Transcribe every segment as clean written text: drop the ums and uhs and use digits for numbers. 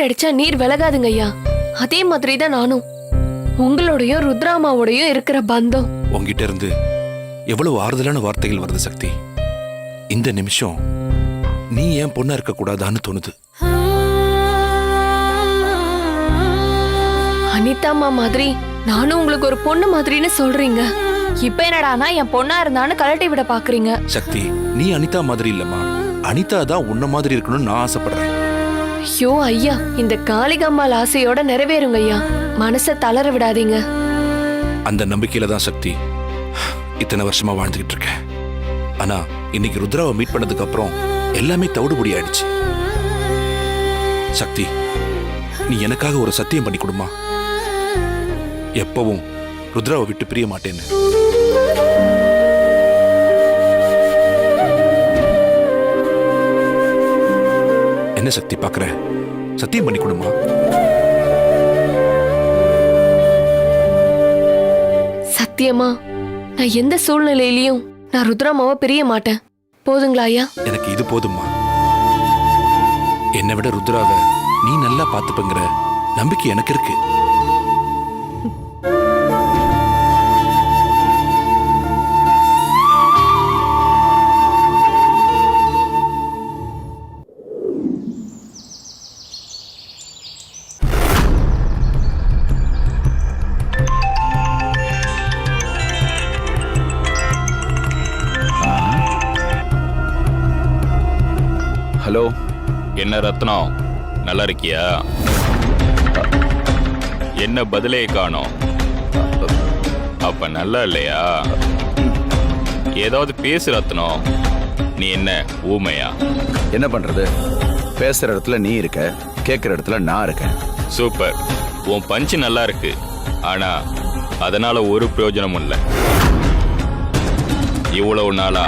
அடிச்சா நீர் விலகாதுங்க ஐயா. அதே மாதிரி தான் நானும். உங்களோடையும் ருத்ராமாவோடையும் இருக்கிற பந்தம். உங்ககிட்ட இருந்து எவ்வளவு ஆறுதலான வார்த்தைகள் வருது சக்தி. இந்த நிமிஷம் நீ ஏன் பொண்ணா இருக்க கூடாதான்னு தோணுது. அனிதாமா மாதிரி நானும் உங்களுக்கு ஒரு பொண்ணு மாதிரின்னு சொல்றீங்க. இப்ப என்னடானா என் பொண்ணா இருந்தான்னு கலட்டி விட பாக்குறீங்க. சக்தி, நீ அனிதா மாதிரி இல்லம்மா. அனிதா தான் உன்ன மாதிரி இருக்கணும்னு நான் ஆசைப்படுறேன். ஐயோ ஐயா, இந்த காளிகம்மாள் ஆசையோட நிறைவேறுங்க ஐயா. மனசை தளர விடாதீங்க. அந்த நம்பிக்கையில தான் சக்தி இத்தனை வருஷமா வாழ்ந்துகிட்டு இருக்கேன். ஆனா இன்னைக்கு ருத்ராவை மீட் பண்ணதுக்கு அப்புறம் எல்லாமே தவிடுபடி ஆயிடுச்சு. சக்தி, நீ எனக்காக ஒரு சத்தியம் பண்ணி கொடுமா. எப்பவும் ருத்ராவை விட்டு பிரிய மாட்டேன்னு. என்ன சக்தி பாக்குற? சத்தியம் பண்ணி கொடுமா. சத்தியமா நான் எந்த சூழ்நிலையிலயும் நான் ருத்ராமாவை பிரிய மாட்டேன். போதுங்களா ஐயா? எனக்கு இது போதும்மா. என்னை விட ருத்ராவை நீ நல்லா பாத்துப்பங்கிற நம்பிக்கை எனக்கு இருக்கு. ஹலோ, என்ன ரத்னம், நல்லா இருக்கியா? என்ன பதிலே காணோம்? அப்ப நல்லா இல்லையா? ஏதாவது பேசு ரத்னம். நீ என்ன ஊமையா? என்ன பண்றது? பேசுற இடத்துல நீ இருக்க, கேட்கிற இடத்துல நான் இருக்கேன். சூப்பர். உன் பஞ்சு நல்லா இருக்கு, ஆனா அதனால ஒரு பிரயோஜனமும் இல்லை. இவ்வளவு நாளா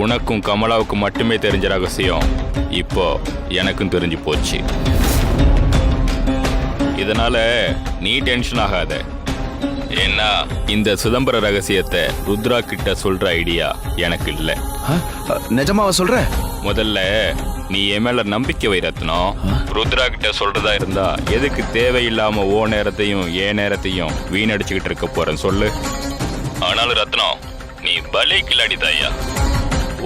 உனக்கும் கமலாவுக்கும் மட்டுமே தெரிஞ்ச ரகசியம் இப்போ எனக்கும் தெரிஞ்சு போச்சு. இதனால நீ டென்ஷன் ஆகாத. ஏன்னா இந்த சிதம்பர ரகசியத்தை ருத்ரா கிட்ட சொல்ற ஐடியா எனக்கு இல்லை. நிஜமாவா சொல்ற? முதல்ல நீ என் மேல நம்பிக்கை வை ரத்னம். ருத்ரா கிட்ட சொல்றதா இருந்தா எதுக்கு தேவையில்லாம ஓ நேரத்தையும் என் நேரத்தையும் வீணடிச்சுக்கிட்டு இருக்க போறேன்னு சொல்லு. ஆனாலும் ரத்னம், நீ பலே கில்லாடிதாயா.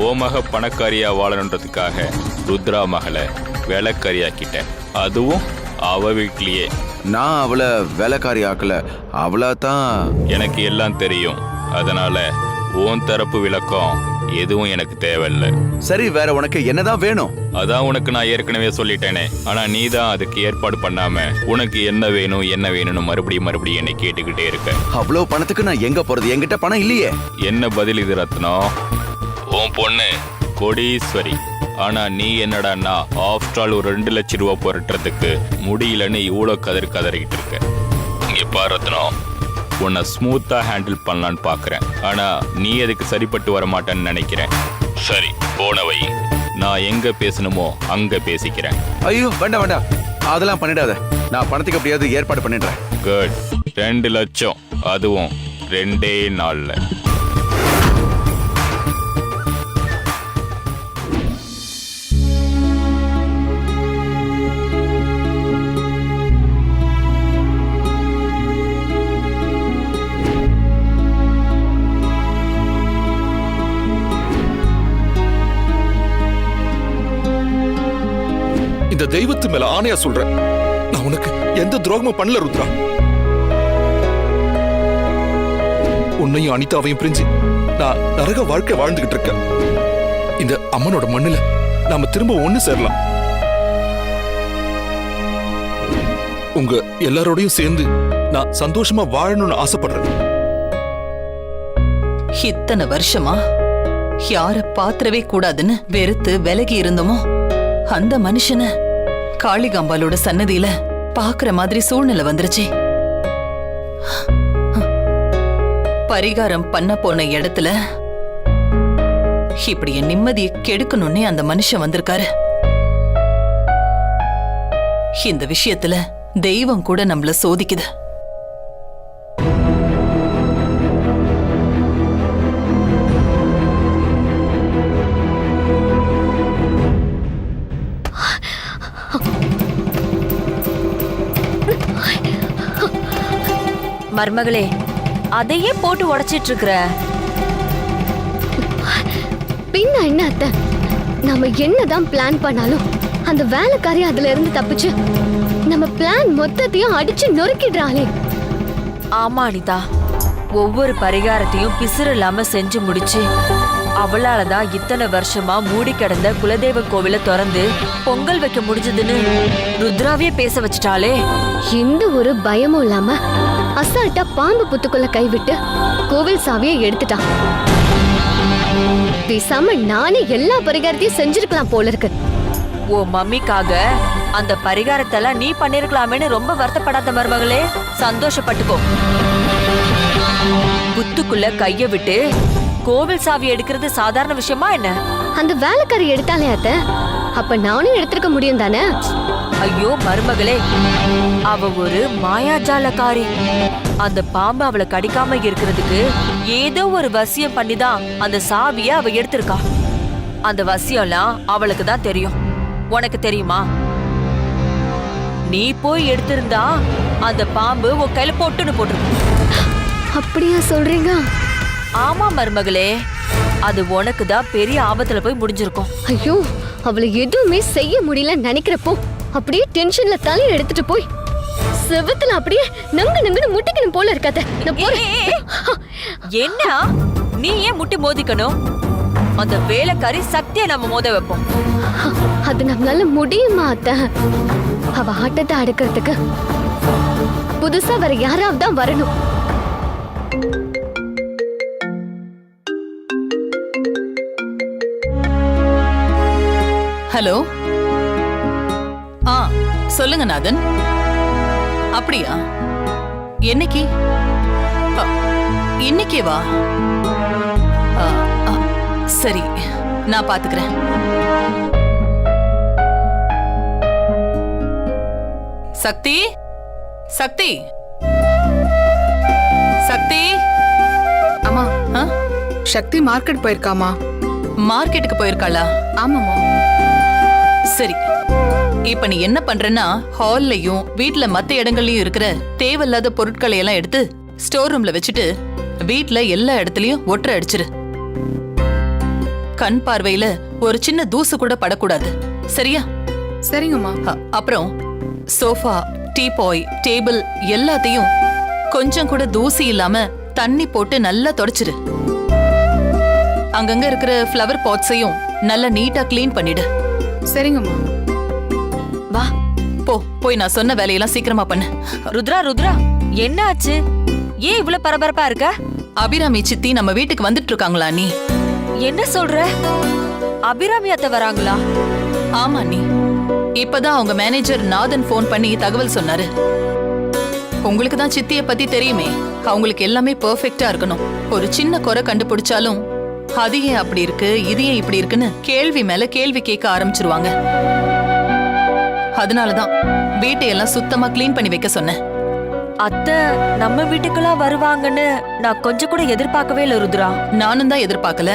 ஓ மக பணக்காரியா வாழணுன்றதுக்காக ருத்ரா மகளை வேலைக்காரியாக்கிட்ட, அதுவும் அவ வீட்லயே. நான் அவளை வேலைக்காரி ஆக்கல, அவளா தான். எனக்கு எல்லாம் தெரியும். அதனால உன் தரப்பு விளக்கம் எதுவும் எனக்கு தேவையில்லை. சரி, வேற உனக்கு என்னதான் வேணும்? அதான் உனக்கு நான் ஏற்கனவே சொல்லிட்டேனே. ஆனா நீ தான் அதுக்கு ஏற்பாடு பண்ணாம உனக்கு என்ன வேணும் என்ன வேணும்னு மறுபடியும் என்னை கேட்டுக்கிட்டே இருக்க. அவ்வளவு பணத்துக்கு நான் எங்க போறது? என்கிட்ட பணம் இல்லையே. என்ன பதில் இது ரத்னம்? உன் பொண்ணு கோடீஸ்வரி, ஆனா நீ என்னடான்னா ஆஃப்டர் ஆல் ஒரு 2 லட்சம் ரூபா புரட்டுறதுக்கு முடியலன்னு இவ்வளோ கதறிக்கிட்டு இருக்க. இங்க பாரு ரத்னம், உன்னை ஸ்மூத்தா ஹேண்டில் பண்ணலான்னு பாக்குறேன். ஆனா நீ அதுக்கு சரிப்பட்டு வர மாட்டேன்னு நினைக்கிறேன். சரி, போனவை நான் எங்க பேசணுமோ அங்க பேசிக்கிறேன். ஐயோ, வேண்டாம் வேண்டாம், அதெல்லாம் பண்ணிடாத. நான் பணத்துக்கு எப்படியாவது ஏற்பாடு பண்ணிடுறேன். குட். 2 லட்சம், அதுவும் 2 நாள்ல. இந்த தெய்வத்து மேல ஆணையா சொல்றேன், நான் உனக்கு எந்த துரோகமும் பண்ணல ருத்ரா. உன்னையும் அனிதாவையும் பிரிஞ்சு நான் நரக வாழ்க்கை வாழ்ந்துகிட்டு இருக்கேன். இந்த அம்மனோட மண்ணுல நாம திரும்ப ஒண்ணு சேரலாம். உங்க எல்லாரோடையும் சேர்ந்து நான் சந்தோஷமா வாழணும்னு ஆசைப்படுறேன். இத்தனை வருஷமா யார பாத்திரவே கூடாதுன்னு வெறுத்து விலகி இருந்தோமோ அந்த மனுஷனை காளிகாம்பாலோட சன்னதியில பாக்குற மாதிரி சூழ்நிலை வந்துருச்சு. பரிகாரம் பண்ண போன இடத்துல இப்படி என் நிம்மதியை கெடுக்கணும்னே அந்த மனுஷன் வந்திருக்காரு. இந்த விஷயத்துல தெய்வம் கூட நம்மள சோதிக்குது. மருமகளே அதையே போட்டு உடைச்சிட்டு இருக்கிற. பின்ன என்ன அத்தை, நாம என்னதான் பிளான் பண்ணாலும் அந்த வேலைக்காரி அதுல இருந்து தப்பிச்சு நம்ம பிளான் மொத்தத்தையும் அடிச்சு நொறுக்கிடுறாளே. ஆமா அனிதா, ஒவ்வொரு பரிகாரத்தையும் பிசுறு இல்லாம செஞ்சு முடிச்சு அவளாலதான் இத்தனை வருஷமா மூடி கிடந்த குலதெய்வ கோவில திறந்து பொங்கல் வைக்க முடிஞ்சதுன்னு ருத்ராவே பேச வச்சுட்டாளே. எந்த ஒரு பயமும் இல்லாம அசால்ட்டா பாம்பு புத்துக்குள்ள கைவிட்டு கோவில் சாவியை எடுத்துட்டான். பேசாம நானே எல்லா பரிகாரத்தையும் செஞ்சிருக்கலாம் போல இருக்கு. ஓ மம்மிக்காக அந்த பரிகாரத்தெல்லாம் நீ பண்ணிருக்கலாமேன்னு ரொம்ப வருத்தப்படாத மருமகளே, சந்தோஷப்பட்டுக்கோ. புத்துக்குள்ள கைய விட்டு கோவில் சாவி எடுக்கிறது சாதாரண விஷயமா என்ன? அந்த வேலைக்காரி எடுத்தாலே அத்தை, அப்ப நானும் எடுத்திருக்க முடியும் தானே? ஐயோ மருமகளே, அவ ஒரு மாயாஜாலக்காரி. அந்த பாம்பு அவளை கடிக்காம இருக்கிறதுக்கு ஏதோ ஒரு வசியம் பண்ணிதான் அந்த சாவிய அவ எடுத்திருக்கா. அந்த வசியம்லாம் அவளுக்கு தான் தெரியும். உனக்கு தெரியுமா? நீ போய் எடுத்திருந்தா அந்த பாம்பு உன் கையில போட்டுன்னு போட்டிருக்கும். அப்படியா சொல்றீங்க? ஆமா மருமகளே, அது உனக்கு தான் பெரிய ஆபத்துல போய் முடிஞ்சிருக்கும். ஐயோ, அவளை எதுவுமே செய்ய முடியல நினைக்கிறப்போ அப்படியே டென்ஷன்ல தலை எடுத்துட்டு போய் செவத்துல அப்படியே நங்குன்னு முட்டிக்கணும் போல இருக்காத. நான் போறேன். என்ன நீ ஏன் முட்டி மோதிக்கணும்? அந்த வேலைக்காரி சக்தியை நம்ம மோத வைப்போம். அது நம்மளால முடியுமா அத்தை? அவ ஆட்டத்தை அடக்கிறதுக்கு புதுசா வேற யாராவது தான் வரணும். ஹலோ. சொல்லுங்க நாதன். அப்படியா? என்னைக்கு? இன்னைக்கே வா. சரி, நான் பாத்துக்கிறேன். சக்தி, சக்தி, சக்தி. அம்மா, சக்தி மார்க்கெட் போயிருக்காமா? மார்க்கெட்டுக்கு போயிருக்காளா? ஆமாமா. சரி, இப்ப நீ என்ன பண்றன்னா ஹால்லயும் வீட்ல மத்த இடங்கள்லயும் இருக்கிற தேவையில்லாத பொருட்களை எல்லாம் எடுத்து ஸ்டோர் ரூம்ல வச்சுட்டு வீட்ல எல்லா இடத்துலயும் ஒற்றை அடிச்சிரு. கண் பார்வையில ஒரு சின்ன தூசு கூட படக்கூடாது, சரியா? சரிங்கம்மா. அப்புறம் சோஃபா, டீபாய், டேபிள் எல்லாத்தையும் கொஞ்சம் கூட தூசி இல்லாம தண்ணி போட்டு நல்லா தொடச்சிரு. அங்கங்க இருக்கிற ஃப்ளவர் பாட்ஸையும் நல்லா நீட்டா கிளீன் பண்ணிடு. சரிங்கம்மா. வா போய் நான் சொன்ன வேலையெல்லாம் சீக்கிரமா பண்ணு. ருத்ரா, ருத்ரா என்ன ஆச்சு? ஏன் இவ்வளவு பரபரப்பா இருக்க? அபிராமி சித்தி நம்ம வீட்டுக்கு வந்துட்டு இருக்காங்களா நீ? என்ன சொல்ற? அபிராமி அத்தை வராங்களா? ஆமா நீ. இப்பதான் அவங்க மேனேஜர் நாதன் போன் பண்ணி தகவல் சொன்னாரு. உங்களுக்கு தான் சித்திய பத்தி தெரியுமே, அவங்களுக்கு எல்லாமே பெர்ஃபெக்ட்டா இருக்கணும். ஒரு சின்ன குறை கண்டுபிடிச்சாலும் அது ஏன் அப்படி இருக்கு, இது ஏன் இப்படி இருக்குன்னு கேள்வி மேல கேள்வி கேட்க ஆரம்பிச்சிருவாங்க. அதனாலதான் வீட்டையெல்லாம் சுத்தமா கிளீன் பண்ணி வைக்க சொன்னேன். அத்தை நம்ம வீட்டுக்கெல்லாம் வருவாங்கன்னு நான் கொஞ்சம் கூட எதிர்பார்க்கவே இல்ல ருத்ரா. நானும் தான் எதிர்பார்க்கல.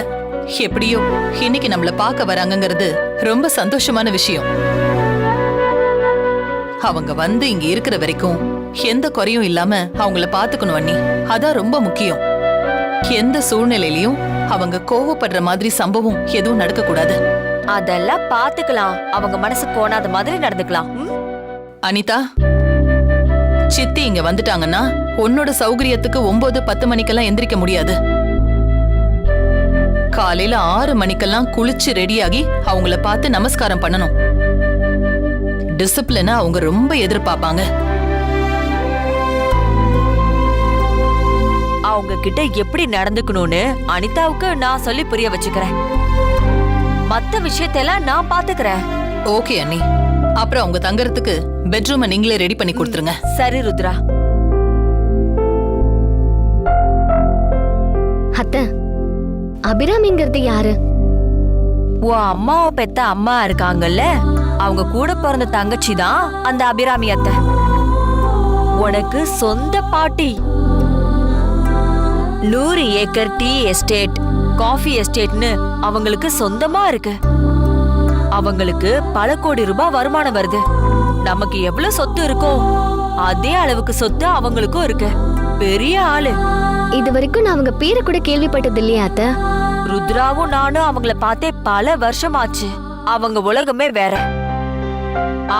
எப்படியோ இன்னைக்கு நம்மள பார்க்க வராங்கங்கிறது ரொம்ப சந்தோஷமான விஷயம். அவங்க வந்து இங்க இருக்கிற வரைக்கும் எந்த குறையும் இல்லாம அவங்கள பாத்துக்கணும் அண்ணி. அதான் ரொம்ப முக்கியம். எந்த சூழ்நிலையிலயும் அவங்க கோவப்படுற மாதிரி சம்பவம் எதுவும் நடக்க கூடாது. அதெல்லாம் பாத்துக்கலாம். அவங்க மனசு கோணாத மாதிரி நடந்துக்கலாம். அனிதா, சித்தி இங்க வந்துட்டாங்கன்னா உன்னோட சௌகரியத்துக்கு 9-10 மணிக்கெல்லாம் எந்திரிக்க முடியாது. காலையில 6 மணிக்கெல்லாம் குளிச்சு ரெடியாகி அவங்கள பார்த்து நமஸ்காரம் பண்ணணும். டிசிப்ளினை அவங்க ரொம்ப எதிர்பார்ப்பாங்க. அவங்க கிட்ட எப்படி நடந்துக்கணும்னு அனிதாவுக்கு நான் சொல்லி புரிய வச்சுக்கிறேன். மத்த விஷயத்தெல்லாம் நான் பாத்துக்கிறேன். ஓகே அண்ணி. அப்புறம் அவங்க தங்கறதுக்கு பெட்ரூமை நீங்களே ரெடி பண்ணி கொடுத்துருங்க. சரி ருத்ரா. அத்தை, அபிராமிங்கிறது யாரு? உன் அம்மாவை பெத்த அம்மா இருக்காங்கல்ல, அவங்க கூட பிறந்த தங்கச்சி தான் அந்த அபிராமி அத்தை. உனக்கு சொந்த பாட்டி. 100 ஏக்கர் டீ எஸ்டேட், காஃபி எஸ்டேட்னு அவங்களுக்கு சொந்தமா இருக்கு. அவங்களுக்கு பல கோடி ரூபாய் வருமானம் வருது. நமக்கு எவ்வளவு சொத்து இருக்கோ அதே அளவுக்கு சொத்து அவங்களுக்கும் இருக்கு. பெரிய ஆளு. இது வரைக்கும் நான் அவங்க பேரை கூட கேள்விப்பட்டது இல்லையா அத்த? ருத்ராவும் நானும் அவங்கள பார்த்தே பல வருஷமாச்சு. அவங்க உலகமே வேற.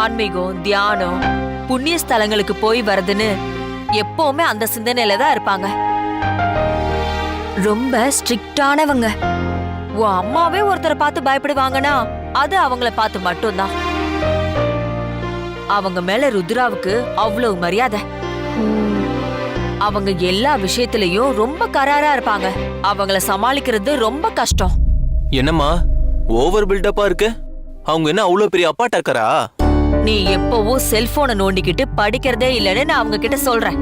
ஆன்மீகம், தியானம், புண்ணிய ஸ்தலங்களுக்கு போய் வரதுன்னு எப்பவுமே அந்த சிந்தனையில தான் இருப்பாங்க. ரொம்ப ஸ்ட்ரிக்டானவங்க. உன் அம்மாவே ஒருத்தரை பார்த்து பயப்படுவாங்கன்னா அது அவங்கள பார்த்து மட்டும்தான். அவங்க மேல ருத்ராவுக்கு அவ்வளவு மரியாதை. அவங்க எல்லா விஷயத்திலயும் ரொம்ப கராரா இருப்பாங்க. அவங்கள சமாளிக்கிறது ரொம்ப கஷ்டம். என்னம்மா ஓவர் பில்டப்பா இருக்கு? அவங்க என்ன அவ்வளவு பெரிய அப்பா டக்கரா? நீ எப்பவும் செல்போனை நோண்டிக்கிட்டு படிக்கிறதே இல்லைன்னு நான் அவங்க கிட்ட சொல்றேன்.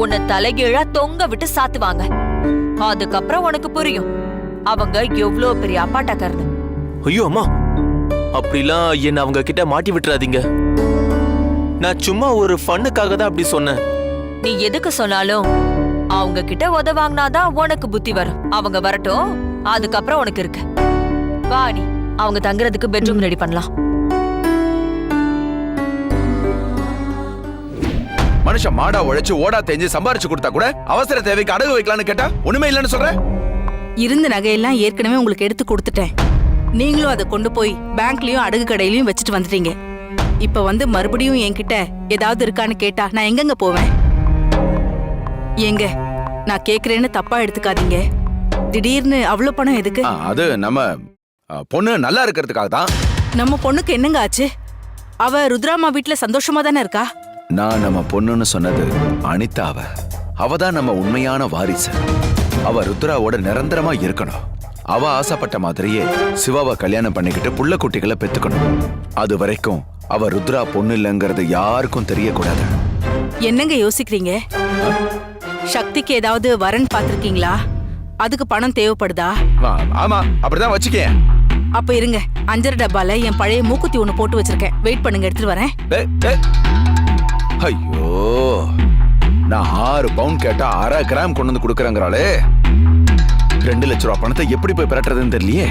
உன்னை தலைகீழா தொங்க விட்டு சாத்துவாங்க. அதுக்கப்புறம் உனக்கு புரியும் அவங்க எவ்வளவு பெரிய அப்பா டக்கர்னு. ஐயோ அம்மா, அப்படிலாம் என்ன அவங்க கிட்ட மாட்டி விட்டுறாதீங்க. நான் சும்மா ஒரு ஃபன்னுக்காக தான் அப்படி சொன்னேன். நீ எதுக்கு சொன்னாலும் அவங்க கிட்ட உதவாங்கனாதான் உனக்கு புத்தி வரும். அவங்க வரட்டும், அதுக்கப்புறம் உனக்கு இருக்கு. வா நீ அவங்க தங்குறதுக்கு பெட்ரூம் ரெடி பண்ணலாம். மனுஷன் மாடா உழைச்சு ஓடா தேஞ்சு சம்பாரிச்சு கொடுத்தா கூட அவசர தேவைக்கு அடகு வைக்கலாம்னு கேட்டா ஒண்ணுமே இல்லைன்னு சொல்ற. இருந்த நகையெல்லாம் ஏற்கனவே உங்களுக்கு எடுத்து கொடுத்துட்டேன். நீங்களும் அதை கொண்டு போய் பேங்க்லயும் அடகு கடையிலயும் வச்சுட்டு வந்துட்டீங்க. இப்ப வந்து மறுபடியும் என்கிட்ட ஏதாவது இருக்கான்னு கேட்டா நான் எங்கெங்க போவேன்? ஏங்க, நான் கேக்குறேன்னு தப்பா எடுத்துக்காதீங்க. திடீர்னு அவ்வளவு பணம் எதுக்கு? அது நம்ம பொண்ணு நல்லா இருக்கிறதுக்காக தான். நம்ம பொண்ணுக்கு என்னங்க ஆச்சு? அவ ருத்ராமா வீட்டுல சந்தோஷமா தானே இருக்கா? நான் நம்ம பொண்ணுன்னு சொன்னது அனிதாவ. அவதான் நம்ம உண்மையான வாரிசு. அவ ருத்ராவோட நிரந்தரமா இருக்கணும். அவ ஆசைப்பட்ட மாதிரியே சிவாவை கல்யாணம் பண்ணிக்கிட்டு புள்ள குட்டிகளை பெத்துக்கணும். அது வரைக்கும் அவ ருத்ரா பொண்ணு இல்லைங்கிறது யாருக்கும் தெரியக்கூடாது. என்னங்க யோசிக்கிறீங்க? சக்திக்கு ஏதாவது வரன் பாத்திருக்கீங்களா? அதுக்கு பணம் தேவைப்படுதா? ஆமா, அப்படிதான் வச்சுக்கேன். அப்ப இருங்க, 5 டப்பால என் பழைய மூக்குத்தி ஒண்ணு போட்டு வச்சிருக்கேன். வெயிட் பண்ணுங்க, எடுத்துட்டு வரேன். ஐயோ, நான் 6 பவுண்ட் கேட்டா 1/2 கிராம் கொண்டு வந்து கொடுக்கறேங்கிறாளே. 2 லட்ச ரூபா பணத்தை எப்படி போய் பெறட்டுறதுன்னு தெரியலையே.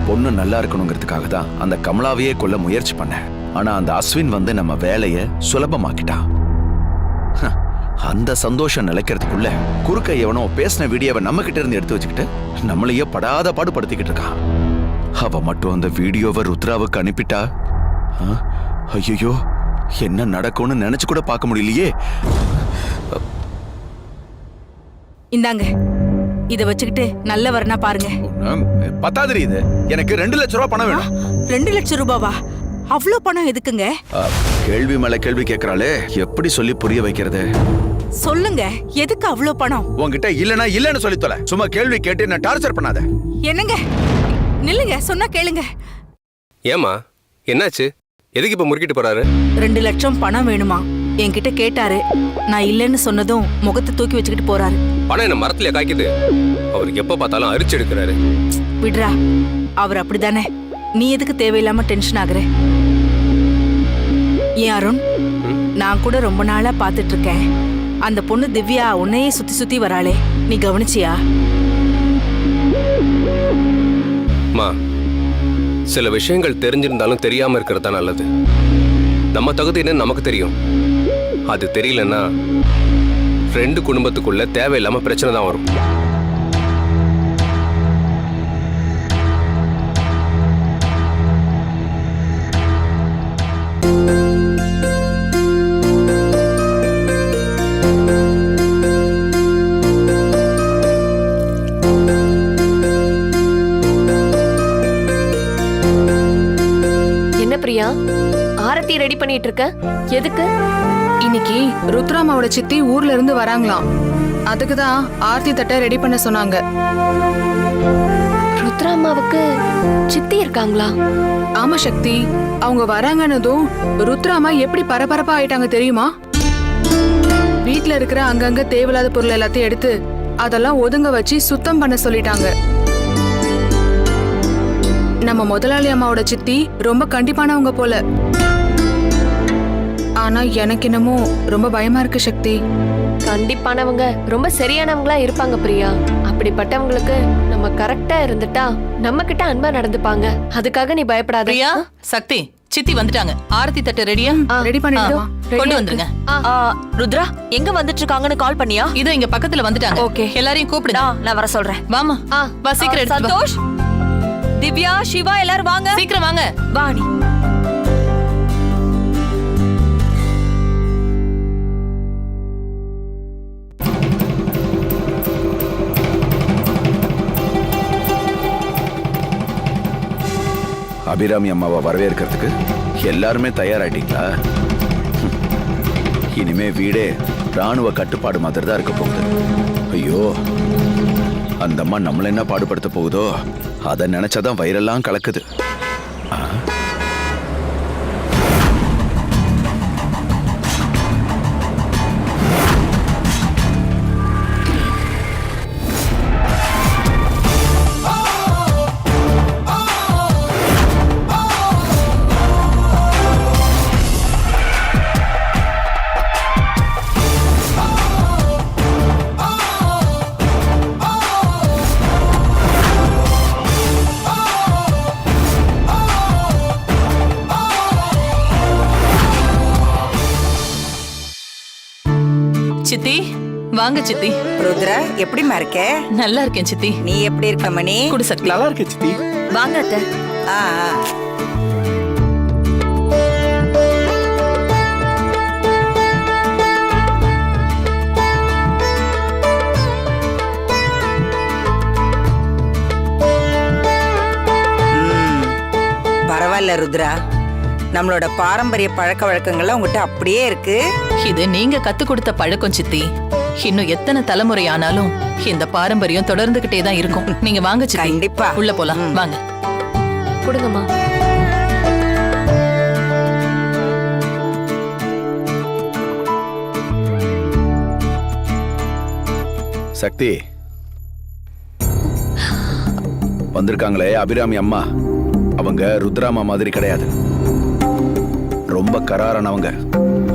பொண்ணு நல்லா இருக்கணுங்கிறதுக்காக தான் அந்த கமலாவையே கொல்ல முயற்சி பண்ணேன். ஆனா அந்த அஸ்வின் வந்து நம்ம வேலைய சுலபமாக்கிட்டான். அந்த சந்தோஷம் நிலைக்கிறதுக்குள்ள குறுக்க எவனோ பேசின வீடியோவை நம்ம கிட்ட இருந்து எடுத்து வச்சுக்கிட்டு நம்மளையே படாத பாடுபடுத்திக்கிட்டு இருக்கான். அவ மட்டும் அந்த வீடியோவை ருத்ராவுக்கு அனுப்பிட்டா, ஐயோ என்ன நடக்கும்னு நினைச்சு கூட பார்க்க முடியலையே. இந்தாங்க, இத வச்சுக்கிட்டு நல்ல வரனா பாருங்க. பத்தாதிரி, இது எனக்கு 2 லட்ச ரூபா பணம் வேணும். 2 லட்சம் ரூபாவா? அவ்வளோ பணம் எதுக்குங்க? கேள்வி மேல கேள்வி கேட்கறாளே, எப்படி சொல்லி புரிய வைக்கிறது? சொல்லுங்க, எதுக்கு அவ்வளோ பணம்? உன்கிட்ட இல்லனா இல்லன்னு சொல்லி தொலை. சும்மா கேள்வி கேட்டு என்ன டார்ச்சர் பண்ணாத. என்னங்க, நில்லுங்க, சொன்னா கேளுங்க. ஏமா என்னாச்சு? எதுக்கு இப்ப முறுக்கிட்டு போறாரு? 2 லட்சம் பணம் வேணுமா? என்கிட்ட கேட்டாரு. நான் இல்லைன்னு சொன்னதும் முகத்தை தூக்கி வச்சுக்கிட்டு போறாரு. பணம் என்ன மரத்துல காய்க்குது? அவருக்கு எப்ப பார்த்தாலும் அரிச்சு எடுக்கிறாரு. விடுறா, அவர் அப்படிதானே. நீ எதுக்கு தேவையில்லாம டென்ஷன் ஆகுற? ஏன் அருண், நான் கூட ரொம்ப நாளா பாத்துட்டு இருக்கேன். அந்த பொண்ணு திவ்யா உன்னையே சுத்தி சுத்தி வராளே, நீ கவனிச்சியா? மா, சில விஷயங்கள் தெரிஞ்சிருந்தாலும் தெரியாம இருக்கிறது தான் நல்லது. நம்ம தகுதி என்னன்னு நமக்கு தெரியும். அது தெரியலன்னா 2 குடும்பத்துக்குள்ள தேவையில்லாம பிரச்சனை தான் வரும். என்ன பிரியா, ஆரத்தி ரெடி பண்ணிட்டு இருக்க? எதுக்கு? இன்னைக்கு ருத்ராமாவோட சித்தி ஊர்ல இருந்து வராங்களாம். அதுக்கு தான் ஆர்த்தி தட்டை ரெடி பண்ண சொன்னாங்க. ருத்ராமாவுக்கு சித்தி இருக்காங்களா? ஆமா சக்தி, அவங்க வராங்கன்னதும் ருத்ராமா எப்படி பரபரப்பா ஆயிட்டாங்க தெரியுமா? வீட்ல இருக்கிற அங்கங்க தேவையில்லாத பொருள் எல்லாத்தையும் எடுத்து அதெல்லாம் ஒதுங்க வச்சு சுத்தம் பண்ண சொல்லிட்டாங்க. நம்ம முதலாளி அம்மாவோட சித்தி ரொம்ப கண்டிப்பானவங்க போல. ஆனா எனக்கு என்னமோ ரொம்ப பயமா இருக்கு சக்தி. கண்டிப்பானவங்க ரொம்ப சரியானவங்களா இருப்பாங்க பிரியா. அப்படிப்பட்டவங்களுக்கு நம்ம கரெக்டா இருந்துட்டா நம்ம கிட்ட அன்பா நடந்துப்பாங்க. அதுக்காக நீ பயப்படாத. பிரியா, சக்தி, சித்தி வந்துட்டாங்க. ஆரத்தி தட்டு ரெடியா? ரெடி பண்ணிடுமா? கொண்டு வந்துருங்க. ருத்ரா எங்க வந்துட்டு இருக்காங்கன்னு கால் பண்ணியா? இதோ இங்க பக்கத்துல வந்துட்டாங்க. ஓகே. எல்லாரையும் கூப்பிடுடா. நான் வர சொல்றேன். வாமா. வா சீக்கிரம் எடுத்து வா. சந்தோஷ், திவ்யா, சிவா எல்லாரும் வாங்க. சீக்கிரம் வாங்க. வாடி. அபிராமி அம்மாவை வரவேற்கிறதுக்கு எல்லாருமே தயாராயிட்டீங்களா? இனிமே வீடே ராணுவ கட்டுப்பாடு மாதிரி தான் இருக்க போகுது. ஐயோ, அந்த அம்மா நம்மள என்ன பாடுபடுத்த போகுதோ அதை நினைச்சாதான் வயிறெல்லாம் கலக்குது. சித்தி வாங்க சித்தி. ருத்ரா எப்படிமா இருக்க? நல்லா இருக்கேன் சித்தி. நீ எப்படி இருக்க மணி? குடு சக்தி. நல்லா இருக்கே சித்தி. வாங்க அத்தை. ஆ ஆ. பரவாயில்ல ருத்ரா, நம்மளோட பாரம்பரிய பழக்க வழக்கங்கள்லாம் உங்ககிட்ட அப்படியே இருக்கு. இது நீங்க கத்து கொடுத்த பழக்கம் சித்தி. இன்னும் எத்தனை தலைமுறை ஆனாலும் இந்த பாரம்பரியம் தொடர்ந்துகிட்டே தான் இருக்கும். நீங்க வாங்க சித்தி. கண்டிப்பா. உள்ள போலாம். வாங்க. கொடுங்கம்மா. சக்தி, வந்திருக்காங்களே அபிராமி அம்மா, அவங்க ருத்ராமா மாதிரி கிடையாது. ரொம்ப கராரானவங்க.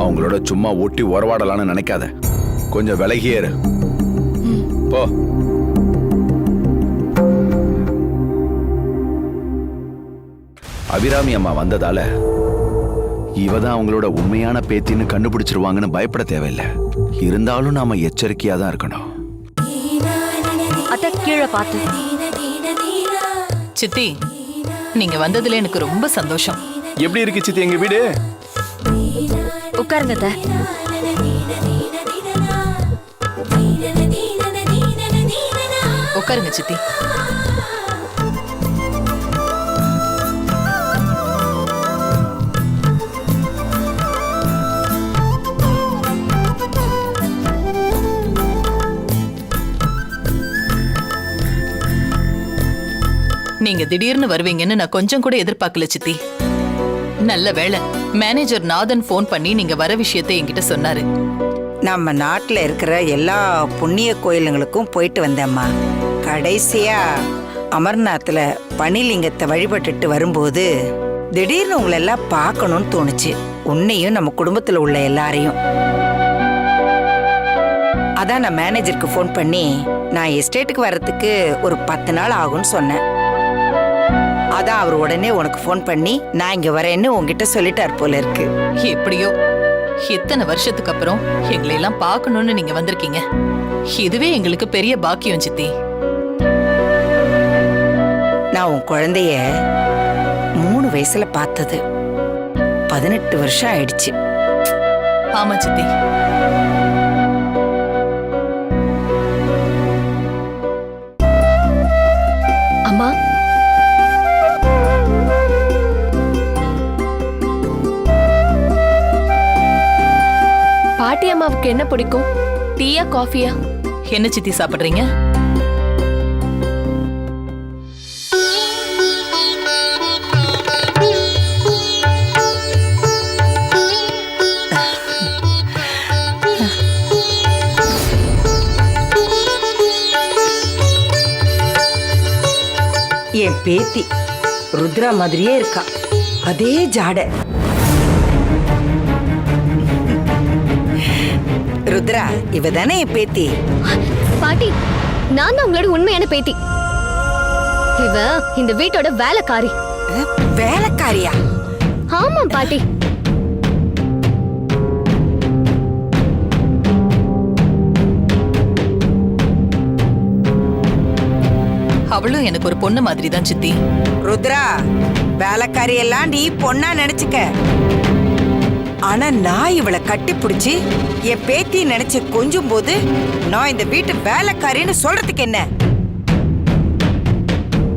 அவங்களோட சும்மா ஒட்டி உறவாடலான்னு நினைக்காத. கொஞ்சம் விலகியேறு போ. அபிராமி அம்மா வந்ததால இவதான் அவங்களோட உண்மையான பேத்தின்னு கண்டுபிடிச்சிருவாங்கன்னு பயப்பட தேவையில்லை. இருந்தாலும் நாம எச்சரிக்கையா தான் இருக்கணும். அத்தை கீழே பார்த்து. சித்தி நீங்க வந்ததுல எனக்கு ரொம்ப சந்தோஷம். எப்படி இருக்கு சித்தி எங்க வீடு? உட்காருங்க அத்தை. உட்காருங்க சித்தி. நீங்க திடீர்னு வருவீங்கன்னு நான் கொஞ்சம் கூட எதிர்பார்க்கல சித்தி. நல்ல வேளை மேனேஜர் நாதன் போன் பண்ணி நீங்க வர விஷயத்தை என்கிட்ட சொன்னாரு. நம்ம நாட்டுல இருக்கிற எல்லா புண்ணிய கோயிலுங்களுக்கும் போயிட்டு வந்தேம்மா. கடைசியா அமர்நாத்ல பனிலிங்கத்தை வழிபட்டுட்டு வரும்போது திடீர்னு உங்களை எல்லாம் பார்க்கணும்னு தோணுச்சு. உன்னையும் நம்ம குடும்பத்துல உள்ள எல்லாரையும். அதான் நான் மேனேஜருக்கு ஃபோன் பண்ணி நான் எஸ்டேட்டுக்கு வர்றதுக்கு ஒரு 10 நாள் ஆகும்னு சொன்னேன். அதான் அவர் உடனே உனக்கு ஃபோன் பண்ணி நான் இங்க வரேன்னு உங்ககிட்ட சொல்லிட்டார் போல இருக்கு. எப்படியோ இத்தனை வருஷத்துக்கு அப்புறம் எங்களை எல்லாம் பார்க்கணும்னு நீங்க வந்திருக்கீங்க. இதுவே எங்களுக்கு பெரிய பாக்கியம் சித்தி. நான் உன் குழந்தைய 3 வயசுல பார்த்தது 18 வருஷம் ஆயிடுச்சு. ஆமா சித்தி. அம்மா, பாட்டி அம்மாவுக்கு என்ன பிடிக்கும்? டீயா காஃபியா? என்ன சித்தி சாப்பிடுறீங்க? என் பேத்தி ருத்ரா மாதிரியே இருக்கா. அதே ஜாட. ருத்ரா இவ தானே என் பேத்தி? பாட்டி, நான் தான் உங்களோட உண்மையான பேத்தி. இவ இந்த வீட்டோட வேலைக்காரி. வேலைக்காரியா? ஆமா பாட்டி. அவளும் எனக்கு ஒரு பொண்ணு மாதிரி தான் சித்தி. ருத்ரா, வேலைக்காரி எல்லாம் நீ பொண்ணா நினைச்சுக்க. ஆனா நான் இவளை கட்டி பிடிச்சி என் பேத்தி நினைச்சு கொஞ்சும் போது நான் இந்த வீட்டு வேலைக்காரின்னு சொல்றதுக்கு என்ன?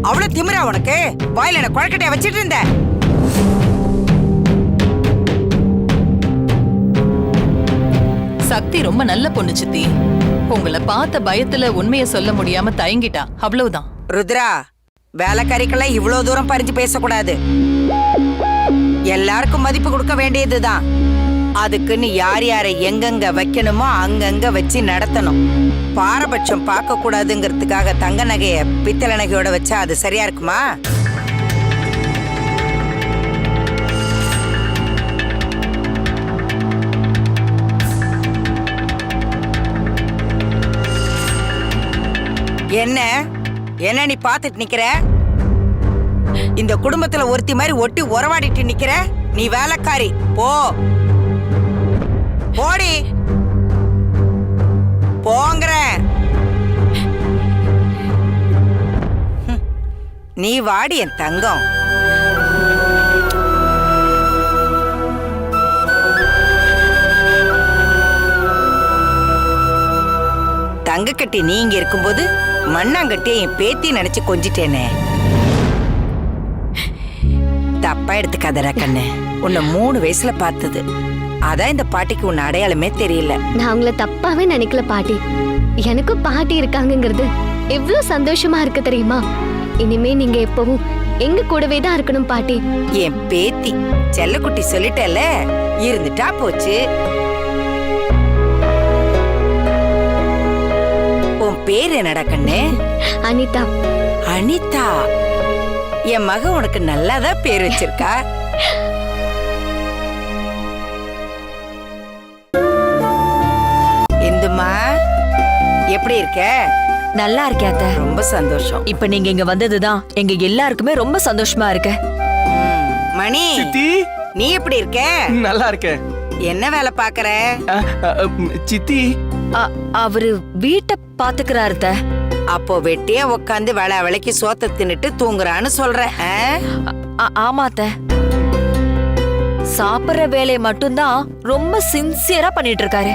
அவ்வளவு திமிரா உனக்கு? வாயில என்ன குழக்கட்டைய வச்சிட்டு இருந்த? சக்தி ரொம்ப நல்ல பொண்ணு சித்தி. உங்களை பார்த்த பயத்துல உண்மையை சொல்ல முடியாம தயங்கிட்டா, அவ்வளவுதான். ருத்ரா, வேலைக்காரிக்கெல்லாம் இவ்வளவு தூரம் பறிஞ்சு பேசக்கூடாது. எல்லாருக்கும் மதிப்பு கொடுக்க வேண்டியதுதான். அதுக்குன்னு யார் யாரை எங்கெங்க வைக்கணுமோ அங்கங்க வச்சு நடத்தணும். பாரபட்சம் பார்க்க கூடாதுங்கிறதுக்காக தங்க நகைய பித்தளை நகையோட வச்சா அது சரியா இருக்குமா? என்ன என்ன நீ பாத்துட்டு நிக்கிற? இந்த குடும்பத்துல ஒருத்தி மாதிரி ஒட்டி உறவாடிட்டு நிக்கிற? நீ வேலைக்காரி, போ போடி, போங்கற. நீ வாடி என் தங்கம். தங்க கட்டி நீ இங்க இருக்கும்போது மண்ணாங்கட்டி என் பேத்தி நினைச்சு கொஞ்சிட்டேனே. தப்பா எடுத்துக்காதடா கண்ணு. உன்னை 3 வயசுல பார்த்தது, அதான் இந்த பாட்டிக்கு உன்னை அடையாளமே தெரியல. நான் உங்களை தப்பாவே நினைக்கல பாட்டி. எனக்கும் பாட்டி இருக்காங்கங்கிறது எவ்வளவு சந்தோஷமா இருக்கு தெரியுமா? இனிமே நீங்க எப்பவும் எங்க கூடவே தான் இருக்கணும் பாட்டி. என் பேத்தி செல்லக்குட்டி சொல்லிட்டல, இருந்துட்டா போச்சு. உன் பேர் என்னடா கண்ணு? அனிதா. அனிதா, என் மக உனக்கு நல்லாதான் பேர் வச்சிருக்கா. இந்துமா, எப்படி இருக்க? நல்லா இருக்கேன் அத்தை. ரொம்ப சந்தோஷம். இப்ப நீங்க இங்க வந்ததுதான் எங்க எல்லாருக்குமே ரொம்ப சந்தோஷமா இருக்கு. மணி, நீ எப்படி இருக்க? நல்லா இருக்கேன். என்ன வேலை பாக்குற? சித்தி, அவரு வீட்டை பாத்துக்கிறாரு அத்தை. அப்போ வெட்டியா உட்காந்து வேலைக்கு சோத்த தின்னுட்டு தூங்குறான்னு சொல்ற? ஆமா அத்தை. சாப்பிடுற வேலையை மட்டும்தான் ரொம்ப சின்சியரா பண்ணிட்டு இருக்காரு.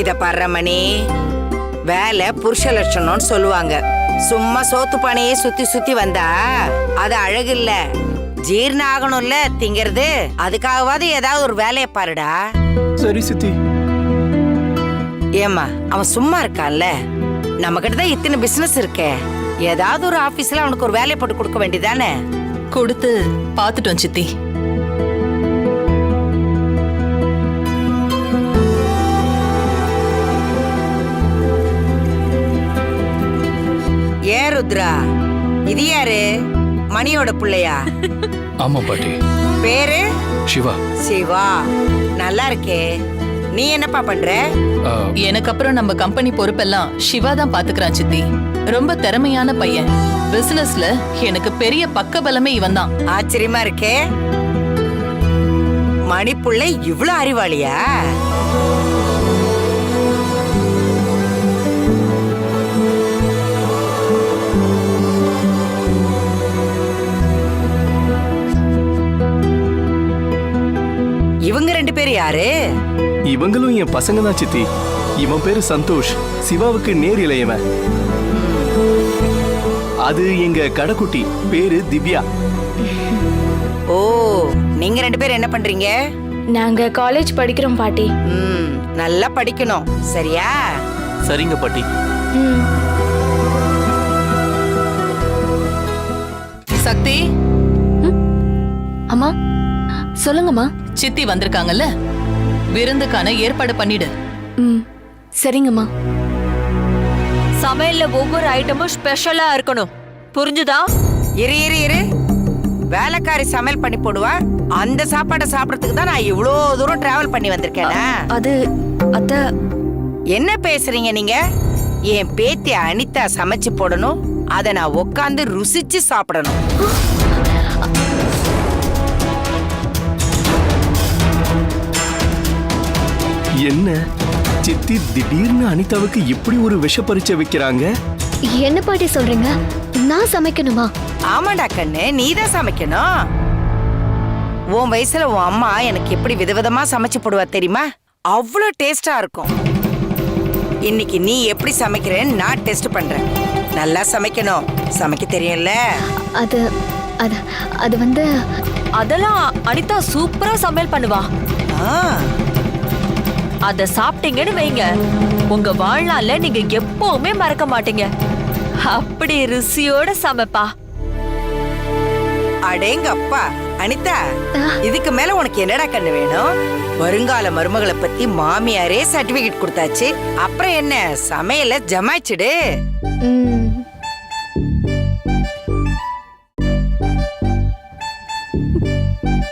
இத பாரு மணி, வேலை புருஷ லட்சணம்னு சொல்லுவாங்க. சும்மா சோத்து பானையே சுத்தி சுத்தி வந்தா அது அழகு இல்ல. ஜீரணம் ஆகணும்ல திங்கிறது. அதுக்காகவாது ஏதாவது ஒரு வேலையை பாருடா. சரி சித்தி. ஏமா, அவன் சும்மா இருக்கான்ல, நம்ம கிட்ட தான் இத்தனை பிசினஸ் இருக்கே. ஏதாவது ஒரு ஆபீஸ்ல அவனுக்கு ஒரு வேலையை போட்டு கொடுக்க வேண்டியதானே? கொடுத்து பாத்துட்டோம் சித்தி. ஏன் ருத்ரா, இது யாரு? மணியோட பிள்ளையா? ஆமா பாட்டி. பேரு? சிவா. சிவா, நல்லா இருக்கே. நீ என்னப்பா பண்ற? எனக்கு அப்புறம் நம்ம கம்பெனி பொறுப்பெல்லாம் சிவா தான் பாத்துக்கிறான் சித்தி. ரொம்ப திறமையான பையன். பிசினஸ்ல எனக்கு பெரிய பக்கபலமே இவன் தான். ஆச்சரியமா இருக்கே. மணிப்புள்ள இவ்ளோ அறிவாளியா? இவங்க 2 பேர் யாரு? இவங்களும் என் பசங்க தான் சித்தி. இவன் பேரு சந்தோஷ், சிவாவுக்கு நேர் இளையவன். அது எங்க கடைக்குட்டி, பேரு திவ்யா. ஓ, நீங்க 2 பேர் என்ன பண்றீங்க? நாங்க காலேஜ் படிக்கிறோம் பாட்டி. நல்லா படிக்கணும், சரியா? சரிங்க பாட்டி. சக்தி. அம்மா சொல்லுங்கம்மா. சித்தி வந்திருக்காங்கல்ல, விருந்துக்கான ஏற்பாடு பண்ணிடு. சரிங்கம்மா. சமையல்ல ஒவ்வொரு ஐட்டமும் ஸ்பெஷலா இருக்கணும், புரிஞ்சுதா? இரு, வேலைக்காரி சமையல் பண்ணி போடுவா. அந்த சாப்பாடை சாப்பிடறதுக்கு தான் நான் இவ்வளோ தூரம் டிராவல் பண்ணி வந்திருக்கேனா? அது அத்த. என்ன பேசுறீங்க நீங்க? என் பேத்தி அனிதா சமைச்சு போடணும், அதை நான் உட்காந்து ருசிச்சு சாப்பிடணும். என்ன சித்தி திடீர்னு அனிதாவுக்கு இப்படி ஒரு விஷ பரீட்சை வைக்கிறாங்க. என்ன பாட்டி சொல்றீங்க? நான் சமைக்கணுமா? ஆமாடா கண்ணு, நீதான் சமைக்கணும். உன் வயசுல உன் அம்மா எனக்கு எப்படி விதவிதமா சமைச்சு போடுவா தெரியுமா? அவ்வளோ டேஸ்டா இருக்கும். இன்னைக்கு நீ எப்படி சமைக்கிறேன்னு நான் டெஸ்ட் பண்றேன். நல்லா சமைக்கணும். சமைக்க தெரியும்ல? அது அது அது வந்து அதெல்லாம் அனிதா சூப்பரா சமையல் பண்ணுவா. அத சாப்பிட்டீங்கன்னு வைங்க, உங்க வாழ்நாள்ல நீங்க எப்பவுமே மறக்க மாட்டீங்க. அப்படி ருசியோட சமைப்பா. அடேங்கப்பா அனிதா, இதுக்கு மேல உனக்கு என்னடா கண்ணு வேணும்? வருங்கால மருமகளை பத்தி மாமியாரே சர்டிபிகேட் கொடுத்தாச்சு. அப்புறம் என்ன, சமையல ஜமாய்ச்சிடு.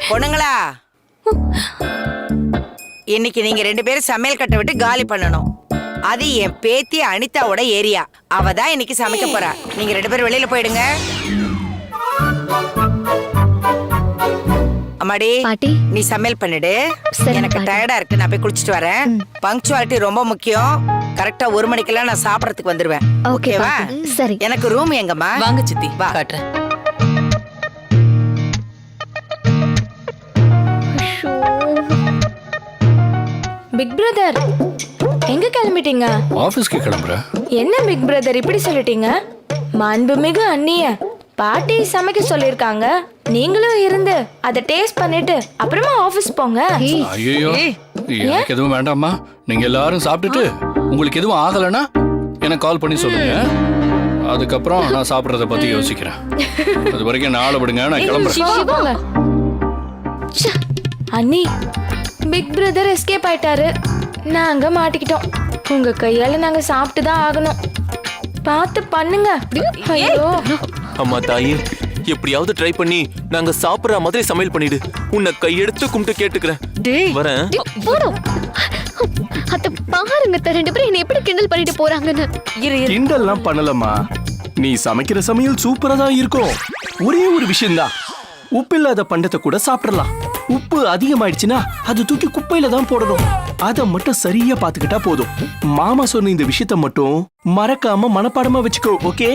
பொண்ணுங்களா, இன்னைக்கு நீங்க 2 பேரும் சமையல் கட்டை விட்டு காலி பண்ணணும். அது என் பேத்தி அனிதாவோட ஏரியா. அவ தான் இன்னைக்கு சமைக்க போறா. நீங்க 2 பேரும் வெளியில போயிடுங்க. அம்மாடி, நீ சமையல் பண்ணிடு. எனக்கு டயர்டா இருக்கு, நான் போய் குளிச்சிட்டு வரேன். பங்க்சுவாலிட்டி ரொம்ப முக்கியம். கரெக்டா 1 மணிக்கெல்லாம் நான் சாப்பிடறதுக்கு வந்துருவேன். ஓகேவா? சரி. எனக்கு ரூம் எங்கம்மா? வாங்க சித்தி, காட்டுறேன். பிக் பிரதர், எங்க கிளம்பிட்டீங்க? ஆபீஸ்க்கு கிளம்புறேன். என்ன பிக் பிரதர் இப்படி சொல்லிட்டீங்க? மாண்புமிகு அண்ணிய பாட்டி சமைக்க சொல்லிருக்காங்க. நீங்களும் இருந்து அதை டேஸ்ட் பண்ணிட்டு அப்புறமா ஆபீஸ் போங்க. ஐயோ, எனக்கு எதுவும் வேண்டாம்மா. நீங்க எல்லாரும் சாப்பிட்டுட்டு உங்களுக்கு எதுவும் ஆகலைன்னா எனக்கு கால் பண்ணி சொல்லுங்க. அதுக்கப்புறம் நான் சாப்பிட்றத பத்தி யோசிக்கிறேன். அது வரைக்கும் நான் ஆள விடுங்க, நான் கிளம்புறேன். அண்ணி, பிக் பிரதர் எஸ்கேப் ஆயிட்டாரு. நாங்க மாட்டிக்கிட்டோம். உங்க கையால நாங்க சாப்பிட்டு தான் ஆகணும். பார்த்து பண்ணுங்க. ஐயோ அம்மா தாயே, எப்படியாவது ட்ரை பண்ணி நாங்க சாப்பிடுற மாதிரி சமையல் பண்ணிடு. உன்னை கையெடுத்து கும்பிட்டு கேட்டுக்கிறேன். வரேன். அத பாருங்க, 2 பேரும் என்ன எப்படி கிண்டல் பண்ணிட்டு போறாங்கன்னு. கிண்டல்லாம் பண்ணலம்மா. நீ சமைக்கிற சமையல் சூப்பரா தான் இருக்கும். ஒரே ஒரு விஷயம்தான், உப்பு இல்லாத பண்டத்தை கூட சாப்பிடலாம். உப்பு அதிகமாயிடுச்சுன்னா அது தூக்கி குப்பையில தான் போடணும். அத மட்டும் சரியா பாத்துக்கிட்டா போதும். மாமா சொன்ன இந்த விஷயத்த மட்டும் மறக்காம மனப்பாடமா வச்சுக்கோ. ஓகே?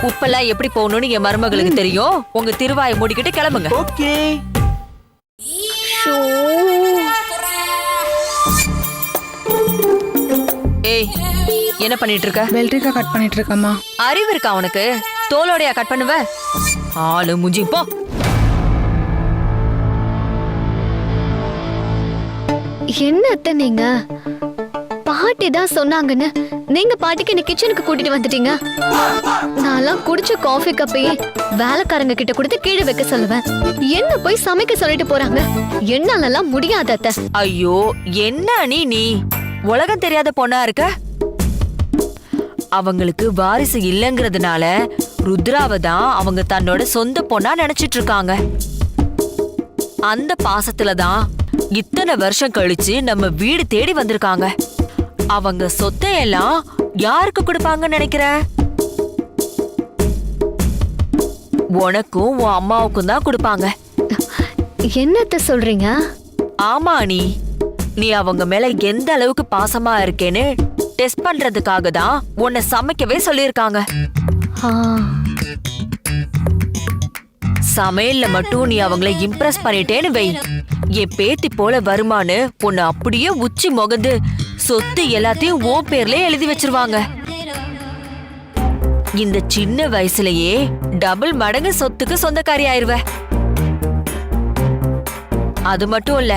உப்பெல்லாம் எப்படி போகணும்னு என் மருமகளுக்கு தெரியும். உங்க திருவாயை மூடிக்கிட்டு கிளம்புங்க. ஓகே. ஏய், என்ன பண்ணிட்டு இருக்க? வெள்ளரிக்காய் கட் பண்ணிட்டு இருக்கம்மா. அறிவு இருக்கா உனக்கு? தோலோடையா கட் பண்ணுவ? ஆளு முஞ்சி போ. என்ன அத்தை நீங்க? பாட்டி தான் சொன்னாங்கன்னு நீங்க பாட்டிக்கு இந்த கிச்சனுக்கு கூட்டிட்டு வந்துட்டீங்க. நான்லாம் குடிச்ச காஃபி கப்பையே வேலைக்காரங்க கிட்ட கொடுத்து கீழே வைக்க சொல்லுவேன். என்ன போய் சமைக்க சொல்லிட்டு போறாங்க. என்னாலலாம் முடியாது அத்தை. ஐயோ, என்ன நீ உலகம் தெரியாத பொண்ணா இருக்க? அவங்களுக்கு வாரிசு இல்லைங்கிறதுனால ருத்ராவை தான் அவங்க தன்னோட சொந்த பொண்ணா நினைச்சிட்டு இருக்காங்க. அந்த பாசத்துல தான் இத்தனை வருஷம் கழிச்சு நம்ம வீடு தேடி வந்திருக்காங்க. அவங்க சொத்தை எல்லாம் யாருக்கு கொடுப்பாங்கன்னு நினைக்கிற? உனக்கும் உன் அம்மாவுக்கும் தான் கொடுப்பாங்க. என்னத்த சொல்றீங்க? ஆமா, நீ அவங்க மேல எந்த அளவுக்கு பாசமா இருக்கேன்னு டெஸ்ட் பண்றதுக்காக தான் உன்னை சமைக்கவே சொல்லியிருக்காங்க. சமையல்ல மட்டும் நீ அவங்கள இம்ப்ரெஸ் பண்ணிட்டேன்னு வை, என் பேத்தி போல வருமானு உன்னை அப்படியே உச்சி முகந்து சொத்து எல்லாத்தையும் ஓ பேர்ல எழுதி வச்சிருவாங்க. இந்த சின்ன வயசுலயே டபுள் மடங்கு சொத்துக்கு சொந்தக்காரி ஆயிருவ. அது மட்டும் இல்ல,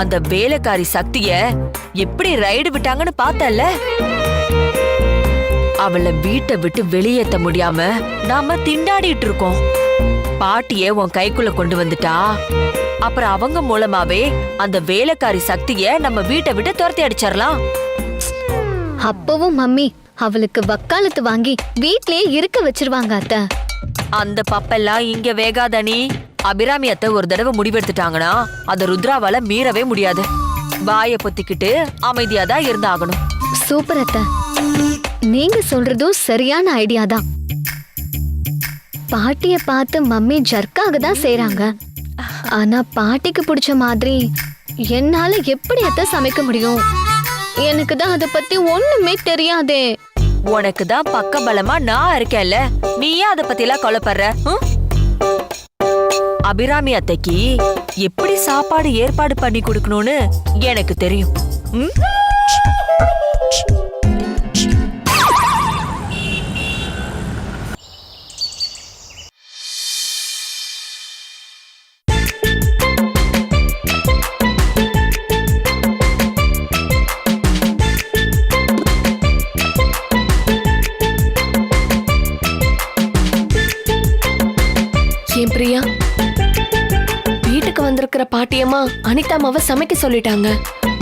அந்த வேலைக்காரி சக்திய எப்படி ரைடு விட்டாங்கன்னு பார்த்தல்ல? அவளை வீட்டை விட்டு வெளியேற்ற முடியாம நாம திண்டாடிட்டு இருக்கோம். பாட்டிய உன் கைக்குள்ள கொண்டு வந்துட்டா அப்புறம் அவங்க மூலமாவே அந்த வேலைக்காரி சக்திய நம்ம வீட்டை விட்டு துரத்தி அடிச்சிடலாம். அப்பவும் மம்மி அவளுக்கு வக்காலத்து வாங்கி வீட்லயே இருக்க வச்சிருவாங்க அத்தை. அந்த பப்பெல்லாம் இங்க வேகாதனி. அபிராமி அத்தை ஒரு தடவை முடிவெடுத்துட்டாங்கன்னா அதை ருத்ராவால மீறவே முடியாது. வாய பொத்திக்கிட்டு அமைதியா தான் இருந்தாகணும். சூப்பர் அத்தை, நீங்க சொல்றதும் சரியான ஐடியா தான். பாட்டிய பார்த்து மம்மி ஜர்க்காக தான் செய்றாங்க. ஆனா பாட்டிக்கு பிடிச்ச மாதிரி என்னால எப்படி அத்தை சமைக்க முடியும்? எனக்கு தான் அத பத்தி ஒண்ணுமே தெரியாதே. உனக்கு தான் பக்க பலமா நான் இருக்கேன்ல, நீ ஏன் அத பத்தி எல்லாம் கவலைப்படுற? அபிராமி அத்தைக்கு எப்படி சாப்பாடு ஏற்பாடு பண்ணி கொடுக்கணும்னு எனக்கு தெரியும். ஏன் பிரியா, வீட்டுக்கு வந்திருக்கிற பாட்டியம்மா அனிதாமாவை சமைக்க சொல்லிட்டாங்க.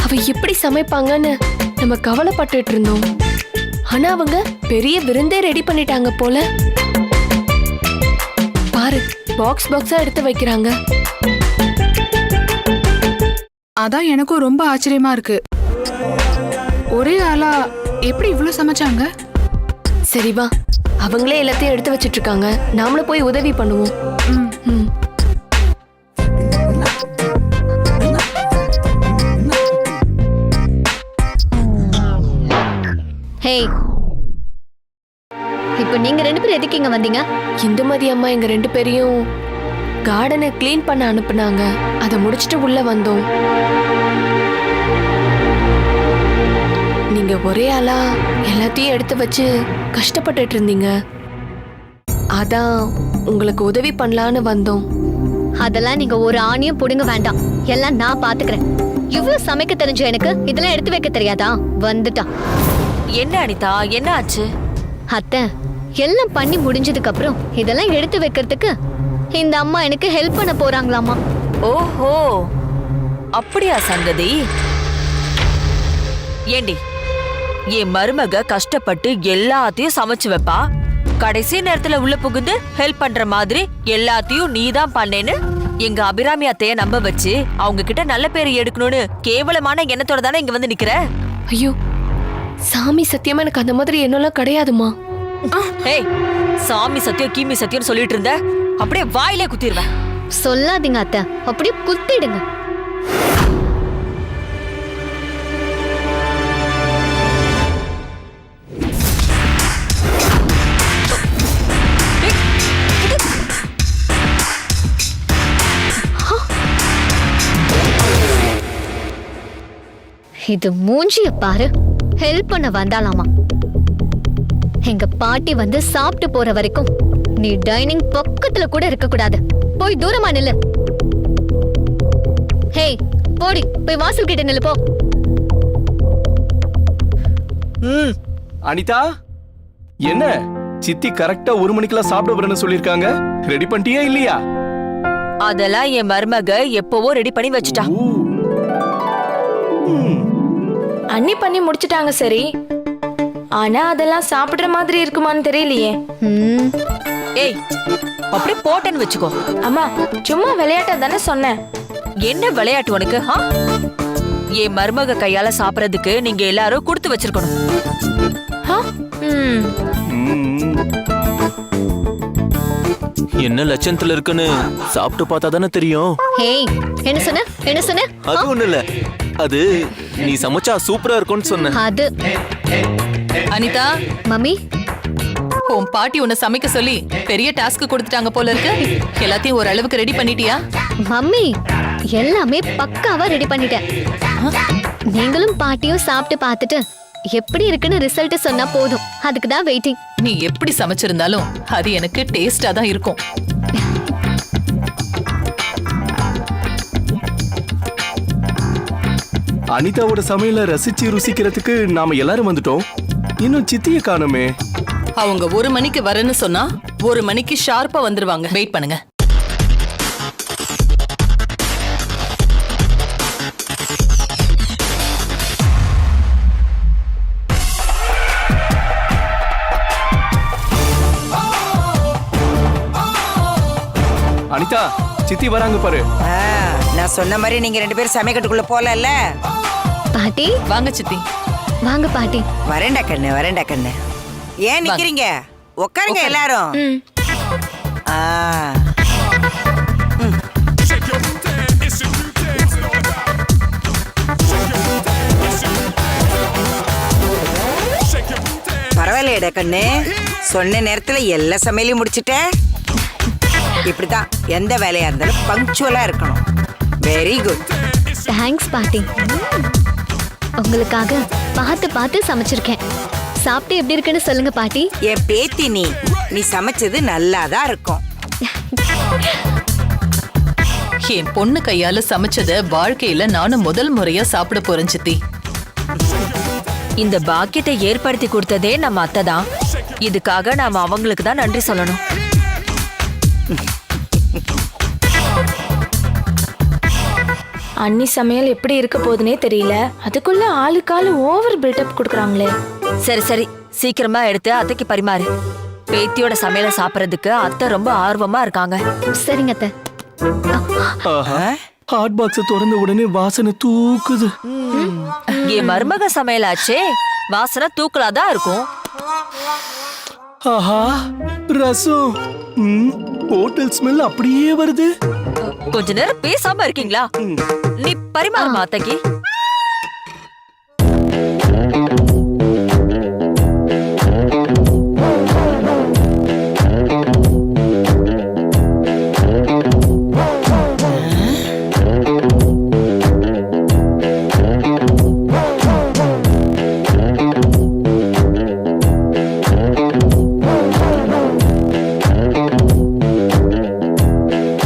அவ எப்படி சமைப்பாங்கன்னு நம்ம கவலைப்பட்டுட்டு இருந்தோம். ஆனா அவங்க பெரிய விருந்தே ரெடி பண்ணிட்டாங்க போல. பாரு, பாக்ஸ் பாக்ஸா எடுத்து வைக்கிறாங்க. அதான் எனக்கும் ரொம்ப ஆச்சரியமா இருக்கு. ஒரே ஆளா எப்படி இவ்வளவு சமைச்சாங்க? சரி வா, அவங்களே எல்லாத்தையும் எடுத்து வச்சிட்டு இருக்காங்க, நாமளும் போய் உதவி பண்ணுவோம். ஹே, இப்போ நீங்க 2 பேரும் எதுக்கு இங்க வந்தீங்க? இந்துமதி அம்மா எங்க 2 பேரையும் கார்டனை கிளீன் பண்ண அனுப்புனாங்க. அதை முடிச்சிட்டு உள்ள வந்தோம். நீங்க ஒரே ஆளா எல்லாத்தையும் எடுத்து வச்சு கஷ்டப்பட்டுட்டு இருந்தீங்க. அதான் உங்களுக்கு உதவி பண்ணலான்னு வந்தோம். அதெல்லாம் நீங்க ஒரு ஆணியும் புடுங்க வேண்டாம், எல்லாம் நான் பாத்துக்கிறேன். இவ்வளவு சமைக்க தெரிஞ்ச எனக்கு இதெல்லாம் எடுத்து வைக்க தெரியாதா? வந்துட்டா. என்ன அனிதா, என்ன ஆச்சு? அத்தை, எல்லாம் பண்ணி முடிஞ்சதுக்கு அப்புறம் இதெல்லாம் எடுத்து வைக்கிறதுக்கு இந்த அம்மா எனக்கு ஹெல்ப் பண்ண போறாங்களாமா. ஓஹோ, அப்படியா சங்கதி? ஏண்டி, என் மருமக கஷ்டப்பட்டு எல்லாத்தையும் சமைச்சு வைப்பா, கடைசி நேரத்துல உள்ள புகுந்து ஹெல்ப் பண்ற மாதிரி எல்லாத்தையும் நீதான் பண்ணேன்னு எங்க அபிராமி அத்தைய நம்ப வச்சு அவங்க கிட்ட நல்ல பேர் எடுக்கணும்னு கேவலமான எண்ணத்தோட தானே இங்க வந்து நிக்கிற? ஐயோ சாமி, சத்தியமா எனக்கு அந்த மாதிரி எண்ணெல்லாம் கிடையாதுமா. ஏய், சாமி சத்தியம் கீமி சத்தியம்னு சொல்லிட்டு இருந்த, அப்படியே வாயிலே குத்திடுவேன். சொல்லாதீங்க அத்தை, அப்படியே குத்திடுங்க. இது மூஞ்சிய பாரு, ஹெல்ப் பண்ண வந்தாலாமா. எங்க பாட்டி வந்து சாப்பிட்டு போற வரைக்கும் நீ டைனிங் பக்கத்துல கூட இருக்க கூடாது. போய் தூரமா நில்லு. ஹே, போடி, போய் வாசல் கிட்ட நில்லு போ. அனிதா, என்ன சித்தி கரெக்டா 1 மணிக்கெல்லாம் சாப்பிட வரேன்னு சொல்லிருக்காங்க. ரெடி பண்ணிட்டியா இல்லையா? அதெல்லாம் என் மருமக எப்பவோ ரெடி பண்ணி வச்சுட்டா. அண்ணி பண்ணி முடிச்சிட்டாங்க சரி, ஆனா அதெல்லாம் சாப்பிடுற மாதிரி இருக்குமான்னு தெரியலையே. ஏய், அப்படியே போட்டேன்னு வச்சுக்கோ. அம்மா, சும்மா விளையாட்டா தானே சொன்னேன். என்ன விளையாட்டு உனக்கு? என் மருமக கையால சாப்பிடறதுக்கு நீங்க எல்லாரும் கொடுத்து வச்சிருக்கணும். என்ன லட்சணத்துல இருக்குன்னு சாப்பிட்டு பார்த்தா தானே தெரியும். ஹேய், என்ன சொன்ன? என்ன சொன்ன? அது ஒண்ணு இல்ல, அது நீ சமைச்சா சூப்பரா இருக்கும்னு சொன்ன. அது அனிதா, மம்மி, உன் பாட்டி உன்னை சமைக்க சொல்லி பெரிய டாஸ்க் கொடுத்துட்டாங்க போல இருக்கு. எல்லாத்தையும் ஒரு அளவுக்கு ரெடி பண்ணிட்டியா? மம்மி, எல்லாமே பக்காவா ரெடி பண்ணிட்டேன். நீங்களும் பாட்டியும் சாப்பிட்டு பார்த்துட்டு எப்படி இருக்குன்னு ரிசல்ட் சொன்னா போதும். அதுக்கு தான் வெயிட்டிங். நீ எப்படி சமைச்சிருந்தாலும் அது எனக்கு டேஸ்டா தான் இருக்கும். அனிதாவோட சமையல ரசிச்சு ருசிக்கிறதுக்கு நாம எல்லாரும் வந்துட்டோம். இன்னும் சித்திய காணுமே. அவங்க 1 மணிக்கு வரேன்னு சொன்னா 1 மணிக்கு ஷார்ப்பா வந்துருவாங்க. வெயிட் பண்ணுங்க. அனிதா, சித்தி வராங்க பாரு. நான் சொன்ன மாதிரி நீங்க 2 பேரும் சமைக்கட்டுக்குள்ள போலல்ல. பாட்டி வாங்க சித்தி. வாங்க பாட்டி. வரேன்டா கண்ணு, வரேன்டா கண்ணு. ஏன் நிக்கிறீங்க? உட்காருங்க எல்லாரும். பரவாயில்லையடா கண்ணு, சொன்ன நேரத்துல எல்லா சமையலையும் முடிச்சிட்ட. இப்படிதான் எந்த வேலையா இருந்தாலும் பங்க்சுவலா இருக்கணும். Very good. தேங்க்ஸ் பாட்டி. உங்களுக்காக பார்த்து பார்த்து சமைச்சிருக்கேன். சாப்பிட்டு எப்படி இருக்குன்னு சொல்லுங்க பாட்டி. என் பேத்தி நீ சமைச்சது நல்லாதான் இருக்கும். என் பொண்ணு கையால சமைச்சத வாழ்க்கையில நானும் முதல் முறையா சாப்பிட போறேன் சித்தி. இந்த பாக்கியத்தை ஏற்படுத்தி கொடுத்ததே நம்ம அத்தை தான். இதுக்காக நாம அவங்களுக்கு தான் நன்றி சொல்லணும். அண்ணி சமையல் எப்படி இருக்க போகுதுன்னே தெரியல. அதுக்குள்ள ஆளுக்காலு ஓவர் பில்டப் கொடுக்குறாங்களே. சரி சரி, சீக்கிரமா எடுத்து அத்தைக்கு பரிமாறு. பேத்தியோட சமையலை சாப்பிடறதுக்கு அத்தை ரொம்ப ஆர்வமா இருக்காங்க. சரிங்க அத்தை. ஹாட் பாக்ஸ் திறந்த உடனே வாசனை தூக்குது. என் மருமக சமையலாச்சே, வாசனை தூக்கலாதான் இருக்கும். ஆஹா, ரசம். ஹோட்டல் ஸ்மெல் அப்படியே வருது. கொஞ்ச நேரம் பேசாம இருக்கீங்களா? நீ பரிமாறுமா அத்தைக்கு.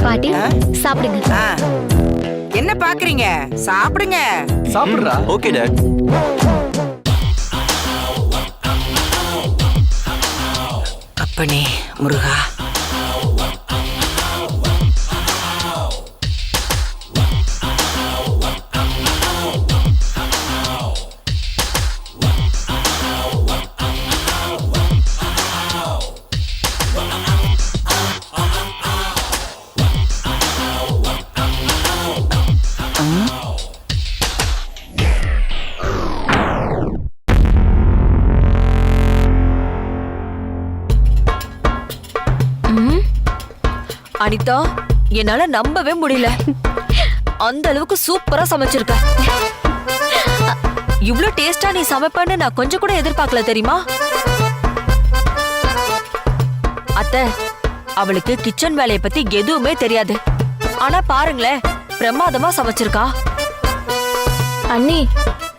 பாட்டி சாப்பிடுங்க. என்ன பாக்குறீங்க? சாப்பிடுங்க. சாப்பிடுறா. Okay dad. அப்பனே முருகா. அனிதா, என்னால நம்பவே முடியல. அந்த அளவுக்கு சூப்பரா சமைச்சிருக்க. இவ்ளோ டேஸ்டா நீ சமைப்பன்னு நான் கொஞ்சம் கூட எதிர்பார்க்கல தெரியுமா? அத்தை, அவளுக்கு கிச்சன் வேலைய பத்தி எதுவுமே தெரியாது. ஆனா பாருங்களேன், பிரமாதமா சமைச்சிருக்கா. அண்ணி,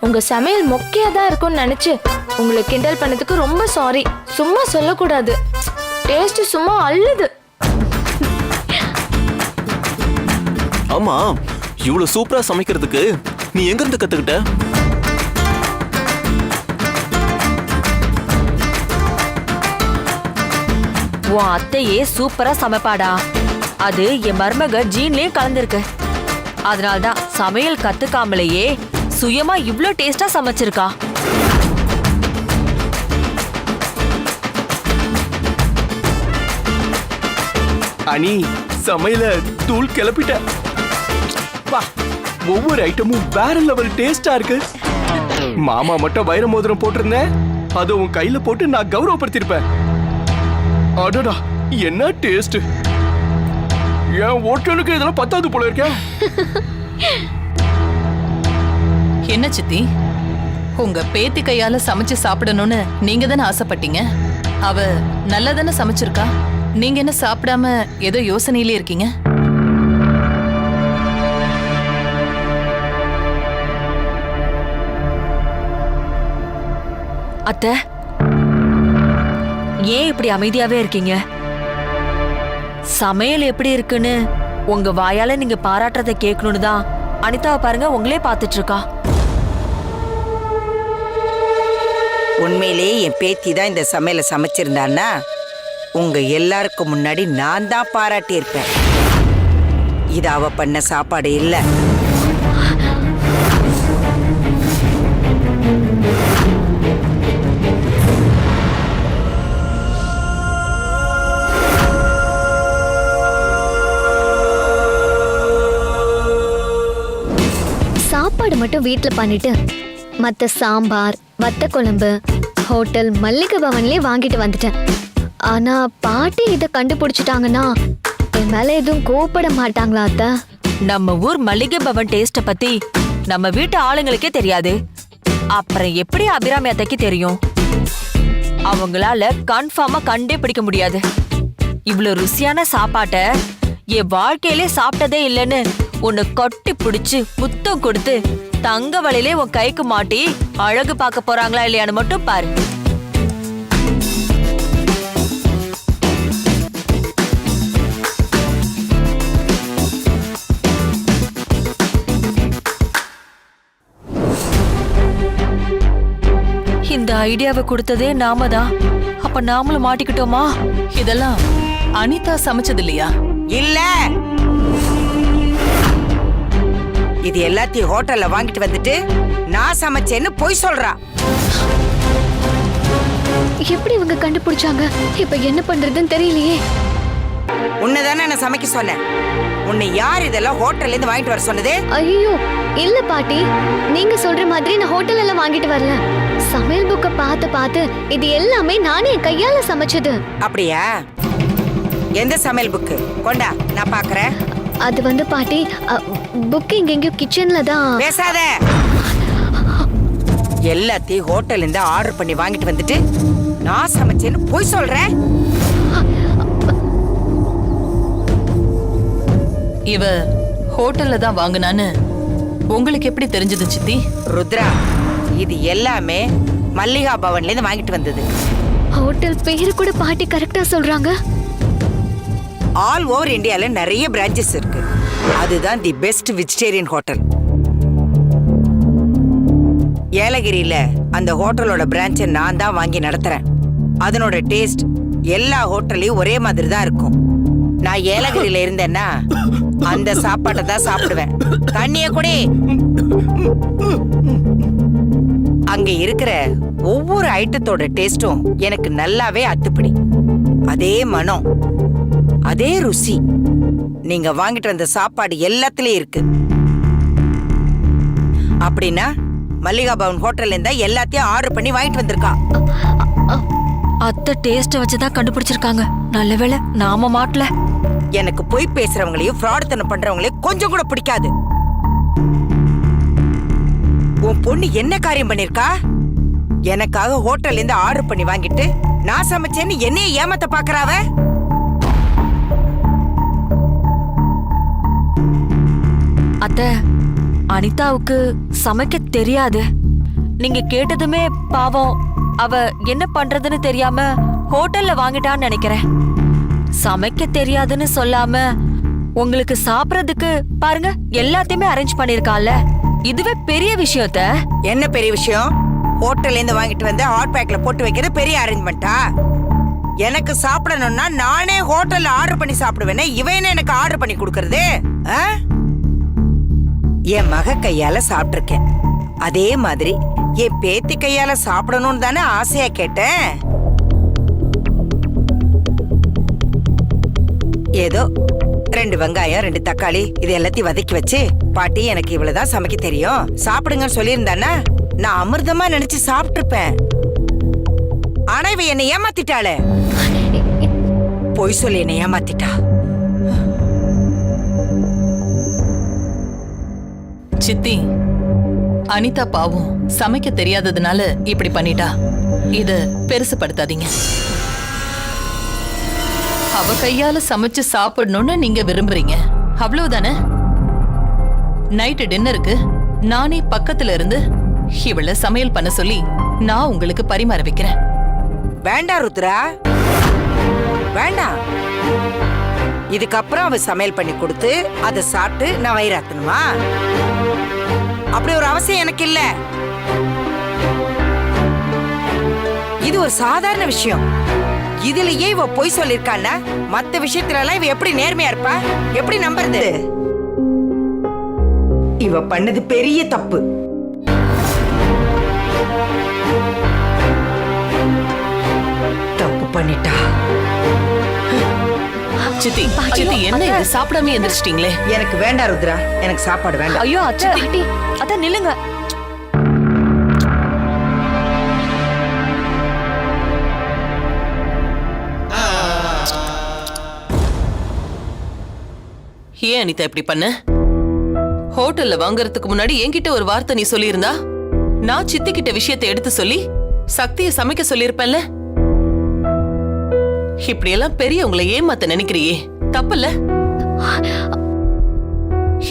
உங்க சமையல் மொக்கையா தான் இருக்கும்னு நினைச்சு உங்களை கிண்டல் பண்ணதுக்கு ரொம்ப சாரி. சும்மா சொல்லக்கூடாது. டேஸ்ட் சும்மா அள்ளுது. ஆமா, இவ்வளவு சூப்பரா சமைக்கிறதுக்கு நீ எங்க இருந்து கத்துக்கிட்ட? உன் அத்தையே சூப்பரா சமைப்பாடா. அது என் மருமக ஜீன்லயே கலந்துருக்கு. அதனால்தான் சமையல் கத்துக்காமலேயே சுயமா இவ்ளோ டேஸ்டா சமைச்சிருக்கா. அனி, சமையல தூள் கிளப்பிட்ட. வா, ஒவ்வொரு ஐட்டமும் வேற லெவல் டேஸ்டா இருக்கு. மாமா மட்டும் வைர மோதிரம் போட்டிருந்தேன், அதை உன் கையில போட்டு நான் கௌரவப்படுத்திருப்பேன். அடடா, என்ன டேஸ்ட்! என் ஹோட்டலுக்கு இதெல்லாம் பத்தாது போல இருக்கேன். என்ன சித்தி, உங்க பேத்தி கையால சமைச்சு சாப்பிடணும்னு நீங்க தானே ஆசைப்பட்டீங்க. அவ நல்லா தானே சமைச்சிருக்கா. நீங்க என்ன சாப்பிடாம ஏதோ யோசனையிலே இருக்கீங்க? அத்தை, ஏன் இப்படி அமைதியாவே இருக்கீங்க? சமையல் எப்படி இருக்குன்னு உங்க வாயால நீங்க பாராட்டுறதை கேட்கணும்னு தான் அனிதாவை பாருங்க உங்களே பார்த்துட்டு இருக்கா. உண்மையிலேயே என் பேத்தி தான் இந்த சமையலை சமைச்சிருந்தான்னா உங்க எல்லாருக்கும் முன்னாடி நான் தான் பாராட்டியிருப்பேன். இது அவ பண்ண சாப்பாடு இல்ல. சாப்பாடு மட்டும் வீட்ல பண்ணிட்டு மத்த சாம்பார், வத்த குழம்பு ஹோட்டல் மல்லிகை பவன்லயே வாங்கிட்டு வந்துட்டேன். ஆனா பாட்டி இத கண்டுபிடிச்சிட்டாங்கன்னா என் மேல எதுவும் கோவப்பட மாட்டாங்களா அத்தை? நம்ம ஊர் மல்லிகை பவன் டேஸ்ட பத்தி நம்ம வீட்டு ஆளுங்களுக்கே தெரியாது. அப்புறம் எப்படி அபிராமி அத்தைக்கு தெரியும்? அவங்களால கன்ஃபார்மா கண்டே பிடிக்க முடியாது. இவ்வளவு ருசியான சாப்பாட்டை என் வாழ்க்கையிலே சாப்பிட்டதே இல்லைன்னு உன்னை கட்டி பிடிச்சு முத்தம் கொடுத்து தங்க வலையிலே உன் கைக்கு மாட்டி அழகு பார்க்க போறாங்களா இல்லையான்னு மட்டும் பாரு. இந்த ஐடியாவை கொடுத்ததே நாம தான். அப்ப நாமளும் மாட்டிக்கிட்டோமா? இதெல்லாம் அனிதா சமைச்சது இல்லையா? இல்ல, இது எல்லாத்தையும் ஹோட்டல்ல வாங்கிட்டு வந்துட்டு நான் சமைச்சேன்னு பொய் சொல்றா. எப்படி இவங்க கண்டுபிடிச்சாங்க? இப்ப என்ன பண்றதுன்னு தெரியலையே. உன்னதானே நான் சமைக்க சொன்னேன். உன்னை யார் இதெல்லாம் ஹோட்டல்ல இருந்து வாங்கிட்டு வர சொன்னது? ஐயோ இல்ல பாட்டி, நீங்க சொல்ற மாதிரி நான் ஹோட்டல்ல எல்லாம் வாங்கிட்டு வரல. சமையல் புக்க பார்த்து இது எல்லாமே நானே என் கையால சமைச்சது. அப்படியா? எந்த சமையல் புக்கு கொண்டா, நான் பாக்குறேன். அது வந்து பாட்டி, புக்கிங் எங்கேயோ கிச்சன்ல தான். பேசாத. எல்லாத்தையும் ஹோட்டல்ல இருந்து ஆர்டர் பண்ணி வாங்கிட்டு வந்துட்டு நான் சமைச்சேன்னு போய் சொல்றேன். இவ ஹோட்டல்ல தான் வாங்குனான்னு உங்களுக்கு எப்படி தெரிஞ்சது சித்தி? ருத்ரா, இது எல்லாமே மல்லிகா பவன்ல இருந்து வாங்கிட்டு வந்தது. ஹோட்டல் பேரு கூட பாட்டி கரெக்டா சொல்றாங்க. ஆல் ஓவர் இந்தியால நிறைய பிரான்ச்சஸ் இருக்கு. அதுதான் தி பெஸ்ட் வெஜிடேரியன் ஹோட்டல். ஏலகிரியில அந்த ஹோட்டலோட பிரான்ச்சை நான் தான் வாங்கி நடத்துறேன். அதனோட டேஸ்ட் எல்லா ஹோட்டல்லையும் ஒரே மாதிரி தான் இருக்கும். நான் ஏலகிரியில இருந்தேன்னா அந்த சாப்பாட்டை தான் சாப்பிடுவேன். தண்ணிய குடி. அங்க இருக்கிற ஒவ்வொரு ஐட்டத்தோட டேஸ்டும் எனக்கு நல்லாவே அத்துப்படி. அதே மனம், அதே ருசி நீங்க வாங்கிட்டு வந்த சாப்பாடு எல்லாத்துலயும் இருக்கு. அப்படின்னா மல்லிகா பவன் ஹோட்டல்ல இருந்தா எல்லாத்தையும் ஆர்டர் பண்ணி வாங்கிட்டு வந்திருக்கா. அத்தை டேஸ்ட வச்சுதான் கண்டுபிடிச்சிருக்காங்க. நல்ல வேளை நாம மாட்டல. எனக்கு பொய் பேசுறவங்களையும் ஃப்ராடுத்தனம் பண்றவங்களையும் கொஞ்சம் கூட பிடிக்காது. உன் பொண்ணு என்ன காரியம் பண்ணிருக்கா? எனக்காக ஹோட்டல்ல இருந்து ஆர்டர் பண்ணி வாங்கிட்டு நான் சமைச்சேன்னு என்னைய ஏமாத்த பாக்குறாவ. அத்தை, அனிதாவுக்கு சமைக்க தெரியாது. நீங்க கேட்டதுமே பாவம் அவ என்ன பண்றதுன்னு தெரியாம ஹோட்டல்ல வாங்கிட்டான்னு நினைக்கிறேன். சமைக்க தெரியாதுன்னு சொல்லாம உங்களுக்கு சாப்பிடறதுக்கு பாருங்க எல்லாத்தையுமே அரேஞ்ச் பண்ணிருக்கால. இதுவே பெரிய விஷயத்த. என்ன பெரிய விஷயம்? ஹோட்டல்ல இருந்து வாங்கிட்டு வந்து ஹாட் பேக்ல போட்டு வைக்கிறது பெரிய அரேஞ்ச்மெண்டா? எனக்கு சாப்பிடணும்னா நானே ஹோட்டல்ல ஆர்டர் பண்ணி சாப்பிடுவேனே, இவன் எனக்கு ஆர்டர் பண்ணி கொடுக்கறது? என் மக கையால சாப்பிட்டிருக்கேன். அதே மாதிரி என் பேத்தி கையால சாப்பிடணும்னு தானே ஆசையா கேட்டேன். ஏதோ 2 வெங்காயம் 2 தக்காளி இது எல்லாத்தையும் வதக்கி வச்சு, பாட்டி எனக்கு இவ்வளவுதான் சமைக்க தெரியும் சாப்பிடுங்கன்னு சொல்லியிருந்தானா நான் அமிர்தமா நினைச்சு சாப்பிட்டுருப்பேன். ஆனா இவ என்னை ஏமாத்திட்டாளே. பொய் சொல்லி என்னை ஏமாத்திட்டா. சித்தி, அனிதா பாவம் சமைக்க தெரியாததுனால இப்படி பண்ணிட்டா. இத பெருசுப்படுத்தாதீங்க. அவ கையால சமைச்சு சாப்பிடணும்னு நீங்க விரும்புறீங்க, அவ்வளவுதானே? நைட்டு டின்னருக்கு நானே பக்கத்துல இருந்து இவள சமையல் பண்ண சொல்லி நான் உங்களுக்கு பரிமாற வைக்கிறேன். வேண்டாம் ருத்ரா, வேண்டாம். இதுக்கப்புறம் அவ சமையல் பண்ணி கொடுத்து அதை சாப்பிட்டு நான் வயிறாத்தணுமா? அப்படி ஒரு அவசியம் எனக்கு இல்ல. இது ஒரு சாதாரண விஷயம். இதுலயே இவ பொய் சொல்லிருக்கான்னா மத்த விஷயத்துல எல்லாம் இவ எப்படி நேர்மையா இருப்பா? எப்படி நம்புறது? இவ பண்ணது பெரிய தப்பு. தப்பு பண்ணிட்டா. சித்தி, சித்தி என்ன இது சாப்பிடாம எந்திரிச்சிட்டீங்களே? எனக்கு வேண்டாம் ருத்ரா, எனக்கு சாப்பாடு வேண்டாம். ஐயோ அத்தை, அத்தை நில்லுங்க. ஏன் அனிதா இப்படி பண்ண? ஹோட்டல்ல வாங்கறதுக்கு முன்னாடி என்கிட்ட ஒரு வார்த்தை நீ சொல்லியிருந்தா நான் சித்தி கிட்ட விஷயத்தை எடுத்து சொல்லி சக்தியை சமைக்க சொல்லியிருப்பேன்ல. இப்படி எல்லாம் பெரியவங்களை ஏமாத்த நினைக்கிறியே தப்புல.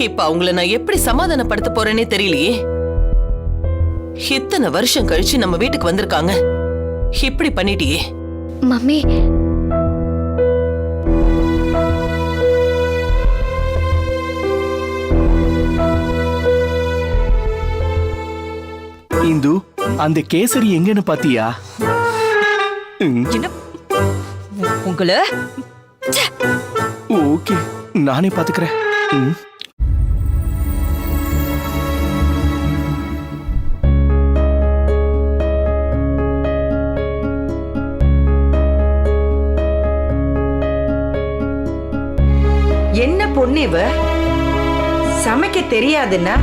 இப்ப அவங்கள நான் எப்படி சமாதானப்படுத்த போறேனே தெரியலையே. இத்தனை வருஷம் கழிச்சு நம்ம வீட்டுக்கு வந்திருக்காங்க, இப்படி பண்ணிட்டியே. மம்மி, இந்து, அந்த கேசரி எங்கன்னு பாத்தியா? உங்கள ஓகே, நானே பாத்துக்கிறேன். என்ன பொண்ணு இவ? சமைக்க தெரியாதுன்னா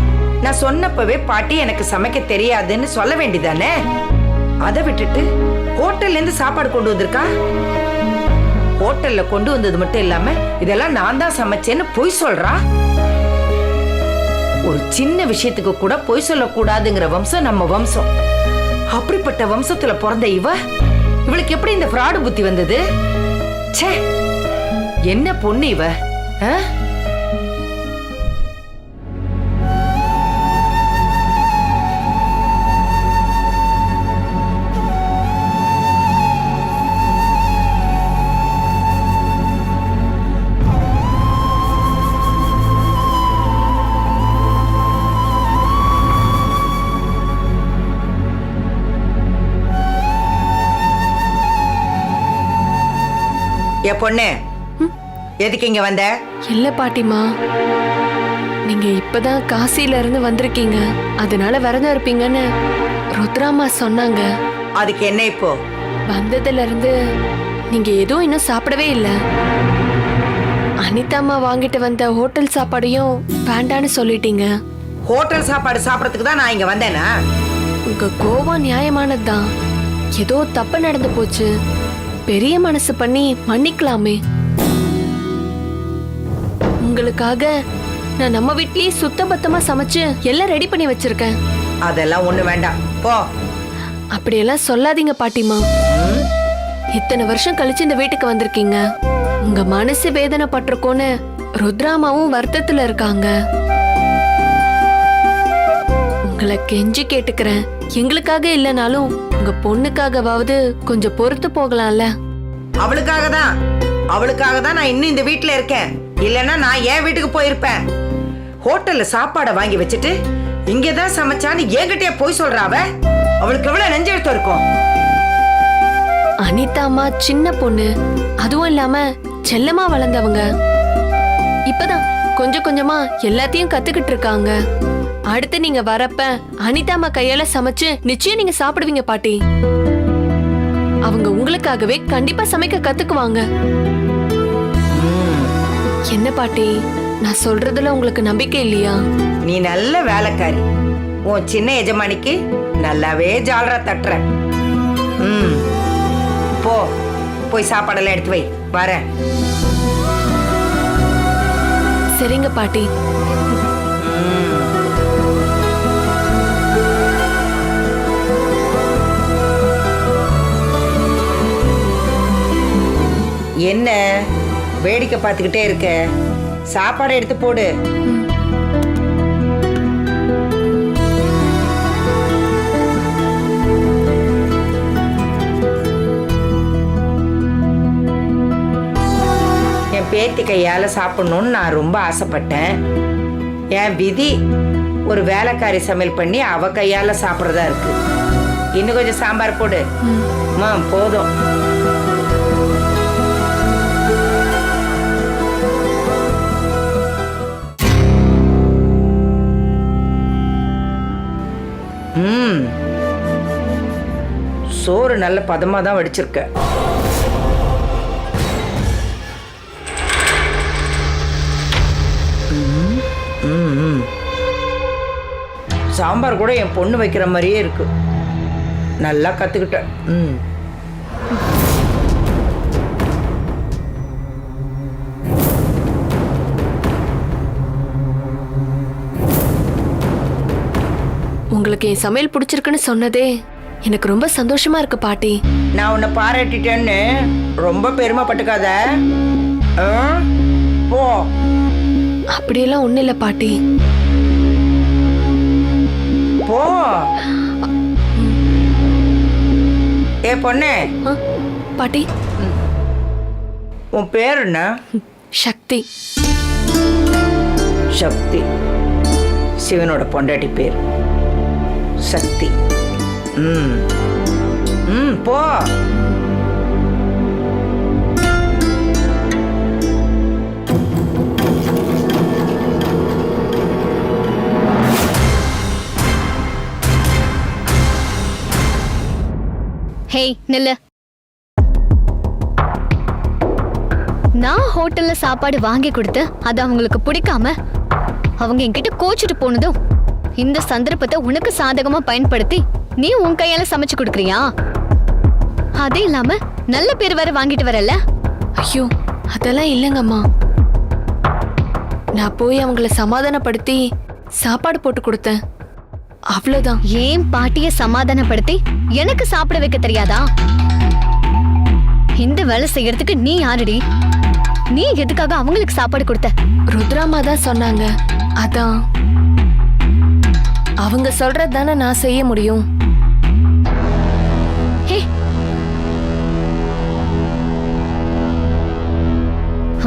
நான் சொன்னப்பவே பாட்டி எனக்கு சமைக்க தெரியாதுன்னு சொல்ல வேண்டியதானே? அதை விட்டுட்டு ஹோட்டல்ல இருந்து சாப்பாடு கொண்டு வந்திருக்கா. ஹோட்டல்ல கொண்டு வந்தது மட்டும் இல்லாம இதெல்லாம் நான் தான் சமைச்சேன்னு பொய் சொல்றா. ஒரு சின்ன விஷயத்துக்கு கூட பொய் சொல்லக்கூடாதுங்கிற வம்சம் நம்ம வம்சம். அப்படிப்பட்ட வம்சத்துல பிறந்த இவளுக்கு எப்படி இந்த ஃப்ராடு புத்தி வந்தது? ச்சே, என்ன பொண்ணு இவ? பொண்ணு, எதுக்கு இங்க வந்த? இல்ல பாட்டிமா, நீங்க இப்பதான் காசில இருந்து வந்திருக்கீங்க, அதனால விரதம் இருப்பீங்கன்னு ருத்ராமா சொன்னாங்க. அதுக்கு என்ன இப்போ? வந்ததுல இருந்து நீங்க எதுவும் இன்னும் சாப்பிடவே இல்ல. அனிதாமா வாங்கிட்டு வந்த ஹோட்டல் சாப்பாடையும் வேண்டான்னு சொல்லிட்டீங்க. ஹோட்டல் சாப்பாடு சாப்பிடறதுக்கு தான் நான் இங்க வந்தேனா? உங்க கோவம் நியாயமானதுதான். ஏதோ தப்பு நடந்து போச்சு, பெரிய மனசு பண்ணி மன்னிக்கலாமே. உங்களுக்காக நான் நம்ம வீட்லயே சுத்தபத்தமா சமைச்சு எல்லாம் ரெடி பண்ணி வச்சிருக்கேன். அதெல்லாம் ஒண்ணு வேண்டாம், போ. அப்படியெல்லாம் சொல்லாதீங்க பாட்டிமா. இத்தனை வருஷம் கழிச்சு இந்த வீட்டுக்கு வந்திருக்கீங்க, உங்க மனசு வேதனை பட்டிருக்கோன்னு ருத்ராமாவும் வருத்தத்துல இருக்காங்க. உங்களை கெஞ்சி கேட்டுக்கிறேன், எங்களுக்காக இல்லைனாலும் உங்க பொண்ணுக்காகவாவது கொஞ்சம் பொறுத்து போகலாம்ல. அவளுக்காக தான் நான் இன்னும் இந்த வீட்டுல இருக்கேன். இல்லன்னா நான் என் வீட்டுக்கு போயிருப்பேன். ஹோட்டல்ல சாப்பாடை வாங்கி வச்சுட்டு இங்கதான் சமைச்சான்னு என்கிட்டயே போய் சொல்றா அவ. அவளுக்கு எவ்வளவு நெஞ்செழுத்தம் இருக்கும்? அனிதாமா சின்ன பொண்ணு, அதுவும் இல்லாம செல்லமா வளர்ந்தவங்க. இப்பதான் கொஞ்சம் கொஞ்சமா எல்லாத்தையும் கத்துக்கிட்டு இருக்காங்க. அடுத்து நீங்க வரப்ப அனிதாமா கையால சமைச்சு நிச்சயம் நீங்க சாப்பிடுவீங்க பாட்டி. அவங்க உங்களுக்காகவே கண்டிப்பா சமைக்க கத்துக்குவாங்க. என்ன பாட்டி, நான் சொல்றதுல உங்களுக்கு நம்பிக்கை இல்லையா? நீ நல்ல வேலைக்காரி, உன் சின்ன எஜமானிக்கு நல்லாவே ஜாலரா தட்டுற. போய் சாப்பாடெல்லாம் எடுத்து வை, வரேன். சரிங்க பாட்டி. என்ன வேடிக்கை பார்த்துக்கிட்டே இருக்க? சாப்பாடை எடுத்து போடு. என் பேத்தி கையால சாப்பிடணும்னு நான் ரொம்ப ஆசைப்பட்டேன். என் விதி ஒரு வேலைக்காரி சமையல் பண்ணி அவ கையால சாப்பிட்றதா இருக்கு. இன்னும் கொஞ்சம் சாம்பார் போடு. போதும். சோறு நல்ல பதமா தான் வடிச்சிருக்க. சாம்பார் கூட என் பொண்ணு வைக்கிற மாதிரியே இருக்கு. நல்லா கத்துக்கிட்ட. உங்களுக்கு என் சமையல் பிடிச்சிருக்குன்னு சொன்னதே எனக்கு ரொம்ப சந்தோஷமா இருக்கு பாட்டி. நான் உன்னை பாராட்டிட்டேன்னு ரொம்ப பெருமைப்பட்டுக்காத. ஆ? போ. அப்படியெல்லாம் ஒண்ணு இல்ல பாட்டி. போ. ஏ பொண்ணு. பாட்டி. உன் பேர் என்ன? சக்தி. சக்தி. சிவனோட பொண்டாட்டி பேர் சக்தி. போ. ஹேய் நில்லு. நான் ஹோட்டல்ல சாப்பாடு வாங்கி கொடுத்து அது அவங்களுக்கு பிடிக்காம அவங்க என்கிட்ட கோச்சிட்டு போனதும் இந்த சந்தர்ப்பத்தை உனக்கு சாதகமா பயன்படுத்தி நீ உன் கையால சமைச்சு கொடுக்கறியா? அதே இல்லாம நல்ல பேர் வேற வாங்கிட்டு வரல. ஐயோ அதெல்லாம் இல்லைங்கம்மா. நான் போய் அவங்கள சமாதானப்படுத்தி சாப்பாடு போட்டு கொடுத்தேன், அவ்வளவுதான். ஏன் பாட்டிய சமாதானப்படுத்தி எனக்கு சாப்பிட வைக்க தெரியாதா? இந்த வேலை செய்யறதுக்கு நீ யாருடி? நீ எதுக்காக அவங்களுக்கு சாப்பாடு கொடுத்த? ருத்ராமா தான் சொன்னாங்க, அதான். அவங்க சொல்றது தானே நான் செய்ய முடியும்.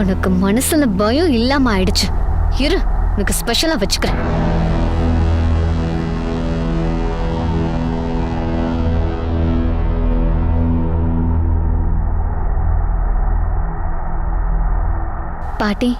உனக்கு மனசுல பயம் இல்லாம ஆயிடுச்சு. இரு, உனக்கு ஸ்பெஷலா வச்சுக்கிறேன். பாட்டி.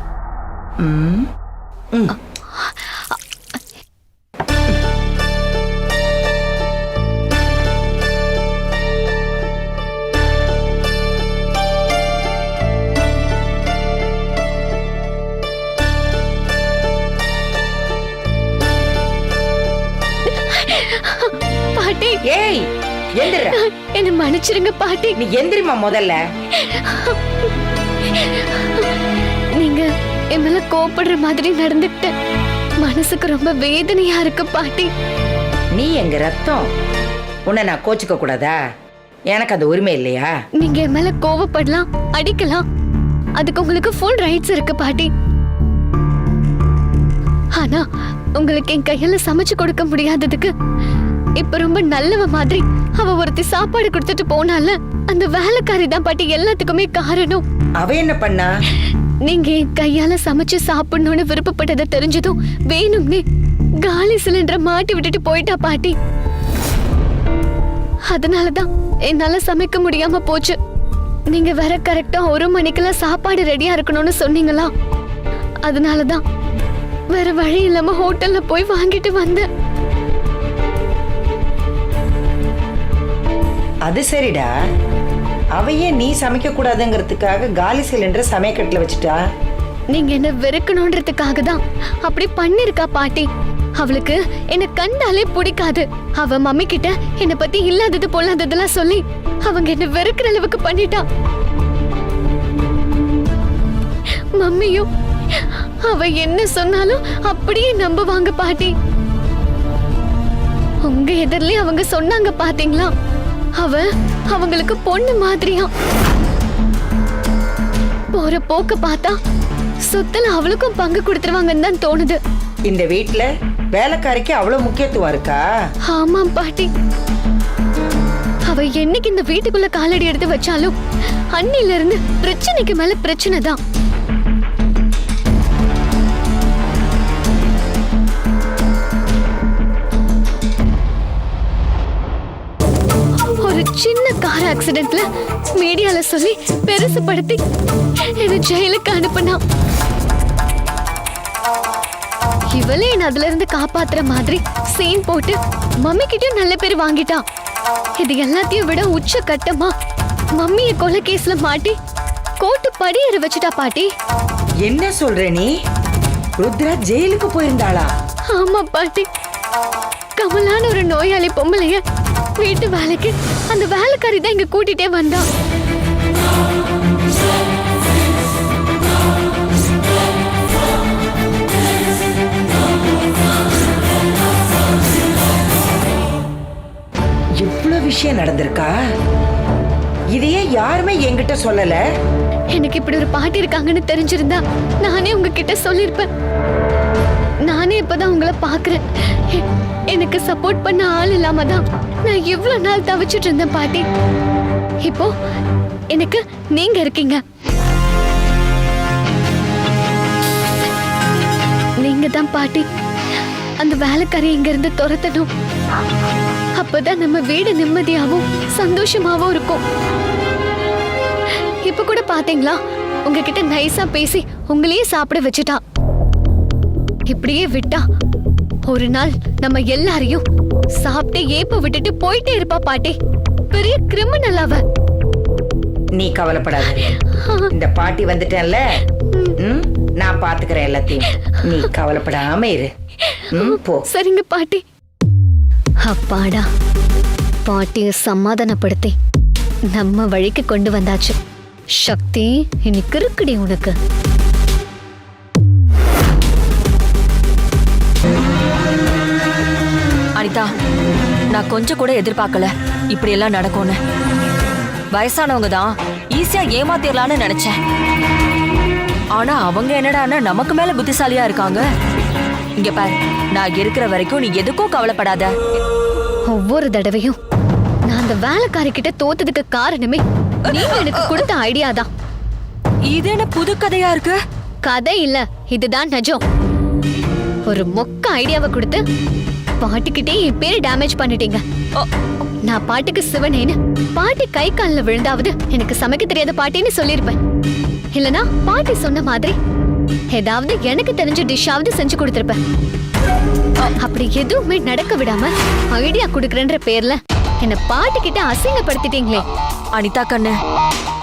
பாட்டி. ஏய் எந்திர. என்ன மன்னிச்சிருங்க பாட்டி. நீ எந்திரிமா முதல்ல. நீங்க என் மேல கோபப்படுற மாதிரி நடந்துக்கிட்ட மனசுக்கு ரொம்ப வேதனையா இருக்கு பாட்டி. நீ எங்க ரத்தம், உன்னை நான் கோச்சுக்க கூடாதா? எனக்கு அது உரிமை இல்லையா? நீங்க என் மேல கோவப்படலாம், அடிக்கலாம், அதுக்கு உங்களுக்கு ஃபுல் ரைட்ஸ் இருக்கு பாட்டி. ஆனா உங்களுக்கு என் கையால சமைச்சு கொடுக்க முடியாததுக்கு இப்ப ரொம்ப நல்லவ மாதிரி அவ ஒருத்தி சாப்பாடு கொடுத்துட்டு போனால அந்த வேலைக்காரி தான் பாட்டி எல்லாத்துக்குமே காரணம். அவ என்ன பண்ணா? நீங்க என் கையால சமைச்சு சாப்பிடணும்னு விருப்பப்பட்டதை தெரிஞ்சதும் வேணும்னே காலி சிலிண்டரை மாட்டி விட்டுட்டு போயிட்டா பாட்டி. அதனாலதான் என்னால சமைக்க முடியாம போச்சு. நீங்க வேற கரெக்டா 1 மணிக்கெல்லாம் சாப்பாடு ரெடியா இருக்கணும்னு சொன்னீங்களா? அதனாலதான் வேற வழி இல்லாம ஹோட்டல்ல போய் வாங்கிட்டு வந்தேன். அது சரிடா, அவையே நீ சமைக்க கூடாதுங்கிறதுக்காக காலி சிலிண்டர் சமையக்கட்டுல வச்சுட்டா? நீங்க என்ன வெறுக்கணும்ன்றதுக்காக தான் அப்படி பண்ணிருக்கா பாட்டி. அவளுக்கு என்ன கண்டாலே பிடிக்காது. அவ மம்மி கிட்ட என்ன பத்தி இல்லாதது பொல்லாததெல்லாம் சொல்லி அவங்க என்ன வெறுக்கிற அளவுக்கு பண்ணிட்டா. மம்மியும் அவ என்ன சொன்னாலும் அப்படியே நம்புவாங்க பாட்டி. உங்க எதிரிலே அவங்க சொன்னாங்க பாத்தீங்களா, அவங்களுக்கு பொண்ணு மாதிரியா. போற போக்க பார்த்தா சொத்துல அவளுக்கும் பங்கு கொடுத்துருவாங்கன்னு தான் தோணுது. இந்த வீட்ல வேலைக்காரிக்கு அவ்வளவு முக்கியத்துவம் இருக்கா? ஆமா பாட்டி. அவ என்னைக்கு இந்த வீட்டுக்குள்ள காலடி எடுத்து வச்சாலும் அன்னில இருந்து பிரச்சனைக்கு மேல பிரச்சனை தான். ஒரு சின்ன கார் ஆக்சிடென்ட்ல மீடியால சொல்லி பெருசுபடுத்தி என்ன ஜெயிலுக்கு அனுப்புனா. இவளே என்ன அதுல இருந்து காப்பாத்துற மாதிரி சீன் போட்டு மம்மி கிட்டயும் நல்ல பேர் வாங்கிட்டா. இது எல்லாத்தையும் விட உச்ச கட்டமா மம்மிய கொலை கேஸ்ல மாட்டி கோர்ட்டு படியேற வச்சுட்டா பாட்டி. என்ன சொல்ற நீ? ருத்ரா ஜெயிலுக்கு போயிருந்தாளா? ஆமா பாட்டி. கமலான ஒரு நோயாளி பொம்பளைய வீட்டு வேலைக்கு அந்த வேலைக்காரி தான் இங்க கூட்டிட்டே வந்தா. இவ்வளவு விஷயம் நடந்திருக்கா? இதையே யாருமே என்கிட்ட சொல்லல. எனக்கு இப்படி ஒரு பாட்டி இருக்காங்கன்னு தெரிஞ்சிருந்தா நானே உங்ககிட்ட சொல்லிருப்பேன். நானே இப்பதான் உங்களை பாக்குறேன். எனக்கு சப்போர்ட் பண்ண ஆள் இல்லாம தான் நான் இவ்வளவு நாள் தவிச்சிட்டு இருந்தேன் பாட்டி. இப்போ எனக்கு நீங்க இருக்கீங்க. நீங்க தான் பாட்டி அந்த வேலைக்காரி இங்க இருந்து துரத்தணும். அப்பதான் நம்ம வீடு நிம்மதியாவும் சந்தோஷமாவும் இருக்கும். இப்ப கூட பாத்தீங்களா, உங்ககிட்ட நைஸா பேசி உங்களையே சாப்பிட வச்சுட்டா. இப்படியே விட்டா ஒரு நாள் நம்ம எல்லாரையும் சாப்பிட்டு ஏப்ப விட்டுட்டு போயிட்டே இருப்பா பாட்டி. பெரிய கிரிமினல் அவ. நீ கவலைப்படாத, இந்த பாட்டி வந்துட்டேன்ல, நான் பாத்துக்கிறேன் எல்லாத்தையும். நீ கவலைப்படாம இரு. போ. சரிங்க பாட்டி. அப்பாடா, பாட்டிய சமாதானப்படுத்தி நம்ம வழிக்கு கொண்டு வந்தாச்சு. சக்தி, இன்னைக்கு இருக்குடி உனக்கு. அனிதா, நான் கொஞ்சம் கூட எதிர்பார்க்கல இப்படி எல்லாம் நடக்கும்னு. வயசானவங்க தான் ஈஸியா ஏமாத்திரலான்னு நினைச்சேன். ஆனா அவங்க என்னடான்னா நமக்கு மேல புத்திசாலியா இருக்காங்க. இங்க பாரு, நான் இருக்கிற வரைக்கும் நீ எதுக்கும் கவலைப்படாத. ஒவ்வொரு தடவையும் நான் அந்த வேலைக்காரி கிட்ட தோத்ததுக்கு காரணமே நீங்க எனக்கு கொடுத்த ஐடியா தான். இது என்ன புது கதையா இருக்கு? கதை இல்ல, இதுதான் நிஜம். ஒரு மொக்க ஐடியாவை கொடுத்து பாட்டுக்கிட்டே என் பேரு டேமேஜ் பண்ணிட்டீங்க. நான் பாட்டுக்கு சிவனேன்னு பாட்டி கை காலில் விழுந்தாவது எனக்கு சமைக்க தெரியாத பாட்டின்னு சொல்லிருப்பேன். இல்லனா பாட்டி சொன்ன மாதிரி ஏதாவது எனக்கு தெரிஞ்ச டிஷ்ஷாவது செஞ்சு கொடுத்திருப்பேன். அப்படி எதுவுமே நடக்க விடாம ஐடியா குடுக்கறன்ற பேர்ல என்ன பாட்டி கிட்ட அசிங்கப்படுத்திட்டீங்களே. அனிதா கண்ணு,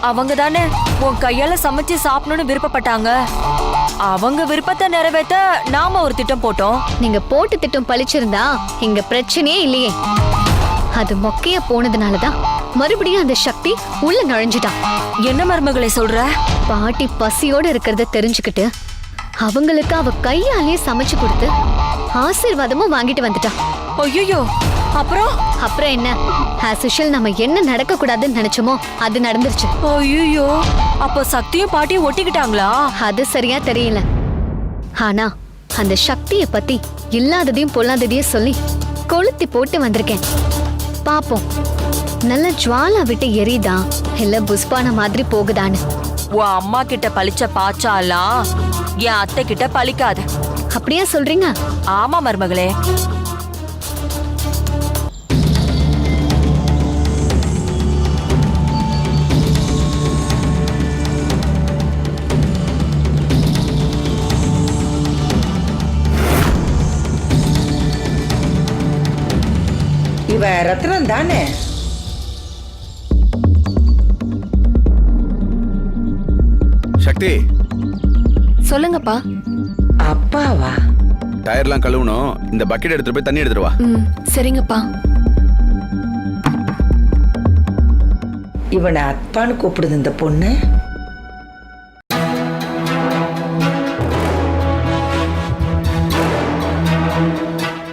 அவங்க தானே உன் கையால சமைச்சு சாப்பிடணும்னு விருப்பப்பட்டாங்க. அவங்க விருப்பத்தை நிறைவேற்ற நாம ஒரு திட்டம் போட்டோம். நீங்க போட்டு திட்டம் பழிச்சிருந்தா இங்க பிரச்சனையே இல்லையே. அது மொக்கையா போனதுனாலதான் மறுபடியும் அந்த சக்தி உள்ள நுழைஞ்சிட்டான். என்ன மருமகளை சொல்ற? பாட்டி பசியோட இருக்கிறத தெரிஞ்சுக்கிட்டு அவங்களுக்கு அவ கையாலேயே சமைச்சு கொடுத்து ஆசீர்வாதமும் வாங்கிட்டு வந்துட்டான். ஐயோ, அப்புறம் என்ன, as usual நம்ம என்ன நடக்க கூடாதுன்னு நினைச்சோமோ அது நடந்துருச்சு. ஐயோ, அப்ப சக்தியும் பாட்டியும் ஒட்டிக்கிட்டாங்களா? அது சரியா தெரியல. ஆனா அந்த சக்திய பத்தி இல்லாததையும் பொல்லாததையும் சொல்லி கொளுத்தி போட்டு வந்திருக்கேன். பாப்போம், நல்ல ஜுவாலா விட்டு எரியுதா இல்ல புஷ்பான மாதிரி போகுதான்னு. உன் அம்மா கிட்ட பழிச்ச பாச்சாலாம் என் அத்தை கிட்ட பழிக்காது. அப்படியா சொல்றீங்க? ஆமா மருமகளே. இவ ரத்னம் தானே? சக்தி, சொல்லுங்கப்பா. அப்பாவா? டயர்லாம் கழுவணும். இந்த பக்கெட் எடுத்துட்டு போய் தண்ணி எடுத்துட்டு வா. சரிங்கப்பா. இவனை அப்பான்னு கூப்பிடுது இந்த பொண்ணு.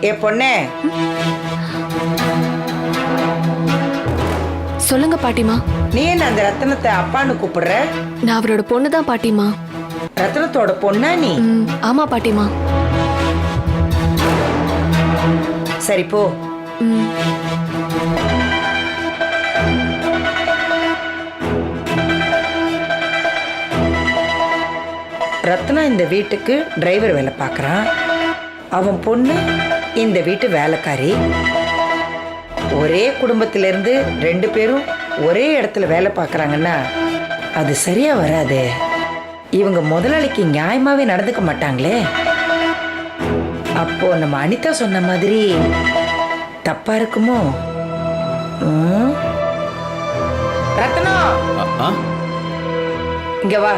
ஏ பொண்ணே. சொல்லுங்க பாட்டிமா. நீ என்ன அந்த ரத்னத்தை அப்பான்னு கூப்பிடுற? நான் அவரோட பொண்ணுதான் பாட்டிமா. ரத்னத்தோட பொண்ணா நீ? ஆமா பாட்டிமா. சரி போ. ரத்னா இந்த வீட்டுக்கு டிரைவர் வேலை பார்க்கறான். அவன் பொண்ணு இந்த வீட்டு வேலைக்காரி. ஒரே குடும்பத்திலிருந்து 2 பேரும் ஒரே இடத்துல வேலை பார்க்கறாங்கன்னா அது சரியா வராதே. இவங்க முதலாளிக்கு நியாயமாவே நடந்துக்க மாட்டாங்களே. அப்போ நம்ம அனிதா சொன்ன மாதிரி தப்பா இருக்குமோ? ரத்னா, இங்க வா.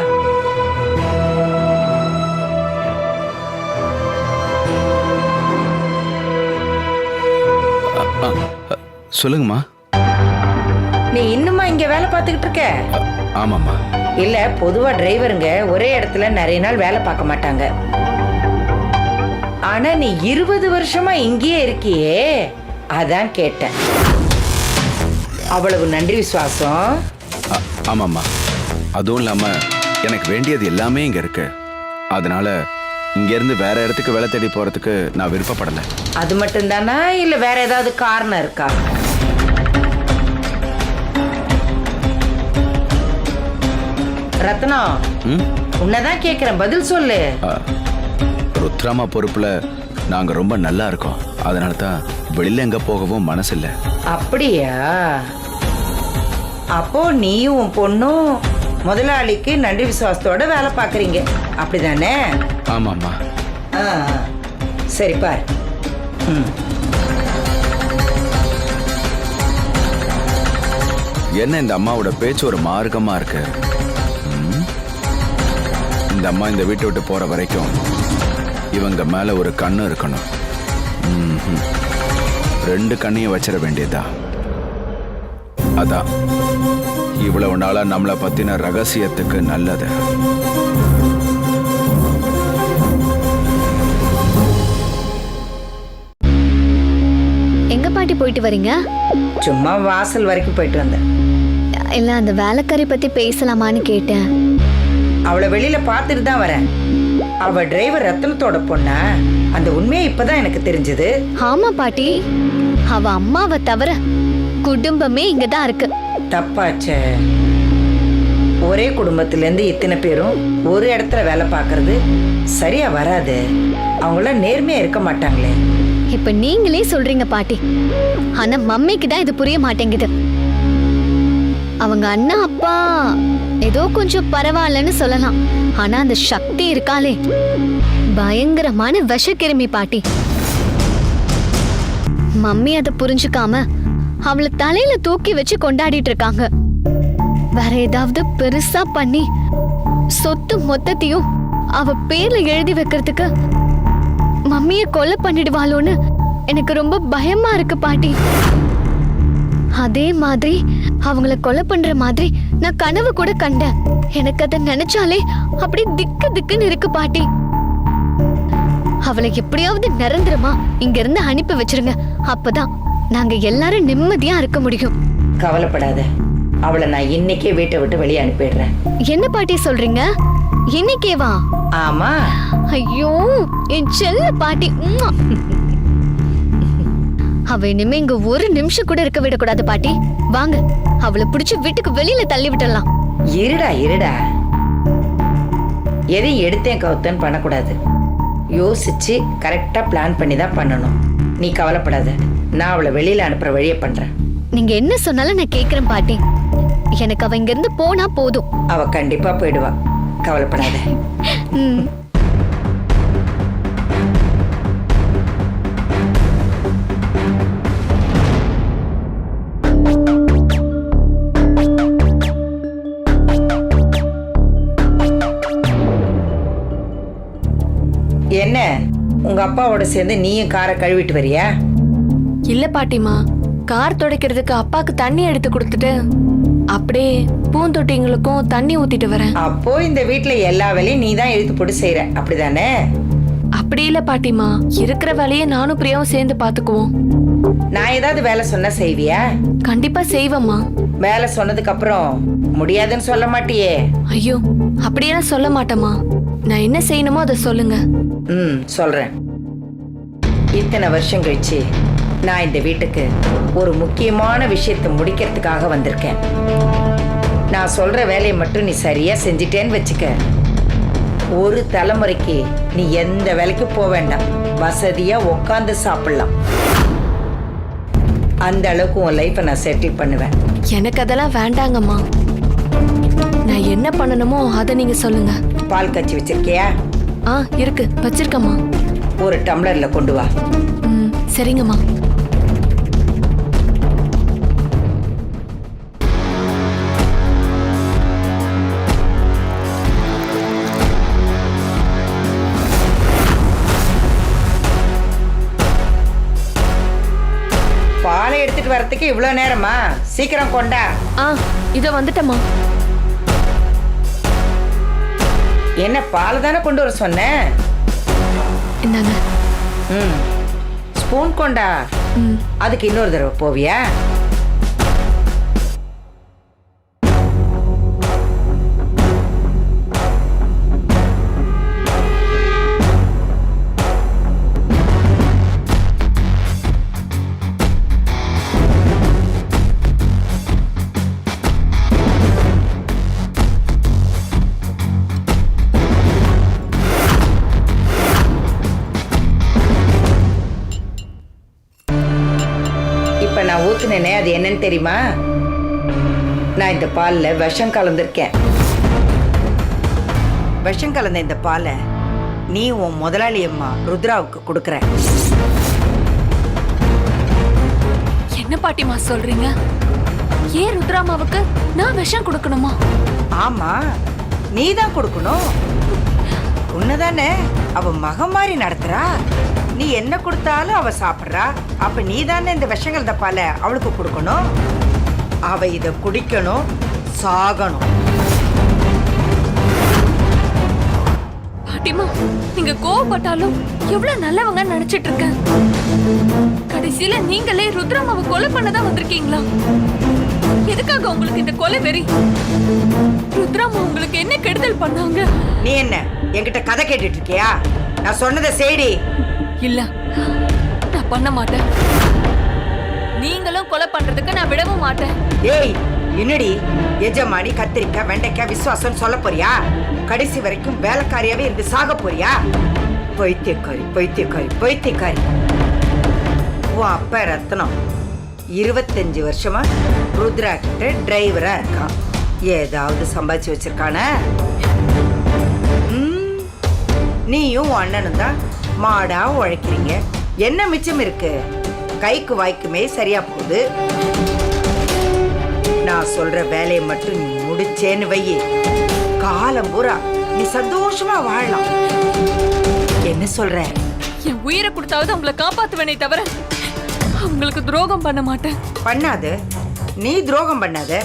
சொல்லுங்கம்மா. நீ இன்னுமா இங்க வேலை பார்த்துக்கிட்டு இருக்க? ஆமாம்மா. இல்ல, பொதுவா டிரைவருங்க ஒரே இடத்துல நிறைய நாள் வேலை பார்க்க மாட்டாங்க. ஆனா நீ 20 வருஷமா இங்கேயே இருக்கியே, அதான் கேட்டேன். அவ்வளவு நன்றி விசுவாசம். ஆமாம்மா, அதுவும் இல்லாம எனக்கு வேண்டியது எல்லாமே இங்க இருக்கு. அதனால இங்க இருந்து வேற இடத்துக்கு வேலை தேடி போறதுக்கு நான் விருப்பப்படல. அது மட்டும் தானா இல்ல வேற ஏதாவது காரணம் இருக்கா? ரத்னம், உன்னதான் கேக்குறேன், பதில் சொல்லு. ருத்ராமா பொறுப்புல நாங்க ரொம்ப நல்லா இருக்கோம். அதனால தான் வெளியில எங்க போகவும் மனசு இல்ல. அப்படியா? அப்போ நீயும் உன் பொண்ணும் முதலாளிக்கு நன்றி விசுவாசத்தோட வேலை பாக்குறீங்க, அப்படிதானே? ஆமாம்மா. சரி பார். என்ன இந்த அம்மாவோட பேச்சு ஒரு மார்க்கமா இருக்கு. இந்த அம்மா இந்த வீட்டை விட்டு போற வரைக்கும் இவங்க மேல ஒரு கண்ணு இருக்கணும். 2 கண்ணையும் வச்சிட வேண்டியதா. அதான் இவ்வளவு நாளா நம்மளை பத்தின ரகசியத்துக்கு நல்லது. எங்க பாட்டி போயிட்டு வரீங்க? சும்மா வாசல் வரைக்கும் போயிட்டு வந்தேன். இல்ல அந்த வேலைக்காரி பத்தி பேசலாமான்னு கேட்டேன். அவளை வெளியில பார்த்துட்டு தான் வரேன். அவ டிரைவர் ரத்னத்தோட பொண்ணா? அந்த உண்மையை இப்பதான் எனக்கு தெரிஞ்சது. ஆமா பாட்டி, அவ அம்மாவை தவிர குடும்பமே இங்கதான் இருக்கு. தப்பாச்சே. ஒரே குடும்பத்துல இருந்து இத்தனை பேரும் ஒரு இடத்துல வேலை பார்க்கறது சரியா வராது. அவங்களாம் நேர்மையா இருக்க மாட்டாங்களே. இப்ப நீங்களே சொல்றீங்க பாட்டி, ஆனா மம்மிக்கு தான் இது புரிய மாட்டேங்குது. அவங்க அண்ணா அப்பா ஏதோ கொஞ்சம் பரவாயில்லன்னு சொல்லலாம், ஆனா அந்த சக்தி இருக்காளே, பயங்கரமான விஷக்கிருமி பாட்டி. மம்மி அதை புரிஞ்சுக்காம அவளை தலையில தூக்கி வச்சு கொண்டாடிட்டு இருக்காங்க. வேற ஏதாவது பெருசா பண்ணி சொத்து மொத்தத்தையும் அவ பேர்ல எழுதி வைக்கிறதுக்கு மம்மிய கொலை பண்ணிடுவாளோன்னு எனக்கு ரொம்ப பயமா இருக்கு பாட்டி. அதே மாதிரி அவங்கள கொலை பண்ற மாதிரி நான் கனவு கூட கண்டேன். எனக்கு அதை நினைச்சாலே அப்படி திக்கு திக்குன்னு இருக்கு பாட்டி. அவளை எப்படியாவது நிரந்தரமா இங்க இருந்து அனுப்பி வச்சிருங்க, அப்பதான் நாங்க எல்லாரும் நிம்மதியா இருக்க முடியும். கவலைப்படாத, அவளை நான் இன்னைக்கே வீட்டை விட்டு வெளியே அனுப்பிடுறேன். என்ன பாட்டி சொல்றீங்க? இன்னைக்கேவா? ஆமா. ஐயோ என் செல்ல பாட்டி. அவ இனிமே இங்க ஒரு நிமிஷம் கூட இருக்க விடக்கூடாது பாட்டி. வாங்க அவளை பிடிச்சு வீட்டுக்கு வெளியில தள்ளி விட்டுடலாம். இருடா, எதையும் எடுத்தேன் கவுத்தன் பண்ணக்கூடாது. யோசிச்சு கரெக்டா பிளான் பண்ணி தான் பண்ணணும். நீ கவலைப்படாத, நான் அவளை வெளியில அனுப்புற வழியை பண்றேன். நீங்க என்ன சொன்னாலும் நான் கேக்குறேன் பாட்டி. எனக்கு அவ இங்க இருந்து போனா போதும். அவ கண்டிப்பா போயிடுவா, கவலைப்படாத. என்ன உங்க அப்பாவோட சேர்ந்து நீயும் காரை கழுவிட்டு வரியா? இல்ல பாட்டிமா, கார் துடைக்கிறதுக்கு அப்பாக்கு தண்ணி எடுத்து கொடுத்துட்டு அப்படியே பூந்தொட்டிங்களுக்கும் தண்ணி ஊத்திட்டு வரேன். அப்போ இந்த வீட்டுல எல்லா வேலையும் நீ தான் எழுத்து போட்டு செய்யற, அப்படிதானே? அப்படி இல்ல பாட்டிமா, இருக்கிற வேலையை நானும் பிரியாவும் சேர்ந்து பாத்துக்குவோம். நான் ஏதாவது வேலை சொன்னா செய்வியா? கண்டிப்பா செய்வம்மா. வேலை சொன்னதுக்கு அப்புறம் முடியாதுன்னு சொல்ல மாட்டியே? ஐயோ அப்படியெல்லாம் சொல்ல மாட்டேமா. நான் என்ன செய்யணுமோ அதை சொல்லுங்க. சொல்றேன். இத்தனை வருஷம் கழிச்சு நான் இந்த வீட்டுக்கு ஒரு முக்கியமான விஷயத்தை முடிக்கிறதுக்காக வந்திருக்கேன். நான் சொல்ற வேலையை மட்டும் நீ சரியா செஞ்சிட்டேன்னு வச்சுக்க, ஒரு தலைமுறைக்கு நீ எந்த வேலைக்கு போக வேண்டாம், வசதியா உட்காந்து சாப்பிடலாம். அந்த அளவுக்கு உன் லைஃபை நான் செட்டில் பண்ணுவேன். எனக்கு அதெல்லாம் வேண்டாங்கம்மா. நான் என்ன பண்ணணுமோ அதை நீங்க சொல்லுங்க. பால் காய்ச்சி வச்சிருக்கியா? இருக்கு, வச்சிருக்கம்மா. ஒரு டம்ளர்ல கொண்டு வா. சரிங்கம்மா. பாலை எடுத்துட்டு வரதுக்கு இவ்வளவு நேரமா? சீக்கிரம் கொண்டா. இத வந்துட்டம்மா. என்ன பால் தானே கொண்டு வர சொன்னேன்? என்னங்க? ஸ்பூன் கொண்டா. அதுக்கு இன்னொரு தடவை போவியா? பேசினேனே அது என்னன்னு தெரியுமா? நான் இந்த பால்ல விஷம் கலந்திருக்கேன். விஷம் கலந்த இந்த பாலை நீ உன் முதலாளி அம்மா ருத்ராவுக்கு கொடுக்கற. என்ன பாட்டிமா சொல்றீங்க? ஏன் ருத்ராமாவுக்கு நான் விஷம் கொடுக்கணுமா? ஆமா, நீ தான் கொடுக்கணும். உன்னதானே அவ மகன் மாதிரி நடத்துறா. நீ என்ன கொடுத்தாலும் அவ சாப்பிட்றா. அப்ப நீ தானே இந்த விஷம் கலந்த பாலை அவளுக்கு கொடுக்கணும். அவ இத குடிக்கணும், சாகணும். பாட்டிமா, நீங்க கோவப்பட்டாலும் எவ்வளவு நல்லவங்க நினைச்சிட்டு இருக்க. கடைசியில நீங்களே ருத்ராமாவை கொலை பண்ணதான் வந்திருக்கீங்களா? எதுக்காக உங்களுக்கு இந்த கொலை வெறி? ருத்ராமா உங்களுக்கு என்ன கெடுதல் பண்ணாங்க? நீ என்ன என்கிட்ட கதை கேட்டுட்டு இருக்கியா? நான் சொன்னதை செய்டி. இல்ல, நான் பண்ண மாட்டேன். நீங்களும் கொலை பண்றதுக்கு நான் விடவும் மாட்டேன். ஏய், என்னடி எஜமானி கத்திரிக்காய் வெண்டைக்காய் விசுவாசம் சொல்ல போறியா? கடைசி வரைக்கும் வேலைக்காரியாவே இருந்து சாக போறியா? பைத்தியக்காரி பைத்தியக்காரி பைத்தியக்காரி. உன் அப்பா ரத்னம் 25 வருஷமா ருத்ரா கிட்ட டிரைவரா இருக்கான். ஏதாவது சம்பாதிச்சு வச்சிருக்கான? நீயும் உன் அண்ணனும் தான் மாடா உழைக்கிறீங்க. என்ன மிச்சம் இருக்கு? கைக்கு வாய்க்குமே சரியா போகுது. நான் சொல்ற வேலையை மட்டும் நீ முடிச்சேன்னு வையே, காலம் பூரா நீ சந்தோஷமா வாழலாம். என்ன சொல்ற? என் உயிரை கொடுத்தாவது உங்களை காப்பாத்துவேனே தவிர உங்களுக்கு துரோகம் பண்ண மாட்டேன். பண்ணாது, நீ துரோகம் பண்ணாத.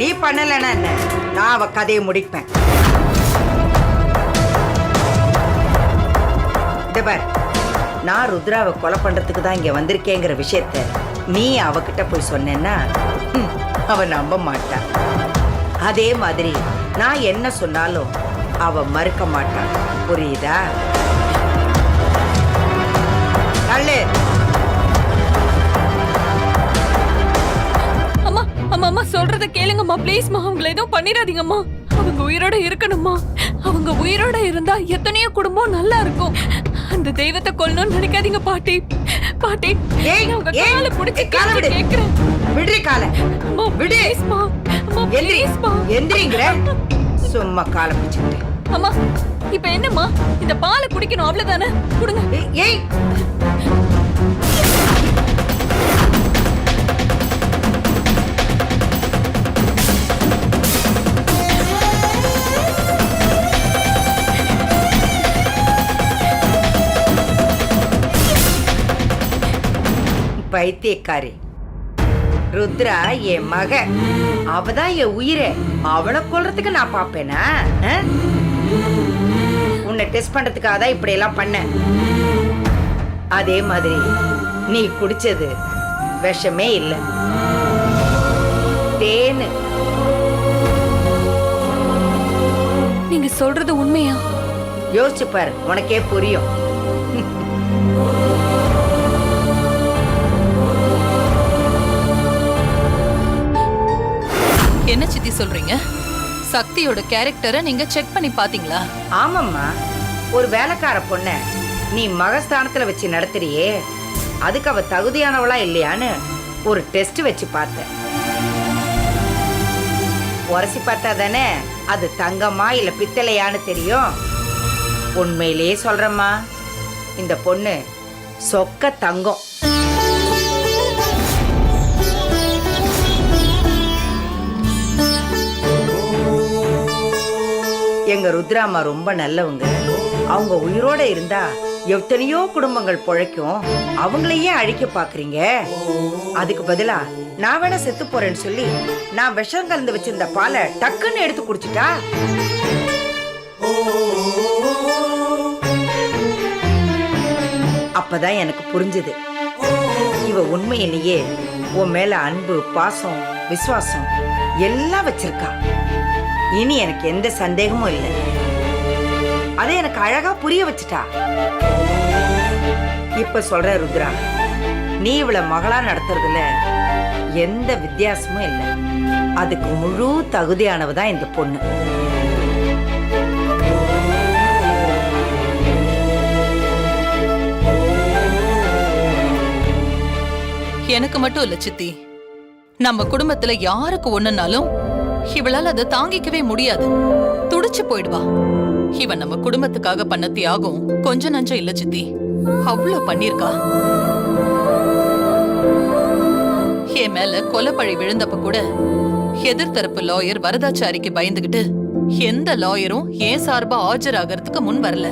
நீ பண்ணலன்னா என்ன, நான் அவ கதையை முடிப்பேன். நான் ருத்ராவை கொலை பண்றதுக்கு தான் இங்க வந்திருக்கேங்கிற விஷயத்த நீ அவகிட்ட போய் சொன்னேன்னா அவ நம்ப மாட்டா. அதே மாதிரி நான் என்ன சொன்னாலும் அவ மறுக்க மாட்டா. புரியுதா? தள்ளு. அம்மா அம்மா அம்மா சொல்றத கேளுங்கம்மா ப்ளீஸ்மா. அவங்கள எதுவும் பண்ணிடாதீங்கம்மா. அவங்க உயிரோட இருக்கணும்மா. அவங்க உயிரோட இருந்தா எத்தனையோ குடும்பம் நல்லா இருக்கும். அந்த தெய்வத்தை கொல்லணும்னு நினைக்காதீங்க பாட்டி. பாட்டி, அவங்க காலை பிடிச்சு கேக்குறேன். விடுறி காலை. விடு. எந்திரிங்கிற சும்மா காலை பிடிச்சிட்டு. அம்மா, இப்ப என்னம்மா? இந்த பாலை குடிக்கணும் அவ்வளவுதானே? கொடுங்க. ஏய், பைத்தியக்காரி. ருத்ரா என் மக, அவதான் என் உயிரை. அவளை கொல்றதுக்கு நான் பாப்பேனா? உன்னை டெஸ்ட் பண்றதுக்காக தான் இப்படி எல்லாம் பண்ண. அதே மாதிரி நீ குடிச்சது விஷமே இல்லை, தேனு. நீங்க சொல்றது உண்மையா? யோசிச்சு பாரு, உனக்கே புரியும். என்ன சித்தி சொல்றீங்க? சக்தியோட கேரக்டரை நீங்க செக் பண்ணி பாத்தீங்களா? ஆமாம்மா, ஒரு வேலைக்கார பொண்ண நீ மகஸ்தானத்துல வச்சு நடத்துறியே, அதுக்கு அவ தகுதியானவளா இல்லையான்னு ஒரு டெஸ்ட் வச்சு பார்த்தேன். உரசி பார்த்தா தானே அது தங்கமா இல்ல பித்தளையான்னு தெரியும். உண்மையிலேயே சொல்றேம்மா, இந்த பொண்ணு சொக்க தங்கம். எங்க ருத்ராமா ரொம்ப நல்லவங்க. அவங்க உயிரோட இருந்தா எத்தனையோ குடும்பங்கள் பொழைக்கும். அவங்களையே அழிக்க பாக்குறீங்க. அதுக்கு பதிலா நான் வேணா செத்து போறேன்னு சொல்லி நான் விஷம் கலந்து வச்சிருந்த பாலை டக்குன்னு எடுத்து குடிச்சிட்டா. அப்பதான் எனக்கு புரிஞ்சது, இவ உண்மையிலேயே உன் மேல அன்பு, பாசம், விசுவாசம் எல்லாம் வச்சிருக்கா. இனி எனக்கு எந்த சந்தேகமும் இல்லை. அதை எனக்கு அழகா புரிய வச்சுட்டா. இப்ப சொல்ற ருத்ரா, நீ இவள மகளா நடத்துறதுல எந்த வித்தியாசமும் இல்லை. அதுக்கு முழு தகுதியானவதான் இந்த பொண்ணு. எனக்கு மட்டும் இல்ல சித்தி, நம்ம குடும்பத்துல யாருக்கு ஒண்ணுனாலும் இவளால அதை தாங்கிக்கவே முடியாது, துடிச்சு போயிடுவா. இவன் நம்ம குடும்பத்துக்காக பண்ண தியாகம் கொஞ்சம் நஞ்சம் இல்ல சித்தி, அவ்வளவு பண்ணிருக்கா. என் மேல கொலைப்பழி விழுந்தப்ப கூட எதிர்த்தரப்பு லாயர் வரதாச்சாரிக்கு பயந்துகிட்டு எந்த லாயரும் ஏன் சார்பா ஆஜராகிறதுக்கு முன் வரல.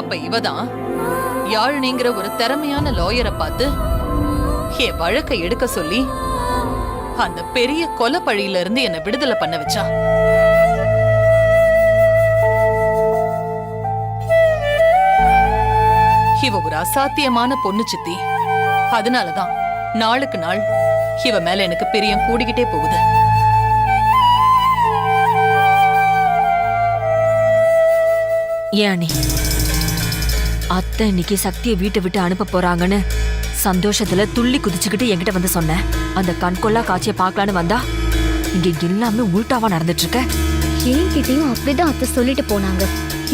அப்ப இவதான் யாழினிங்கிற ஒரு திறமையான லாயரை பார்த்து என் வழக்கை எடுக்க சொல்லி அந்த பெரிய கொலைப்பழியில இருந்து என்ன விடுதலை பண்ண வச்சா. இவ ஒரு அசாத்தியமான பொண்ணு சித்தி, அதனாலதான் நாளுக்கு நாள் இவ மேல எனக்கு பிரியம் கூடிக்கிட்டே போகுது. ஏன் அத்தை இன்னைக்கு சக்தியை வீட்டை விட்டு அனுப்ப போறாங்கன்னு சந்தோஷத்துல துள்ளி குதிச்சுக்கிட்டு என்கிட்ட வந்து சொன்னேன். அந்த கண்கொள்ளா காட்சியை பார்க்கலான்னு வந்தா இங்க எல்லாமே உள்டாவா நடந்துட்டு இருக்க. என்கிட்டயும் அப்படிதான் அத்தை சொல்லிட்டு போனாங்க.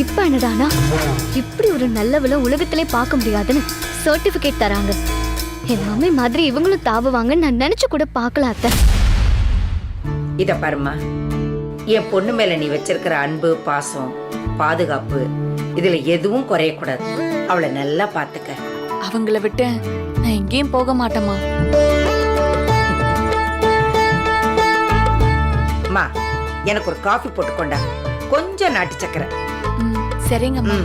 இப்ப என்னடானா இப்படி ஒரு நல்லவள உலகத்திலே பார்க்க முடியாதுன்னு சர்டிபிகேட் தராங்க. என் மாமி மாதிரி இவங்களும் தாவுவாங்கன்னு நான் நினைச்சு கூட பார்க்கல அத்தை. இத பாருமா, என் பொண்ணு மேல நீ வச்சிருக்கிற அன்பு, பாசம், பாதுகாப்பு இதுல எதுவும் குறையக்கூடாது. அவளை நல்லா பாத்துக்க. அவங்கள விட்டு நான் எங்கேயும் போக மாட்டேமா. அம்மா, எனக்கு ஒரு காஃபி போட்டுக்கொண்டா, கொஞ்சம் நாட்டு சக்கரை. சரிங்கம்மா.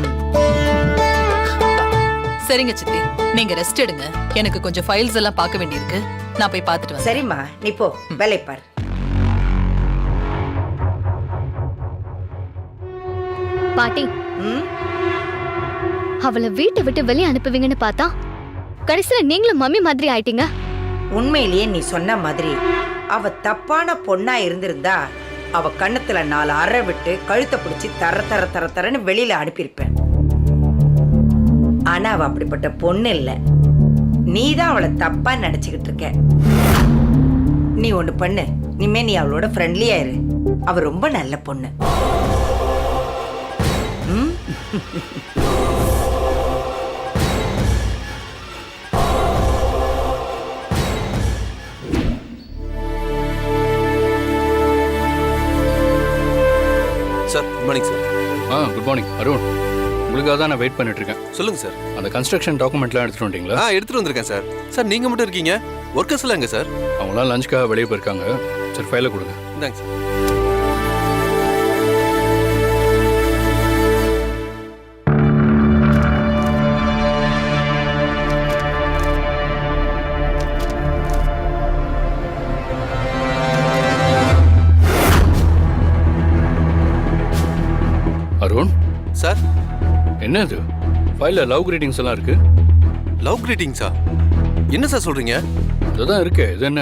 சரிங்க சித்தி, நீங்க ரெஸ்ட் எடுங்க. எனக்கு கொஞ்சம் ஃபைல்ஸ் எல்லாம் பார்க்க வேண்டியிருக்கு, நான் போய் பார்த்துட்டு வரேன். சரிம்மா, நீ போ, வேலை பாரு. பாட்டி, அவளை வீட்டை விட்டு வெளியே அனுப்புவீங்கன்னு பார்த்தா கடைசியில நீங்களும் மம்மி மாதிரி ஆயிட்டீங்க. உண்மையிலேயே நீ சொன்ன மாதிரி அவ தப்பான பொண்ணா இருந்திருந்தா அவ கண்ணத்துல 4 அறை விட்டு கழுத்தை பிடிச்சி தர தர தர தரன்னு வெளியில அனுப்பியிருப்பேன். ஆனா அவ அப்படிப்பட்ட பொண்ணு இல்ல. நீதான் அவளை தப்பா நினைச்சுக்கிட்டு இருக்க. நீ ஒண்ணு பண்ணு, இனிமே நீ அவளோட ஃப்ரெண்ட்லியா இரு. அவ ரொம்ப நல்ல பொண்ணு. Sir, good morning sir. Good morning Arun. உங்களுக்காக தான் நான் வெயிட் பண்ணிட்டு இருக்கேன். சொல்லுங்க சார். அந்த கன்ஸ்ட்ரக்ஷன் டாக்குமெண்ட்லாம் எடுத்துட்டு வந்துட்டீங்களா? எடுத்துட்டு வந்திருக்கேன் சார். சார், நீங்க மட்டும் இருக்கீங்க, ஒர்க்கர்ஸ் எல்லாம் எங்க சார்? அவங்களாம் லஞ்சுக்காக வெளியே போயிருக்காங்க. சரி, ஃபைலை கொடுங்க. இந்தாங்க சார். அருண் சார், என்ன இது? ஃபைல்ல லவ் கிரீட்டிங்ஸ் எல்லாம் இருக்கு. லவ் கிரீட்டிங்ஸா? என்ன சார் சொல்றீங்க? இதுதான் இருக்கு. இது என்ன?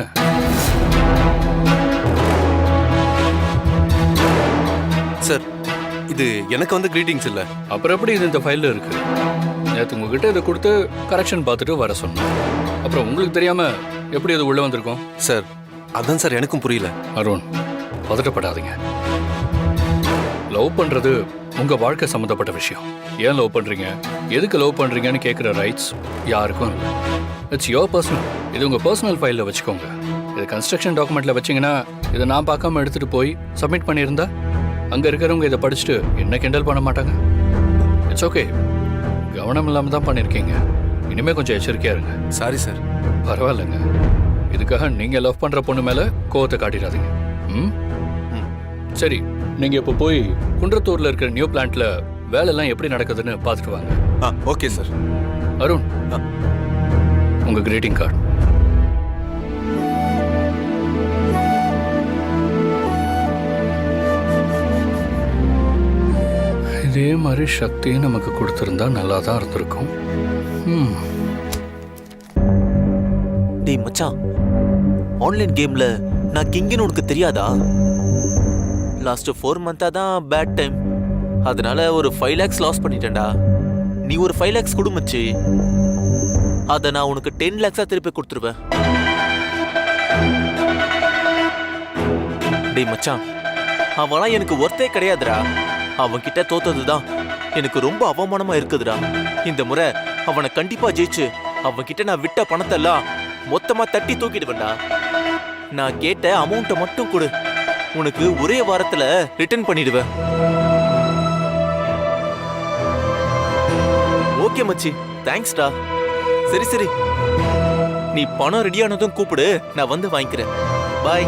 சார், இது எனக்கு வந்து கிரீட்டிங்ஸ் இல்ல. அப்புறம் எப்படி இது இந்த ஃபைல்ல இருக்கு? நேற்று உங்ககிட்ட இதை கொடுத்து கரெக்ஷன் பார்த்துட்டு வர சொன்னேன். அப்புறம் உங்களுக்கு தெரியாம எப்படி அது உள்ள வந்திருக்கும்? சார், அதான் சார் எனக்கும் புரியல. அருண், பதட்டப்படாதீங்க. லவ் பண்றது உங்க வாழ்க்கை சம்மந்தப்பட்ட விஷயம். ஏன் லவ் பண்றீங்க, எதுக்கு லவ் பண்றீங்கன்னு கேட்குற ரைட்ஸ் யாருக்கும் இல்லை. It's your personal. இது உங்க பர்சனல் ஃபைலில் வச்சுக்கோங்க. இது கன்ஸ்ட்ரக்ஷன் டாக்குமெண்ட்ல வச்சிங்கன்னா இதை நான் பார்க்காம எடுத்துட்டு போய் சப்மிட் பண்ணியிருந்தா அங்க இருக்கிறவங்க இதை படிச்சுட்டு என்ன கிண்டல் பண்ண மாட்டாங்க. இட்ஸ் ஓகே, கவனம் இல்லாமல் தான் பண்ணியிருக்கீங்க. இனிமே கொஞ்சம் எச்சரிக்கையா இருங்க. Sorry sir. பரவாயில்லைங்க. இதுக்காக நீங்க லவ் பண்ற பொண்ணு மேல கோவத்தை காட்டிடாதீங்க. சரி, நீங்க இப்போ போய் குன்றத்தூர்ல இருக்கிற நியூ பிளான்ட்ல வேலையெல்லாம் எப்படி நடக்குதுன்னு பார்த்துட்டு வாங்க. Okay sir. அருண், உங்க கிரீட்டிங் கார்டு. இதே மாதிரி சக்தியை நமக்கு கொடுத்திருந்தா நல்லா தான் இருந்திருக்கும். டேய் மச்சான், ஆன்லைன் கேம்ல நான் கிங்குன்னு உனக்கு தெரியாதா? லாஸ்ட் 4 மந்த்தா தான் பேட் டைம். அதனால ஒரு 5 lakhs லாஸ் பண்ணிட்டேன்டா. நீ ஒரு 5 lakhs கொடு மச்சி. அத நான் உனக்கு 10 lakhs திருப்பி கொடுத்துருவேன். டேய் மச்சான், அவன்லாம் எனக்கு ஒர்த்தே கிடையாதுடா. அவன் கிட்ட தோத்ததுதான் எனக்கு ரொம்ப அவமானமா இருக்குதுடா. இந்த முறை அவனை கண்டிப்பா ஜெயிச்சு அவகிட்ட நான் விட்ட பணத்தை எல்லாம் மொத்தமா தட்டி தூக்கிடுவேன்டா. நான் கேட்ட அமௌண்ட்டை மட்டும் கொடு, உனக்கு ஒரே வாரத்துல ரிட்டர்ன் பண்ணிடுவேன். ஓகே மச்சி, தேங்க்ஸ்டா. சரி சரி, நீ பணம் ரெடியானதும் கூப்பிடு, நான் வந்து வாங்கிக்கிறேன். பாய்.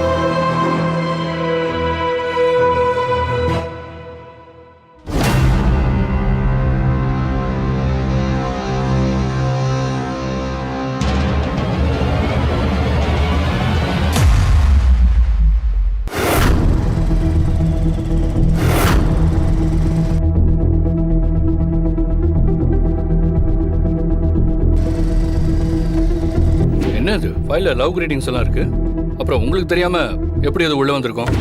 என்ன இது ஃபைல்ல லவ் கிரீட்டிங்ஸ் எல்லாம் இருக்கு. அப்புறம் உங்களுக்கு தெரியாம எப்படி அது உள்ள வந்திருக்கும்?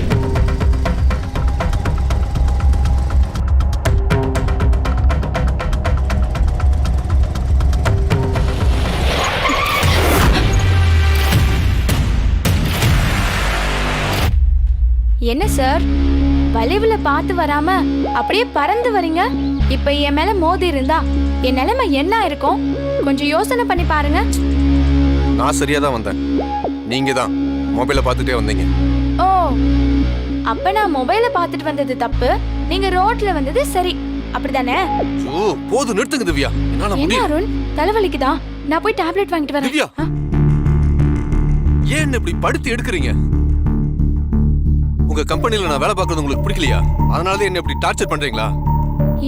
என்ன சார், வளைவுல பார்த்து வராம அப்படியே பறந்து வரீங்க? இப்ப என் மேல மோதி இருந்தா என் நிலைமை என்ன இருக்கும்? கொஞ்சம் யோசனை பண்ணி பாருங்க. நான் சரியா தான் வந்தேன், நீங்க தான் மொபைலை பார்த்துட்டே வந்தீங்க. ஓ, அப்ப நான் மொபைல பார்த்துட்டு வந்தது தப்பு, நீங்க ரோட்ல வந்தது சரி, அப்படிதானே? போதும், நிறுத்துங்க திவ்யா. என்ன அருண், தலைவலிக்குதா? நான் போய் டேப்லெட் வாங்கிட்டு வரேன். திவ்யா, ஏன் இப்படி படுத்து எடுக்கிறீங்க? உங்க கம்பெனில நான் வேலை பார்க்கறது உங்களுக்கு பிடிக்கலையா? அதனால என்ன இப்படி டார்ச்சர் பண்றீங்களா?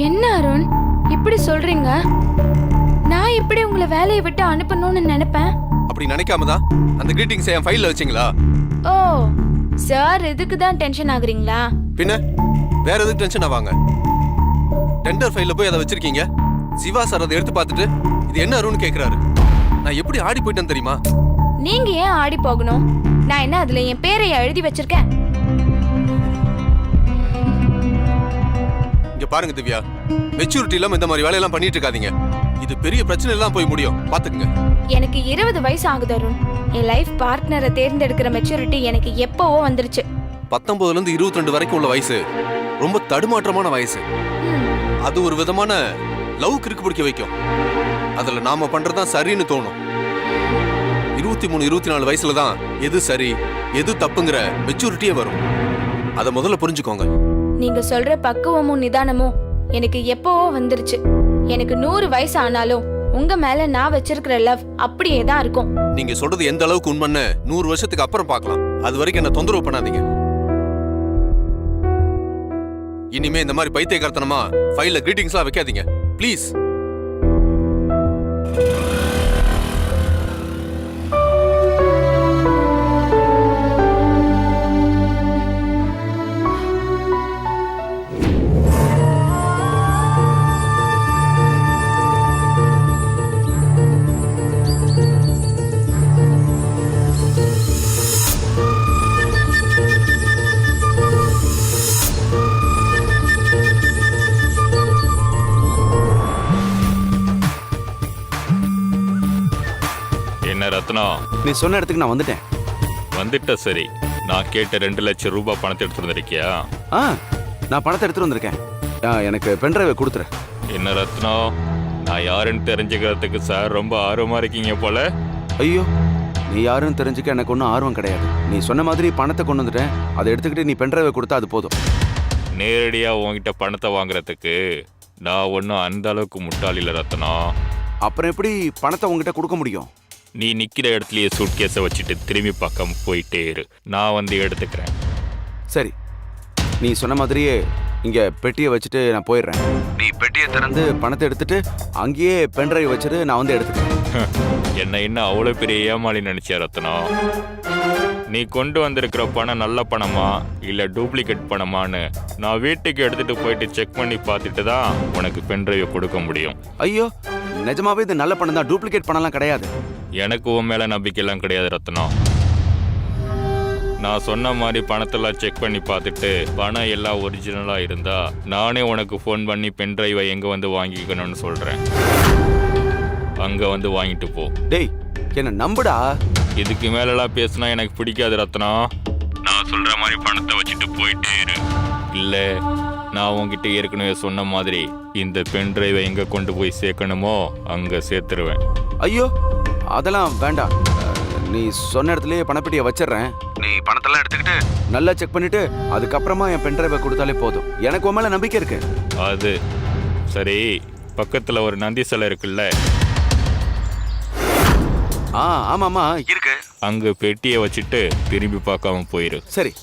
என்ன அருண் இப்படி சொல்றீங்க? நான் எப்படி உங்களை வேலையை விட்டு அனுப்பணும்னு நினைப்பேன்? அப்படி நினைக்காம தான் அந்த கிரீட்டிங்ஸ் என் ஃபைல்ல வச்சீங்களா? ஓ சார், இதுக்கு தான் டென்ஷன் ஆகுறீங்களா? பின்ன வேற எதுக்கு டென்ஷன் ஆவாங்க? டெண்டர் ஃபைல்ல போய் அதை வச்சிருக்கீங்க. சிவா சார் அதை எடுத்து பார்த்துட்டு இது என்ன அருன்னு கேக்குறாரு. நான் எப்படி ஆடி போயிட்டேன் தெரியுமா? நீங்க ஏன் ஆடி போகணும்? நான் என்ன அதுல என் பேரை எழுதி வச்சிருக்கேன்? இங்க பாருங்க திவ்யா, மெச்சூரிட்டி இல்லாம இந்த மாதிரி வேலையெல்லாம் பண்ணிட்டு இருக்காதீங்க. இது பெரிய பிரச்சனை எல்லாம் போய் முடியும், பாத்துக்கங்க. எனக்கு 20 வயசு ஆகுது அருண். என் லைஃப் பார்ட்னரை தேர்ந்தெடுக்கிற மெச்சூரிட்டி எனக்கு எப்பவோ வந்துருச்சு. 19ல இருந்து 22 வரைக்கும் உள்ள வயசு ரொம்ப தடுமாற்றமான வயசு. அது ஒரு விதமான லவ் கிறுக்கு பிடிக்க வைக்கும். அதுல நாம பண்றதுதான் சரின்னு தோணும். 23, 24 வயசுல தான் எது சரி எது தப்புங்கிற மெச்சூரிட்டியே வரும். அதை முதல்ல புரிஞ்சுக்கோங்க. நீங்க சொல்ற பக்குவமும் நிதானமும் எனக்கு எப்பவோ வந்துருச்சு. எனக்கு 100 வயசு ஆனாலும் உங்க மேல நான் வச்சிருக்கிற லவ் அப்படியே தான் இருக்கும். நீங்க சொல்றது எந்த அளவுக்கு உண்மைன்னு 100 வருஷத்துக்கு அப்புறம் பார்க்கலாம். அது வரைக்கும் என்ன தொந்தரவு பண்ணாதீங்க. இனிமே இந்த மாதிரி பைத்தியக்காரத்தனமா ஃபைல்ல கிரீட்டிங்ஸ்லாம் வைக்காதீங்க ப்ளீஸ். ரத்னம், நீ சொன்ன இடத்துக்கு நான் வந்துட்டேன். வந்துட்ட சரி. நான் கேட்ட 2 லட்சம் ரூபாய் பணத்தை எடுத்து வந்திருக்கியா? நான் பணத்தை எடுத்துட்டு வந்திருக்கேன். எனக்கு பென்ட்ரைவை கொடுத்துரு. என்ன ரத்னம், நான் யாருன்னு தெரிஞ்சுக்கிறதுக்கு சார் ரொம்ப ஆர்வமா இருக்கீங்க போல. ஐயோ, நீ யாருன்னு தெரிஞ்சுக்க எனக்கு ஒன்றும் ஆர்வம் கிடையாது. நீ சொன்ன மாதிரி பணத்தை கொண்டு வந்துட்டேன். அதை எடுத்துக்கிட்டு நீ பென்ட்ரைவை கொடுத்தா அது போதும். நேரடியா உங்ககிட்ட பணத்தை வாங்குறதுக்கு நான் ஒன்றும் அந்த அளவுக்கு முட்டாள் இல்லை ரத்னம். அப்புறம் எப்படி பணத்தை உங்ககிட்ட கொடுக்க முடியும்? நீ நிக்கிற இடத்துலயே சூட்கேஸை வச்சுட்டு திரும்பி பக்கம் போயிட்டே இரு, நான் வந்து எடுத்துக்கிறேன். சரி, நீ சொன்ன மாதிரியே இங்க பெட்டியை வச்சுட்டு நான் போயிடுறேன். நீ பெட்டியை திறந்து பணத்தை எடுத்துட்டு அங்கேயே பென்ட்ரைவ் வச்சுட்டு நான் வந்து எடுத்துக்கிறேன். என்ன இன்னும் அவ்வளோ பெரிய ஏமாளி நினைச்சியா ரத்னம்? நீ கொண்டு வந்திருக்கிற பணம் நல்ல பணமா இல்லை டூப்ளிகேட் பணமான்னு நான் வீட்டுக்கு எடுத்துட்டு போயிட்டு செக் பண்ணி பார்த்துட்டு தான் உனக்கு பென்ட்ரைவை கொடுக்க முடியும். ஐயோ, நிஜமாவே இது நல்ல பணம் தான், டூப்ளிகேட் பணம்லாம் கிடையாது. எனக்கு உன் மேல நம்பிக்கைலாம் கிடையாது ரத்னம். நான் சொன்ன மாதிரி பணத்தெல்லாம் செக் பண்ணி பார்த்துட்டு பணம் எல்லாம் ஒரிஜினலா இருந்தா நானே உனக்கு ஃபோன் பண்ணி பென்ட்ரைவை எங்க வந்து வாங்கிக்கணும்னு சொல்றேன். அங்க வந்து வாங்கிட்டு போ. டேய், என்ன நம்புடா. இதுக்கு மேலெல்லாம் பேசினா எனக்கு பிடிக்காது ரத்னம். நான் சொல்ற மாதிரி பணத்தை வச்சுட்டு போயிட்டே இரு. இல்ல நான் உங்ககிட்ட ஏற்கனவே சொன்ன மாதிரி இந்த பென்ட்ரைவை எங்க கொண்டு போய் சேர்க்கணுமோ அங்க சேர்த்துருவேன். ஐயோ அதெல்லாம் வேண்டாம். நீ சொன்ன இடத்துலயே பணப்பெட்டியை வச்சிடுறேன். நீ பணத்தெல்லாம் எடுத்துக்கிட்டு நல்லா செக் பண்ணிட்டு அதுக்கப்புறமா என் பென்ட்ரைவை கொடுத்தாலே போதும். எனக்கு உன் மேல நம்பிக்கை இருக்கு. அது சரி, பக்கத்துல ஒரு நந்தி சிலை இருக்குல்ல, ஆமாமா இருக்கு. அங்க பெட்டியை வச்சுட்டு திரும்பி பார்க்காம போயிரு. சரி.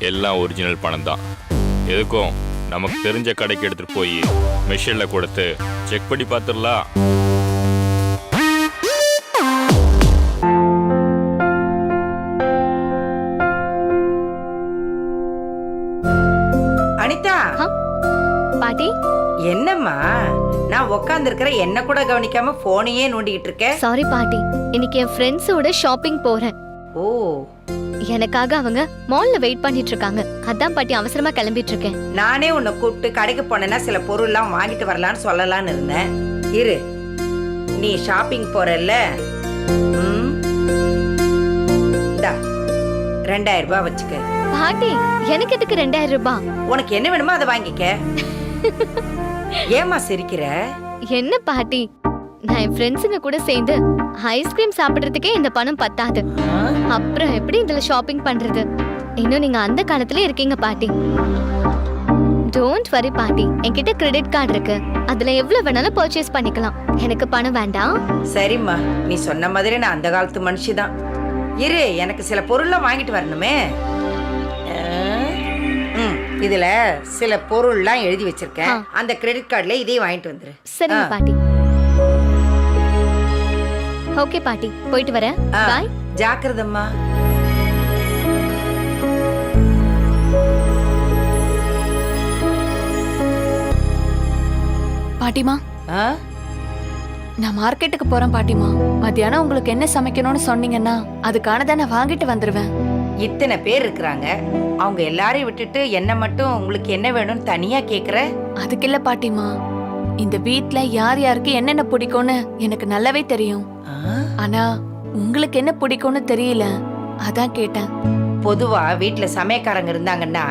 எல்லாம் ஒரிஜினல் பணம் தான். எதுக்கும் நமக்கு தெரிஞ்ச கடைக்கு எடுத்துட்டு போய் மிஷினில் கொடுத்து செக் பண்ணி பார்த்துடலாம். அனிதா, பாட்டி என்னம்மா நான் உட்கார்ந்து இருக்கிற என்ன கூட கவனிக்காம போனையே நோண்டிக்கிட்டு இருக்க? சாரி பாட்டி, இன்னைக்கு என் ஃப்ரெண்ட்ஸோட ஷாப்பிங் போறேன். ஓ, எனக்காக அவங்க மால்ல வெயிட் பண்ணிட்டு இருக்காங்க. அதான் பாட்டி அவசரமா கிளம்பிட்டு இருக்கேன். நானே உன்னை கூப்பிட்டு கடைக்கு போனேன்னா சில பொருள் எல்லாம் வாங்கிட்டு வரலான்னு சொல்லலான்னு இருந்தேன். இரு, நீ ஷாப்பிங் போறல்ல, 2000 ரூபாய் வச்சுக்க. பாட்டி எனக்கு எதுக்கு 2000 ரூபாய்? உனக்கு என்ன வேணுமோ அதை வாங்கிக்க. ஏமா சிரிக்கிற? என்ன பாட்டி, நான் என் ஃப்ரெண்ட்ஸுங்க கூட சேர்ந்து ஐஸ்கிரீம் சாப்பிடுறதுக்கே இந்த பணம் பத்தாது. அப்புறம் எப்படி இதுல ஷாப்பிங் பண்றது? இன்னும் நீங்க அந்த காலத்துல இருக்கீங்க பாட்டி. டோன்ட் வரி பாட்டி, என்கிட்ட கிரெடிட் கார்டு இருக்கு. அதுல எவ்வளவு வேணாலும் பர்ச்சேஸ் பண்ணிக்கலாம். எனக்கு பணம் வேண்டாம். சரிம்மா, நீ சொன்ன மாதிரி நான் அந்த காலத்து மனுஷிதான். இரு, எனக்கு சில பொருள்லாம் வாங்கிட்டு வரணுமே. இதுல சில பொருள்லாம் எழுதி வச்சிருக்கேன். அந்த கிரெடிட் கார்டுல இதையும் வாங்கிட்டு வந்துரு. சரிங்க பாட்டி. ஓகே பாட்டி, போயிட்டு வரேன். பாய். ஜாக்கிரதம்மா. பாட்டிமா, நான் மார்க்கெட்டுக்கு போறேன் பாட்டிமா. மத்தியானம் உங்களுக்கு என்ன சமைக்கணும்னு சொன்னீங்கன்னா அதுக்கானதை நான் வாங்கிட்டு வந்துருவேன். இத்தனை பேர் இருக்கிறாங்க, அவங்க எல்லாரையும் விட்டுட்டு என்ன மட்டும் உங்களுக்கு என்ன வேணும்னு தனியா கேக்குற? அதுக்கு இல்ல பாட்டிமா, இந்த வீட்ல யார் யாருக்கு என்னென்ன பிடிக்கும்னு எனக்கு நல்லாவே தெரியும். ஆனா உங்களுக்கு என்ன பிடிக்கும்னு தெரியல, அதான் கேட்டேன். பொதுவா வீட்டுல சமையக்காரங்க இருந்தாங்கன்னா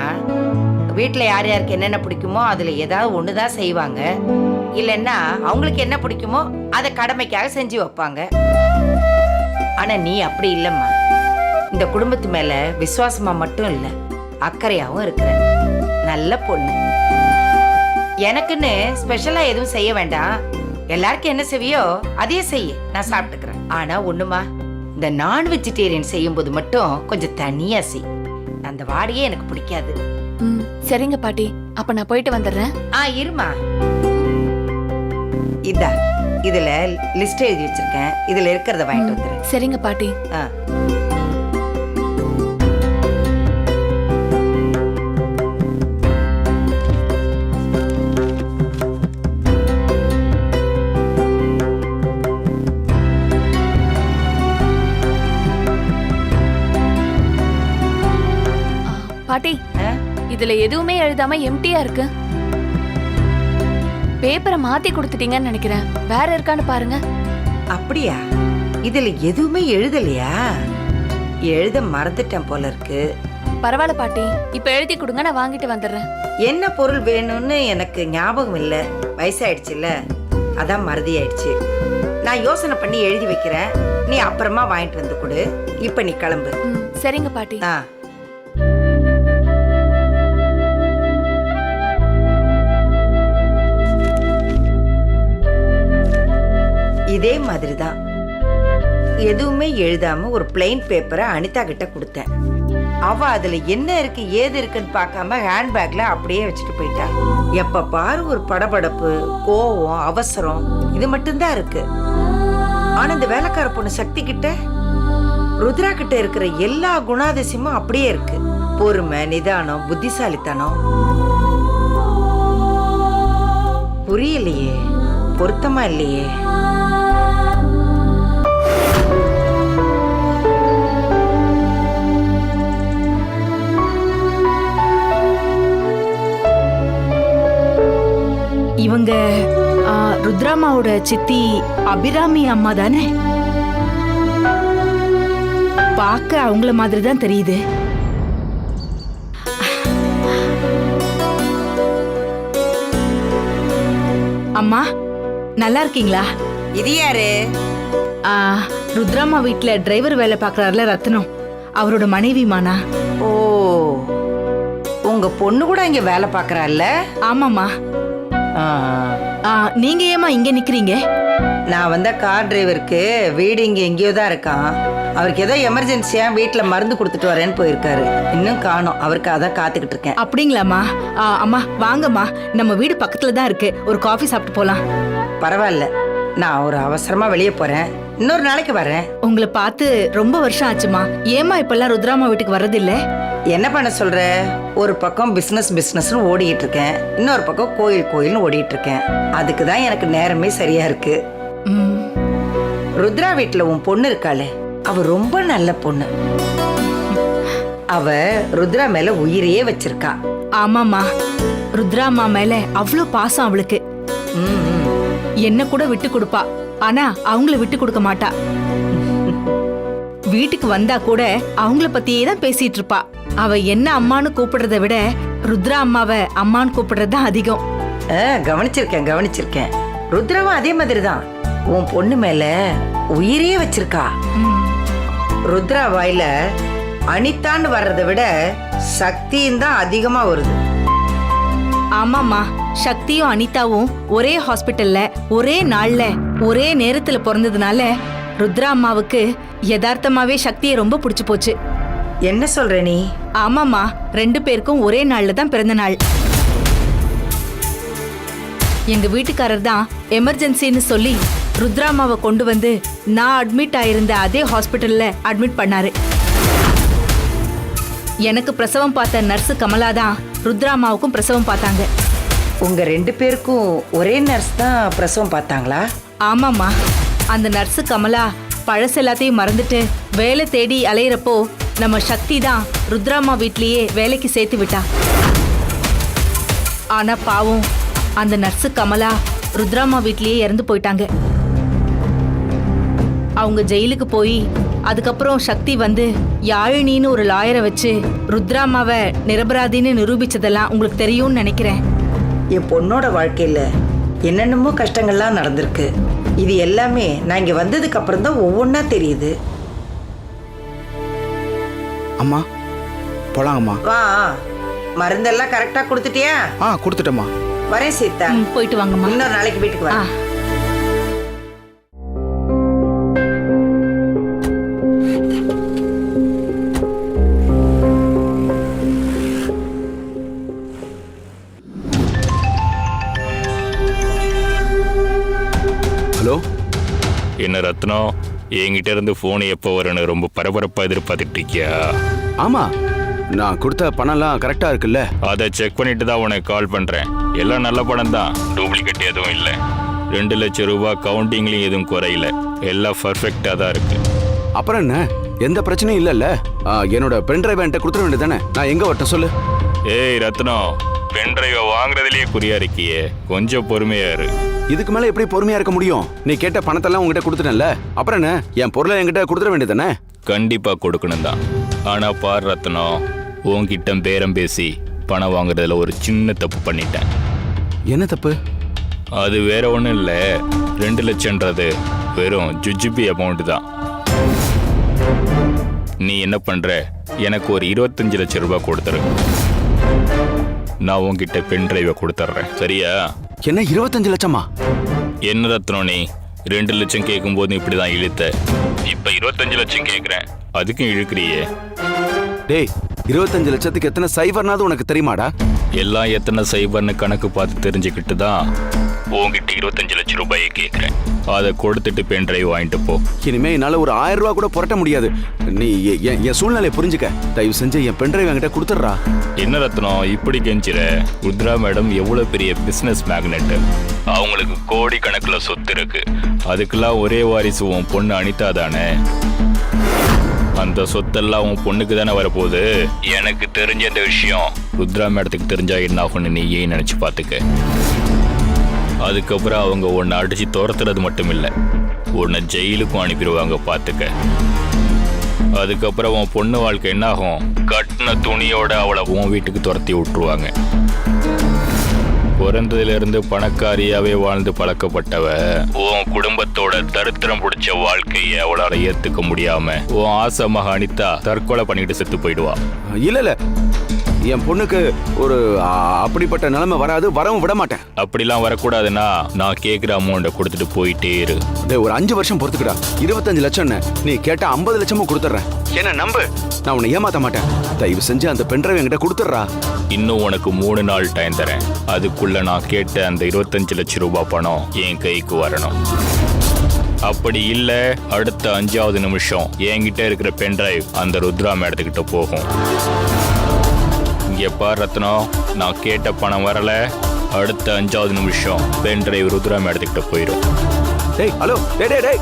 வீட்டுல யார் யாருக்கு என்னென்ன பிடிக்குமோ அதுல ஏதாவது ஒண்ணுதான் செய்வாங்க. இல்லைன்னா அவங்களுக்கு என்ன பிடிக்குமோ அதை கடமைக்காக செஞ்சு வைப்பாங்க. ஆனா நீ அப்படி இல்லம்மா. இந்த குடும்பத்து மேல விசுவாசமா மட்டும் இல்ல, அக்கறையாவும் இருக்கிற நல்ல பொண்ணு. எனக்குன்னு ஸ்பெஷலா எதுவும் செய்ய வேண்டாம். எல்லாருக்கும் என்ன செய்வியோ அதையே செய்ய, நான் சாப்பிட்டுக்கிறேன். ஆனா ஒண்ணுமா, இந்த நான் வெஜிடேரியன் செய்யும் போது மட்டும் கொஞ்சம் தனியா செய். அந்த வாடையே எனக்கு பிடிக்காது. சரிங்க பாட்டி, அப்ப நான் போயிட்டு வந்துடுறேன். இருமா, இதா இதுல லிஸ்ட் எழுதி வச்சிருக்கேன். இதுல இருக்கிறத வாங்கிட்டு வந்துடுறேன். சரிங்க பாட்டி. பாட்டி, இதுல எதுவுமே எழுதாம எம்டியா இருக்கு. பேப்பரை மாத்தி கொடுத்துட்டீங்கன்னு நினைக்கிறேன். வேற இருக்கான்னு பாருங்க. அப்படியா? இதுல எதுவுமே எழுதலையா? எழுத மறந்துட்டேன் போல இருக்கு. பரவாயில்ல பாட்டி, இப்ப எழுதி கொடுங்க, நான் வாங்கிட்டு வந்துடுறேன். என்ன பொருள் வேணும்னு எனக்கு ஞாபகம் இல்ல, வயசாயிடுச்சுல்ல, அதான் மறதி ஆயிடுச்சு. நான் யோசனை பண்ணி எழுதி வைக்கிறேன், நீ அப்புறமா வாங்கிட்டு வந்து கொடு. இப்ப நீ கிளம்பு. சரிங்க பாட்டி. இதே மாதிரி தான் எதுவுமே எழுதாம ஒரு பிளெயின் பேப்பரை அனிதா கிட்ட கொடுத்தேன். அவ அதுல என்ன இருக்கு ஏது இருக்குன்னு பார்க்காம ஹேண்ட்பேக்ல அப்படியே வச்சுட்டு போயிட்டா. எப்ப பாரு ஒரு படபடப்பு, கோவம், அவசரம் இது மட்டும்தான் இருக்கு. ஆனா இந்த வேலைக்கார பொண்ணு சக்தி கிட்ட, ருத்ரா கிட்ட இருக்கிற எல்லா குணாதிசயமும் அப்படியே இருக்கு. பொறுமை, நிதானம், புத்திசாலித்தனம். புரியலையே, பொருத்தமா இல்லையே. இவங்க ருத்ராமாவோட சித்தி அபிராமி அம்மா தானே? பார்க்க அவங்கள மாதிரி தான் தெரியுது. அம்மா நல்லா இருக்கீங்களா? இது யாரு? ருத்ராமா வீட்ல டிரைவர் வேலை பார்க்கறாருல ரத்னம், அவரோட மனைவி மானா. ஓ, உங்க பொண்ணு கூட இங்க வேலை பார்க்கறாள்ல? ஆமாம்மா. நீங்க ஏமா இங்க நிக்கிறீங்க? நான் வந்த கார் டிரைவருக்கு வீடு இங்க எங்கேயோ தான் இருக்கான். அவருக்கு ஏதோ எமர்ஜென்சியா வீட்டுல மருந்து கொடுத்துட்டு வரேன்னு போயிருக்காரு. இன்னும் காணோம். அவருக்கு அதான் காத்துக்கிட்டு இருக்கேன். அப்படிங்களாம்மா? அம்மா வாங்கம்மா, நம்ம வீடு பக்கத்துல தான் இருக்கு, ஒரு காஃபி சாப்பிட்டு போலாம். பரவாயில்ல, நான் ஒரு அவசரமா வெளியே போறேன், இன்னொரு நாளைக்கு வரேன். உங்களை பார்த்து ரொம்ப வருஷம் ஆச்சுமா. ஏமா இப்பெல்லாம் ருத்ராமா வீட்டுக்கு வர்றதில்ல? என்ன பண்ண சொல்ற? ஒரு பக்கம் பிசினஸ்னு ஓடிக்கிட்டு இருக்கேன், இன்னொரு பக்கம் கோயில்னு ஓடிட்டு இருக்கேன். அதுக்கு தான் எனக்கு நேரமே சரியா இருக்கு. ருத்ரா வீட்டுல உன் பொண்ணு இருக்காளே, அவ ரொம்ப நல்ல பொண்ணு. அவ ருத்ரா மேல உயிரையே வச்சிருக்கா. ஆமாமா, ருத்ரா அம்மா மேல அவ்வளோ பாசம் அவளுக்கு. என்ன கூட விட்டு கொடுப்பா, ஆனா அவங்கள விட்டு கொடுக்க மாட்டா. வீட்டுக்கு வந்தா கூட அவங்கள பத்தியே தான் பேசிட்டு இருப்பா. அவ என்ன அம்மான்னு கூப்பிடுறத விட ருத்ரா அம்மாவை அம்மான்னு கூப்பிடுறது தான் அதிகம். கவனிச்சிருக்கேன். ருத்ராவும் அதே மாதிரி தான் உன் பொண்ணு மேல உயிரையே வச்சிருக்கா. ருத்ரா வாயில அனிதான்னு வர்றதை விட சக்தியும் தான் அதிகமா வருது. ஆமாமா, சக்தியும் அனிதாவும் ஒரே ஹாஸ்பிட்டல்ல ஒரே நாள்ல ஒரே நேரத்துல பிறந்ததுனால ருத்ரா அம்மாவுக்கு யதார்த்தமாவே சக்தியை ரொம்ப பிடிச்சு போச்சு. என்ன சொல்ற நீ? ஆமாமா, 2 பேருக்கும் ஒரே நாள்ல தான் பிறந்த நாள். எங்க வீட்டுக்காரர் தான் எமர்ஜென்சின்னு சொல்லி ருத்ராமாவை கொண்டு வந்து நான் அட்மிட் ஆயிருந்த அதே ஹாஸ்பிட்டல்ல அட்மிட் பண்ணாரு. எனக்கு பிரசவம் பார்த்த நர்ஸ் கமலா தான் ருத்ராமாவுக்கும் பிரசவம் பார்த்தாங்க. உங்க 2 பேருக்கும் ஒரே நர்ஸ் தான் பிரசவம் பார்த்தாங்களா? ஆமாம்மா, அந்த நர்ஸ் கமலா பழசு எல்லாத்தையும் மறந்துட்டு வேலை தேடி அலையிறப்போ நம்ம சக்தி தான் ருத்ராமா வீட்லயே வேலைக்கு சேர்த்து விட்டா. ஆனா பாவம், அந்த நர்ஸ் கமலா ருத்ராமா வீட்லயே இறந்து போயிட்டாங்க. அவங்க ஜெயிலுக்கு போய் அதுக்கப்புறம் சக்தி வந்து யாழினின்னு ஒரு லாயரை வச்சு ருத்ராமாவை நிரபராதின்னு நிரூபிச்சதெல்லாம் உங்களுக்கு தெரியும்னு நினைக்கிறேன். என் பொண்ணோட வாழ்க்கையில என்னென்னமோ கஷ்டங்கள்லாம் நடந்திருக்கு. இது எல்லாமே நான் இங்க வந்ததுக்கு அப்புறம் தான் ஒவ்வொன்னா தெரியுது. அம்மா போலாங்கம்மா. வா, மருந்தெல்லாம் கரெக்டா கொடுத்துட்டியா? கொடுத்துட்டேம்மா. வரேன் சீதா. போயிட்டு வாங்கம்மா. இன்னொரு நாளைக்கு வீட்டுக்கு வா. ஹலோ, என்ன ரத்னம், என்கிட்ட இருந்து போன் எப்போ வரும்னு ரொம்ப பரபரப்பா எதிர்பார்த்துட்டு இருக்கியா? ஆமா, நான் கொடுத்த பணம்லாம் கரெக்டா இருக்குல்ல? அதை செக் பண்ணிட்டு தான் உனக்கு கால் பண்றேன். எல்லாம் நல்ல பணம் தான், டூப்ளிகேட் எதுவும் இல்லை. 2 லட்சம் ரூபாய் கவுண்டிங்லயும் எதுவும் குறையில, எல்லாம் பர்ஃபெக்டா தான் இருக்கு. அப்புறம் என்ன, எந்த பிரச்சனையும் இல்லைல்ல? என்னோட பென் டிரைவ் என்கிட்ட கொடுத்துட வேண்டியதானே? நான் எங்க வரட்ட சொல்லு. ஏய் ரத்னம், பென் டிரைவை வாங்குறதுலயே குறியா இருக்கியே, கொஞ்சம் பொறுமையா இரு. இதுக்கு மேல எப்படி பொறுமையா இருக்க முடியும்? நீ கேட்ட பணத்தெல்லாம் உங்ககிட்ட கொடுத்துட்டேன்ல, அப்புறம் என்ன, என் பொருளை என்கிட்ட கொடுத்துட வேண்டியதானே? கண்டிப்பா கொடுக்கணும் தான். ஆனா பார் ரத்னம், உன்கிட்ட பேரம் பேசி பணம் வாங்குறதுல ஒரு சின்ன தப்பு பண்ணிட்டேன். என்ன தப்பு? அது வேற ஒன்றும் இல்லை, 2 லட்சம்ன்றது வெறும் ஜுஜிபி அமௌண்ட் தான். நீ என்ன பண்ற, எனக்கு ஒரு 25 லட்சம் ரூபாய் கொடுத்துரு. நான் உன்கிட்ட பென் டிரைவை கொடுத்துட்றேன், சரியா? என்ன 25 லட்சமா? என்ன ரத்னம் நீ, 2 லட்சம் கேட்கும் போது இப்படிதான் இழுத்த. இப்ப 25 லட்சம் கேக்குறேன், அதுக்கும் இழுக்கிறியே. டேய், 25 லட்சத்துக்கு எத்தனை சைபர்னாவது உனக்கு தெரியுமாடா? எல்லாம் எத்தனை சைபர்னு கணக்கு பார்த்து தெரிஞ்சுக்கிட்டு தான் உங்ககிட்ட 25 லட்சம் ரூபாயை கேட்குறேன். அதை கொடுத்துட்டு பென் டிரைவ் வாங்கிட்டு போ. இனிமே என்னால ஒரு 1000 ரூபா கூட புரட்ட முடியாது. நீ என் சூழ்நிலையை புரிஞ்சுக்க. தயவு செஞ்சு என் பென் டிரைவ் என்கிட்ட கொடுத்துட்றா. என்ன ரத்னம் இப்படி கெஞ்சிற? ருத்ரா மேடம் எவ்வளவு பெரிய பிசினஸ் மேக்னெட். அவங்களுக்கு கோடி கணக்கில் சொத்து இருக்கு. அதுக்கெல்லாம் ஒரே வாரிசு உன் பொண்ணு அனிதா தானே. அந்த சொத்தெல்லாம் உன் பொண்ணுக்கு தானே வரப்போகுது. எனக்கு தெரிஞ்ச இந்த விஷயம் ருத்ரா மேடத்துக்கு தெரிஞ்சா என்ன ஆகும்னு நீ ஏன் நினைச்சு பார்த்துக்க. அதுக்கப்புறம் அவங்க உன்னை அடிச்சு துரத்துறது மட்டும் இல்லை, உன்னை ஜெயிலுக்கும் அனுப்பிடுவாங்க பார்த்துக்க. அதுக்கப்புறம் உன் பொண்ணு வாழ்க்கை என்ன ஆகும்? கட்டின துணியோட அவளை உன் வீட்டுக்கு துரத்தி விட்டுருவாங்க. பிறந்ததிலிருந்து பணக்காரியாவே வாழ்ந்து பழக்கப்பட்டவ உன் குடும்பத்தோட தரித்திரம் பிடிச்ச வாழ்க்கையை அவளால ஏத்துக்க முடியாம உன் ஆசை மக அனிதா தற்கொலை பண்ணிட்டு செத்து போயிடுவா. இல்ல என் பொண்ணுக்கு ஒரு அப்படிப்பட்ட நிலைமை வராது, வரவும் விட மாட்டேன். அப்படிலாம் வரக்கூடாதுன்னா நான் கேட்குற அமௌண்ட்டை கொடுத்துட்டு போயிட்டே இரு. ஒரு 5 வருஷம் பொறுத்துக்கடா. 25 லட்சம் நீ கேட்டா 50 லட்சமும் கொடுத்துட்றேன். என்ன நம்பு, நான் உன்னை ஏமாத்த மாட்டேன். தயவு செஞ்சு அந்த பென்ட்ரைவ் என்கிட்ட கொடுத்துட்றா. இன்னும் உனக்கு 3 நாள் டைம் தரேன். அதுக்குள்ள நான் கேட்ட அந்த 25 லட்சம் ரூபாய் பணம் என் கைக்கு வரணும். அப்படி இல்ல அடுத்த 5வது நிமிஷம் என்கிட்ட இருக்கிற பென்ட்ரைவ் அந்த ருத்ரா மேடத்துக்கிட்ட போகும். இங்க பார் ரத்னம், நான் கேட்ட பணம் வரல, அடுத்த 5வது நிமிஷம் பென்ட்ரைவ் ருத்ரா மேடத்துக்கிட்ட போயிடும். டேய் ஹலோ, டேய்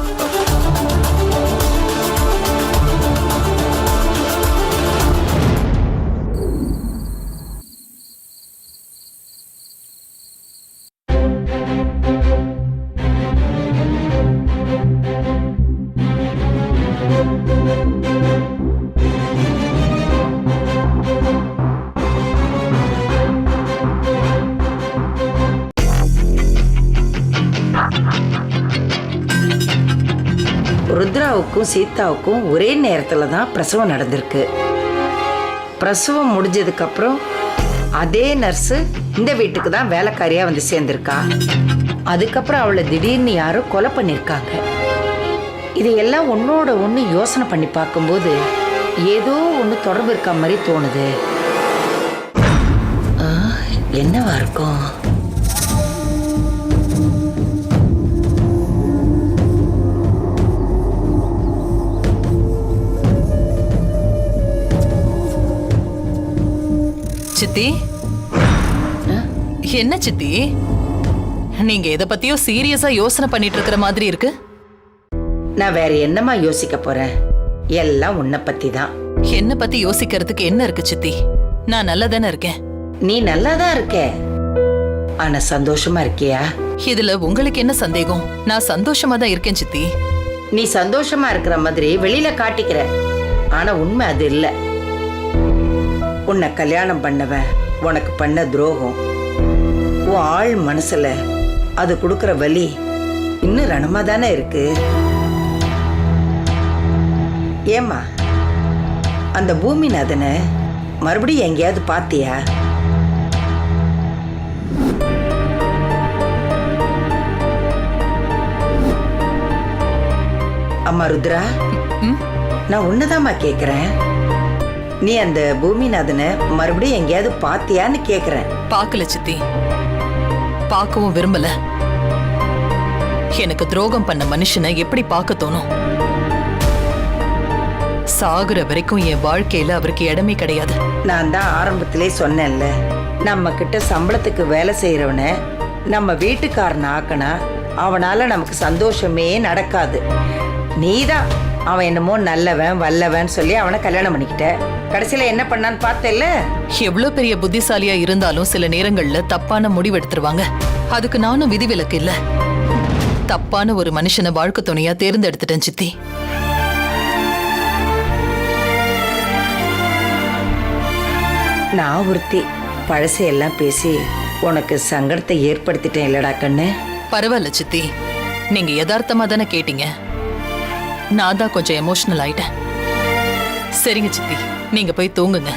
ருத்ராவுக்கும் சீதாவுக்கும் ஒரே நேரத்துல தான் பிரசவம் நடந்திருக்கு. பிரசவம் முடிஞ்சதுக்கு அப்புறம் அதே நர்ஸு இந்த வீட்டுக்கு தான் வேலைக்காரியா வந்து சேர்ந்திருக்கா. அதுக்கப்புறம் அவளை திடீர்னு யாரோ கொலை பண்ணிருக்காங்க. இதையெல்லாம் ஒன்னோட ஒன்று யோசனை பண்ணி பார்க்கும்போது ஏதோ ஒன்று தொடர்பு இருக்க மாதிரி தோணுது. என்னவா இருக்கும்? சித்தி, என்ன சித்தி, நீங்க எதை பத்தியோ சீரியஸா யோசனை பண்ணிட்டு இருக்கிற மாதிரி இருக்கு. நான் வேற என்னமா யோசிக்க போறேன்? எல்லாம் உன்னை பத்தி தான். என்ன பத்தி யோசிக்கிறதுக்கு என்ன இருக்கு சித்தி? நான் நல்லா தானே இருக்கேன். நீ நல்லா தான் இருக்க, ஆனா சந்தோஷமா இருக்கியா? இதுல உங்களுக்கு என்ன சந்தேகம்? நான் சந்தோஷமா தான் இருக்கேன் சித்தி. நீ சந்தோஷமா இருக்கிற மாதிரி வெளியில காட்டிக்கிற, ஆனா உண்மை அது இல்ல. உன்னை கல்யாணம் பண்ணவன் உனக்கு பண்ண துரோகம் உன் ஆள் மனசுல அது கொடுக்கற வலி இன்னும் ரணமா தானே இருக்கு. ஏமா அந்த பூமிநாதனை மறுபடியும் எங்கேயாவது பாத்தியா? அம்மா ருத்ரா, நான் உன்னதாம்மா கேக்குறேன். நீ அந்த பூமிநாதனை மறுபடியும் எங்கேயாவது பாத்தியான்னு கேக்குறேன். பாக்கல சித்தி, பார்க்கவும் விரும்பல. எனக்கு துரோகம் பண்ண மனுஷனை எப்படி பார்க்க தோணும்? சாகுற வரைக்கும் என் வாழ்க்கையில அவருக்கு இடமே கிடையாது. நான் தான் ஆரம்பத்திலே சொன்னேன்ல, நம்ம கிட்ட சம்பளத்துக்கு வேலை செய்யறவன நம்ம வீட்டுக்காரன் ஆக்கனா அவனால நமக்கு சந்தோஷமே நடக்காது. நீதான் அவன் என்னமோ நல்லவன் வல்லவன் சொல்லி அவனை கல்யாணம் பண்ணிக்கிட்ட. கடைசியில என்ன பண்ணான்னு பார்த்தேல்ல. எவ்வளவு பெரிய புத்திசாலியா இருந்தாலும் சில நேரங்கள்ல தப்பான முடிவு எடுத்துருவாங்க. அதுக்கு நானும் விதிவிலக்கு இல்ல. தப்பான ஒரு மனுஷனை வாழ்க்கை துணையா தேர்ந்தெடுத்துட்டேன் சித்தி. நான் ஒருத்தி பழசையெல்லாம் பேசி உனக்கு சங்கடத்தை ஏற்படுத்திட்டேன் இல்லடா கண்ணு. பரவாயில்ல சித்தி, நீங்க யதார்த்தமா தானே கேட்டீங்க. நான் தான் கொஞ்சம் எமோஷனல் ஆயிட்டேன். சரிங்க சித்தி, நீங்க போய் தூங்குங்க.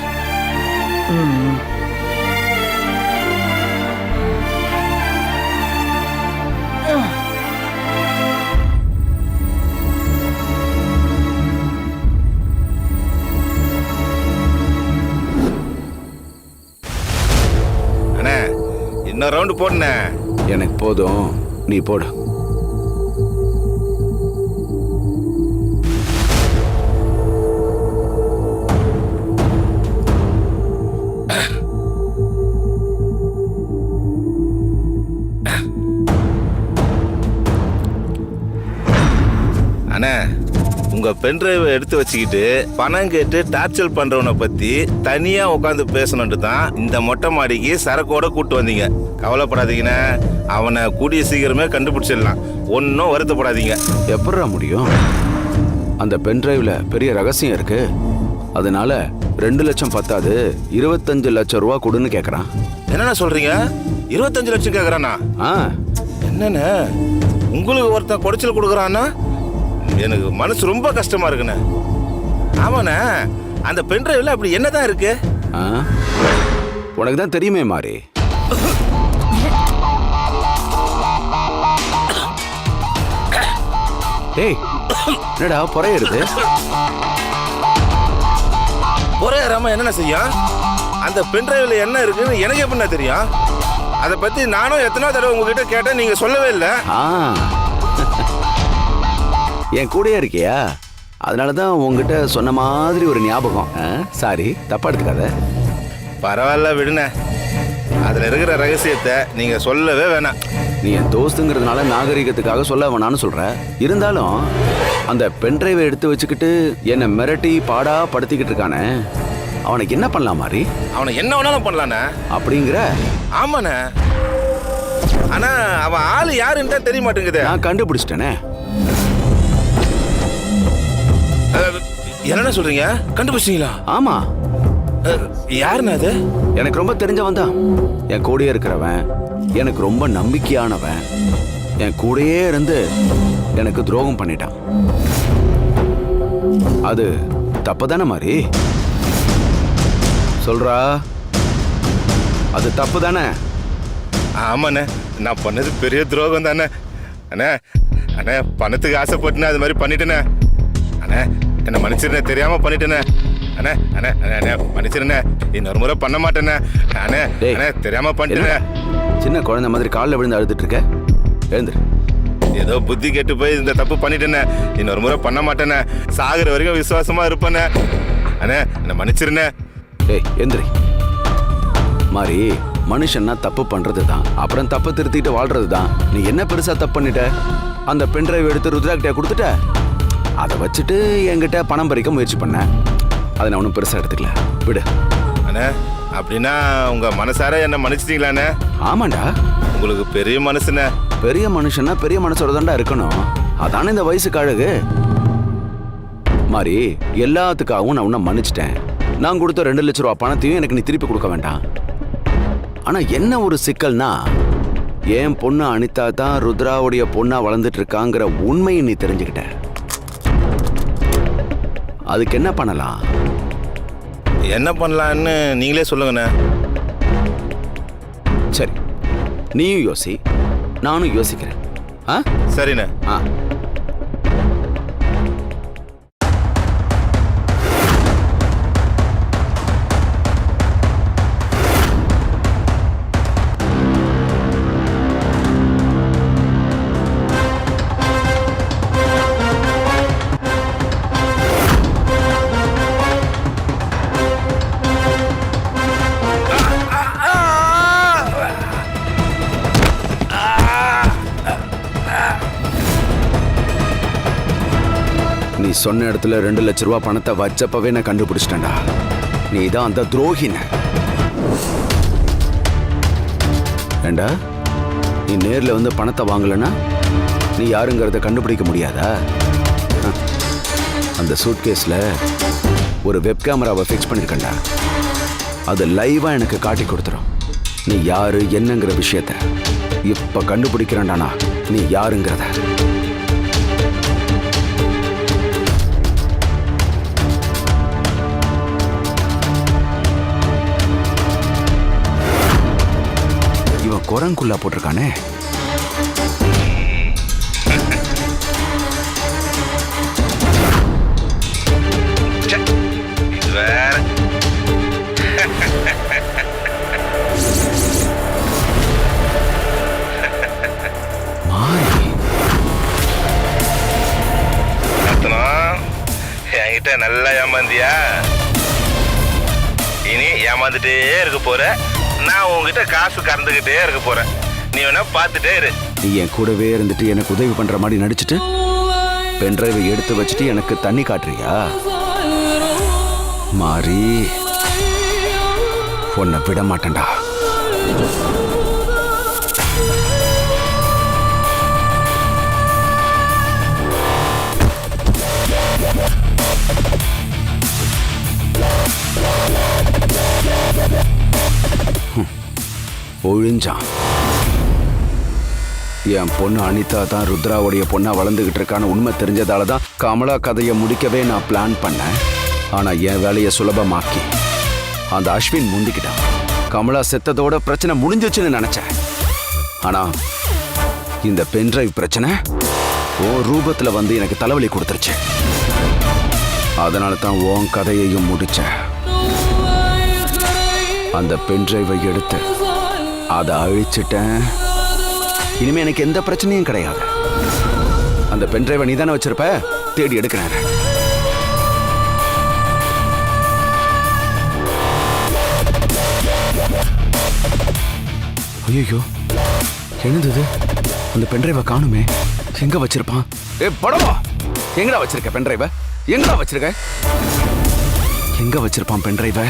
இன்னொரு ரவுண்டு போடுனே. எனக்கு போதும், நீ போடு. அண்ணா, உங்க பென்ட்ரைவை எடுத்து வச்சுக்கிட்டு பணம் கேட்டு டார்ச்சர் பண்றவனை பத்தி தனியா உட்காந்து பேசணும்னு தான் இந்த மொட்டை மாடிக்கு சரக்கோட கூட்டு வந்தீங்க. கவலைப்படாதீங்கண்ணே, அவனை கூடிய சீக்கிரமே கண்டுபிடிச்சிடலாம். ஒன்றும் வருத்தப்படாதீங்க. எப்படா முடியும்? அந்த பென்ட்ரைவ்ல பெரிய ரகசியம் இருக்கு. அதனால 2 லட்சம் பத்தாது, 25 லட்சம் ரூபா கொடுன்னு கேக்குறான். என்னண்ணா சொல்றீங்க? 25 லட்சம் கேக்குறானா? என்னண்ணே, உங்களுக்கு ஒருத்தன் குடைச்சல் கொடுக்குறான்னா எனக்கு மனசு ரொம்ப கஷ்டமா இருக்குண்ணே. ஆமாண்ணே, அந்த பென்ட்ரைவ்ல அப்படி என்னதான் இருக்கு? உனக்கு தான் தெரியுமே மாறி. டேய், என்னடா பொறையிடுது? பொறையறாம என்னென்ன செய்யும்? அந்த பென்ட்ரைவ்ல என்ன இருக்குன்னு எனக்கு எப்படின்னா தெரியும்? அதை பத்தி நானும் எத்தனை தடவை உங்ககிட்ட கேட்டேன், நீங்க சொல்லவே இல்லை. என் கூடயே இருக்கியா? அதனாலதான் உங்ககிட்ட சொன்ன மாதிரி ஒரு ஞாபகம். சாரி, தப்பா எடுத்துக்காத. பரவாயில்ல விடுன. அதுல இருக்கிற ரகசியத்தை நீங்க சொல்லவே வேணாம். நீ என் தோஸ்துங்கிறதுனால நாகரிகத்துக்காக சொல்ல வேணான்னு சொல்ற. இருந்தாலும் அந்த பென்ட்ரைவை எடுத்து வச்சுக்கிட்டு என்னை மிரட்டி பாடா படுத்திக்கிட்டு இருக்கானே, அவனுக்கு என்ன பண்ணலாம் மாதிரி? அவனை என்ன வேணாலும் பண்ணலானே அப்படிங்கிற? ஆமாண்ணே, ஆனா அவன் ஆளு யாருன்னு தெரிய மாட்டேங்குது. நான் கண்டுபிடிச்சிட்டேனே. என்ன சொல்றீங்க? கண்டுபிடிச்சீங்களா? ஆமா. யாருன்னு அது? எனக்கு ரொம்ப தெரிஞ்சவன் தான். என் கூடயே இருக்கிறவன், எனக்கு ரொம்ப நம்பிக்கையானவன். என் கூடயே இருந்து எனக்கு துரோகம் பண்ணிட்டான். அது தப்பு தானே மாதிரி? சொல்றா, அது தப்பு தானே? ஆமாண்ணே, நான் பண்ணது பெரிய துரோகம் தானே. அண்ணே அண்ணே, பணத்துக்கு ஆசைப்பட்டுனே அது மாதிரி பண்ணிட்டேனே. அண்ணே என்ன மன்னிச்சிருந்தே, தெரியாம பண்ணிட்டேனே. அண்ணே அண்ணே அண்ணே மன்னிச்சிருந்தே, இன்னொரு முறை பண்ண மாட்டேனே. அண்ணே அண்ணே தெரியாம பண்ணிட்டேனே. சின்ன குழந்தை மாதிரி காலில் விழுந்து அழுதுட்டு இருக்க, எழுந்துரு. ஏதோ புத்தி கெட்டு போய் இந்த தப்பு பண்ணிட்டேனே, இன்னொரு முறை பண்ண மாட்டேனே. சாகுற வரைக்கும் விசுவாசமா இருப்பேனே. அண்ணே என்ன மன்னிச்சிருந்தே. ஏய் எந்திரி. மாதிரி மனுஷன்னா தப்பு பண்றது தான், அப்புறம் தப்பை திருத்திட்டு வாழ்றது தான். நீ என்ன பெருசா தப்பு பண்ணிட்ட? அந்த பென்ட்ரைவ் எடுத்து ருத்ராக்கிட்ட கொடுத்துட்ட. அதை வச்சுட்டு என்கிட்ட பணம் பறிக்க முயற்சி பண்ண. அதை நான் ஒன்றும் பெருசா எடுத்துக்கல, விடு. அண்ணே, அப்படின்னா உங்க மனசார என்ன மன்னிச்சிட்டீங்களாண்ணே? ஆமாண்டா. உங்களுக்கு பெரிய மனசுண்ணே. பெரிய மனுஷன்னா பெரிய மனசோட தாண்டா இருக்கணும். அதானே இந்த வயசுக்கு அழகு. மாதிரி எல்லாத்துக்காகவும் நான் உன்னை மன்னிச்சிட்டேன். நான் கொடுத்த 2 லட்சம் ரூபா பணத்தையும் எனக்கு நீ திருப்பி கொடுக்க வேண்டாம். ஆனா என்ன ஒரு சிக்கல்னா, என் பொண்ணு அனிதா தான் ருத்ராவுடைய பொண்ணா வளர்ந்துட்டு இருக்காங்கிற உண்மையை நீ தெரிஞ்சுக்கிட்ட. அதுக்கு என்ன பண்ணலாம்? என்ன பண்ணலான்னு நீங்களே சொல்லுங்கண்ணே. சரி, நீயும் யோசி, நானும் யோசிக்கிறேன். சரிண்ணே. நீ சொன்ன இடத்துல 2 லட்சம் ரூபா பணத்தை வச்சப்பவே நான் கண்டுபிடிச்சிட்டேன்டா. நீ தான் அந்த துரோகின. ஏண்டா, நீ நேர்ல வந்து பணத்தை வாங்கலன்னா நீ யாருங்கிறத கண்டுபிடிக்க முடியாதா? அந்த சூட்கேஸ்ல ஒரு வெப் கேமராவை ஃபிக்ஸ் பண்ணிருக்கேன்டா. அது லைவா எனக்கு காட்டி கொடுத்துரும். நீ யாரு என்னங்கிற விஷயத்த இப்ப கண்டுபிடிக்கிறேன்டானா, நீ யாருங்கிறத. இவன் குரங்குள்ளா போட்டிருக்கானே. வேற என்கிட்ட நல்லா ஏமாந்தியா? இனி ஏமாந்துட்டே இருக்க போற. நான் உங்ககிட்ட காசு கறந்துகிட்டே இருக்க போறேன். நீ வேணா பார்த்துட்டே இரு. நீ என் கூடவே இருந்துட்டு எனக்கு உதவி பண்ற மாதிரி நடிச்சிட்டு பென்ட்ரைவை எடுத்து வச்சுட்டு எனக்கு தண்ணி காட்டுறியா? மாறி உன்னை விட மாட்டேன்டா. ஒழிஞ்சான். என் பொண்ணு அனிதா தான் ருத்ராவுடைய பொண்ணா வளர்ந்துகிட்டு இருக்கான்னு உண்மை தெரிஞ்சதால தான் கமலா கதையை முடிக்கவே நான் பிளான் பண்ணேன். ஆனா என் வேலையை சுலபமாக்கி அந்த அஸ்வின் முந்திக்கிட்டான். கமலா செத்ததோட பிரச்சனை முடிஞ்சிச்சுன்னு நினைச்சேன். ஆனா இந்த பென்ட்ரைவ் பிரச்சனை ஓ ரூபத்துல வந்து எனக்கு தலைவலி கொடுத்துருச்சு. அதனால தான் உன் கதையையும் முடிச்சேன். அந்த பென்ட்ரைவை எடுத்து அதை அழிச்சிட்டேன். இனிமே எனக்கு எந்த பிரச்சனையும் கிடையாது. அந்த பென்ட்ரைவை நீ தானே வச்சிருப்ப, தேடி எடுக்கிறேன். ஐயோ என்னது அந்த பென்ட்ரைவை காணுமே, எங்க வச்சிருப்பான்? ஏ படவா, எங்கடா வச்சிருக்க பென்ட்ரைவை? எங்கடா வச்சிருக்க? எங்க வச்சிருப்பான் பென்ட்ரைவை?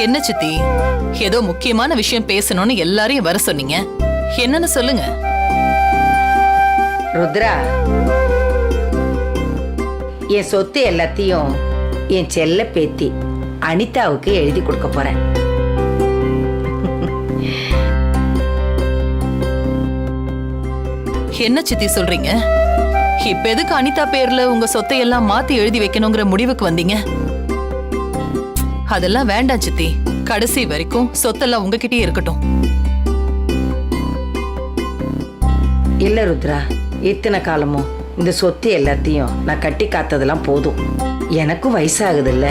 என்ன சித்தி, ஏதோ முக்கியமான விஷயம் பேசணும்னு எல்லாரையும் வர சொன்னீங்க. என்னன்னு சொல்லுங்க. ருத்ரா, என் சொத்து எல்லாத்தையும் என் செல்ல பேத்தி அனிதாவுக்கு எழுதி கொடுக்க போறேன். என்ன சித்தி சொல்றீங்க? இப்ப எதுக்கு அனிதா பேர்ல உங்க சொத்தை எல்லாம் மாத்தி எழுதி வைக்கணுங்கிற முடிவுக்கு வந்தீங்க? அதெல்லாம் வேண்டாம் சித்தி. கடைசி வரைக்கும் சொத்தெல்லாம் உங்ககிட்டயே இருக்கட்டும். இல்ல ருத்ரா, இத்தனை காலமும் இந்த சொத்து எல்லாத்தையும் நான் கட்டி காத்ததெல்லாம் போதும். எனக்கும் வயசாகுது இல்ல.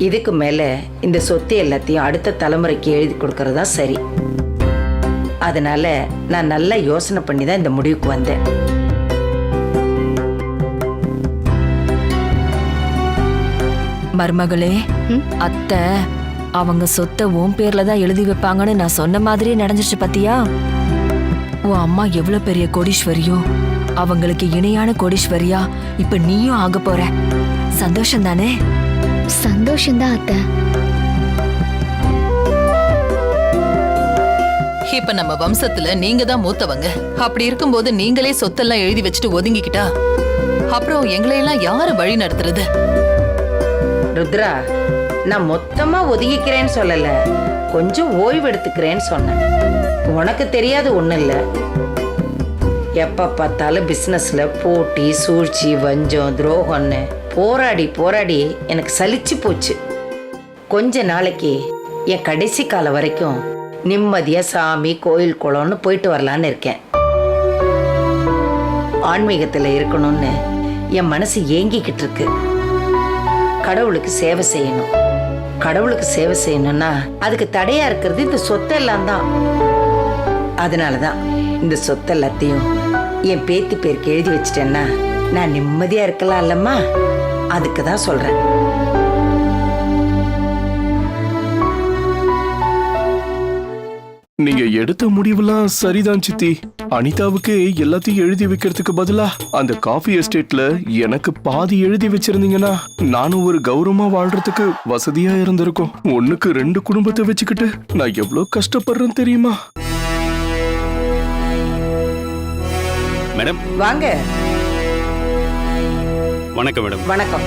இதுக்கு மேல இந்த சொத்து எல்லாத்தையும் அடுத்த தலைமுறைக்கு எழுதி கொடுக்கறதா சரி. அதனால நான் நல்லா யோசனை பண்ணி தான் இந்த முடிவுக்கு வந்தேன். மருமகளே, அத்தை அவங்க சொத்தை உன் பேர்ல தான் எழுதி வைப்பாங்கன்னு நான் சொன்ன மாதிரியே நடந்துச்சு பாத்தியா? உன் அம்மா எவ்வளவு பெரிய கோடீஸ்வரியோ அவங்களுக்கு இணையான கோடீஸ்வரியா இப்ப நீயும் ஆக போற. சந்தோஷம் தானே? சந்தோஷம்தான் அத்தை. இப்ப நம்ம வம்சத்துல நீங்க தான் மூத்தவங்க. அப்படி இருக்கும்போது நீங்களே சொத்தெல்லாம் எழுதி வச்சுட்டு ஒதுங்கிக்கிட்டா அப்புறம் எங்களையெல்லாம் யாரு வழி நடத்துறது? ருத்ரா, நான் மொத்தமா ஒதுங்கிக்கிறேன்னு சொல்லல, கொஞ்சம் ஓய்வு எடுத்துக்கிறேன்னு சொன்னேன். உனக்கு தெரியாது ஒண்ணு இல்ல. எப்ப பார்த்தாலும் பிசினஸ்ல போட்டி, சூழ்ச்சி, வஞ்சம், துரோகம்னு போராடி போராடி எனக்கு சலிச்சு போச்சு. கொஞ்ச நாளைக்கு என் கடைசி காலம் வரைக்கும் நிம்மதியா சாமி, கோயில், குளம்னு போயிட்டு வரலான்னு இருக்கேன். ஆன்மீகத்துல இருக்கணும்னு என் மனசு ஏங்கிக்கிட்டு இருக்கு. கடவுளுக்கு சேவை செய்யணும். கடவுளுக்கு சேவை செய்யணும்னா அதுக்கு தடையா இருக்கிறது இந்த சொத்தெல்லாம் தான். அதனாலதான் இந்த சொத்தெல்லாத்தையும் என் பேத்தி பேருக்கு எழுதி வச்சிட்டேன்னா நான் நிம்மதியா இருக்கலாம் இல்லம்மா? அதுக்கு தான் சொல்றேன். நீங்க எடுத்த முடிவுலாம் சரிதான் சித்தி. அனிதாவுக்கு எல்லாத்தையும் எழுதி வைக்கிறதுக்கு பதிலா அந்த காஃபி எஸ்டேட்ல எனக்கு பாதி எழுதி வச்சிருந்தீங்கன்னா நானும் ஒரு கௌரவமா வாழ்றதுக்கு வசதியா இருந்திருக்கும். 1க்கு 2 குடும்பத்தை வச்சுக்கிட்டு நான் எவ்வளவு கஷ்டப்படுறேன் தெரியுமா? மேடம் வாங்க. வணக்கம் மேடம். வணக்கம்.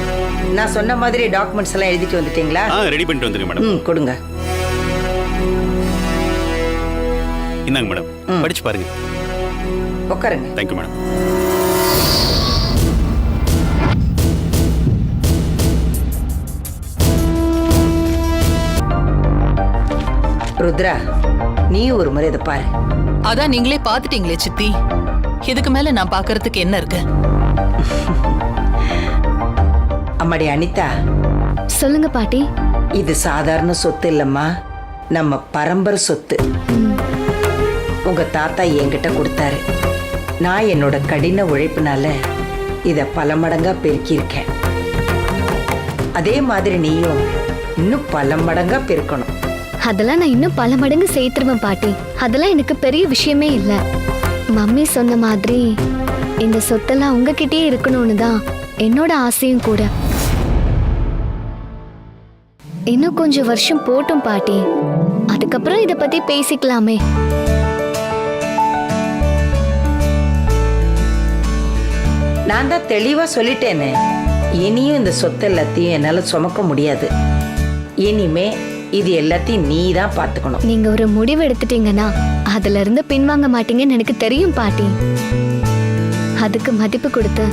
நான் சொன்ன மாதிரி டாக்குமெண்ட்ஸ் எல்லாம் எழுதிட்டு வந்துட்டீங்களா? ரெடி பண்ணிட்டு வந்துருங்க மேடம். கொடுங்க. இந்தாங்க மேடம், படிச்சு பாருங்க. உட்காருங்க. Thank you madam. ருத்ரா, நீ ஒரு முறை இதை பாரு. அதான் நீங்களே பாத்துட்டீங்களே சித்தி. இதுக்கு மேல நான் பாக்குறதுக்கு என்ன இருக்கு? அம்மாடி அனிதா, சொல்லுங்க பாட்டி. இது சாதாரண சொத்து இல்லம்மா, நம்ம பரம்பரை சொத்து. உங்க தாத்தா என்கிட்ட கொடுத்தாரு. நான் என்னோட கடின உழைப்புனால இத பல மடங்கா பெருக்கியிருக்கேன். அதே மாதிரி நீயும் இன்னும் பல மடங்கா பெருக்கணும். அதெல்லாம் நான் இன்னும் பல மடங்கு சேர்த்துருவேன் பாட்டி. அதெல்லாம் எனக்கு பெரிய விஷயமே இல்லை. மம்மி சொன்ன மாதிரி இந்த சொத்தெல்லாம் உங்ககிட்டயே இருக்கணும்னு தான் என்னோட ஆசையும் கூட. இன்னும் கொஞ்சம் வருஷம் போட்டும் பாட்டி, அதுக்கப்புறம் இத பத்தி பேசிக்கலாமே. நான் தான் தெளிவா சொல்லிட்டேனே, இனியும் இந்த சொத்து எல்லாத்தையும் என்னால சுமக்க முடியாது. இனிமே இது எல்லாத்தையும் நீ தான் பாத்துக்கணும். நீங்க ஒரு முடிவு எடுத்துட்டீங்கன்னா அதுல இருந்து பின்வாங்க மாட்டீங்கன்னு எனக்கு தெரியும் பாட்டி. அதுக்கு மதிப்பு கொடுத்து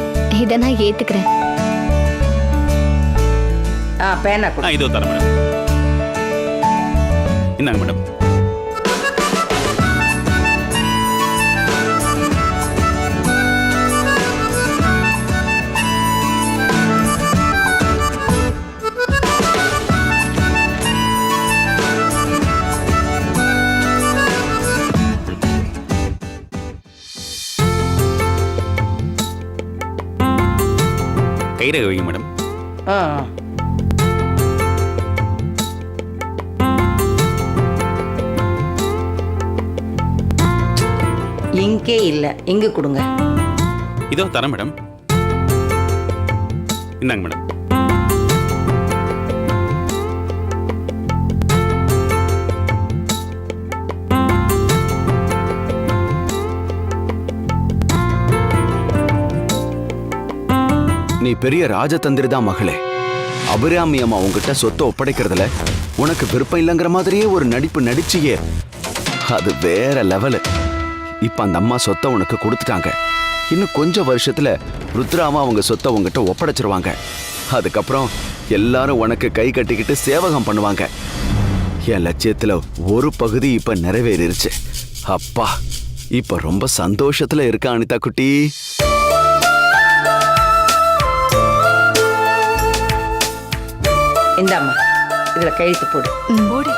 இதை நான் ஏத்துக்கிறேன். பேனா கொடு. இதோ தரேன் மேடம். இந்தாங்க மேடம். கைரேகை வைங்க மேடம். இங்கே இல்ல, இங்க கொடுங்க. இதோ தரேன் மேடம். இந்தாங்க மேடம். நீ பெரிய ராஜதந்திரி தான் மகளே. அபிராமி அம்மா உங்ககிட்ட சொத்தை ஒப்படைக்கிறதுல உனக்கு விருப்பம் இல்லைங்கிற மாதிரியே ஒரு நடிப்பு நடிச்சியே, அது வேற லெவலு. இப்ப அந்த அம்மா சொத்தை உனக்கு கொடுத்துட்டாங்க. இன்னும் கொஞ்சம் வருஷத்துல ருத்ராமா அவங்க சொத்தை உங்ககிட்ட ஒப்படைச்சிருவாங்க. அதுக்கப்புறம் எல்லாரும் உனக்கு கை கட்டிக்கிட்டு சேவகம் பண்ணுவாங்க. என் லட்சியத்துல ஒரு பகுதி இப்ப நிறைவேறிருச்சு. அப்பா, இப்ப ரொம்ப சந்தோஷத்துல இருக்க அனிதா குட்டி. இந்தாம்மா, இதுல கையெழுத்து போடு. போடு.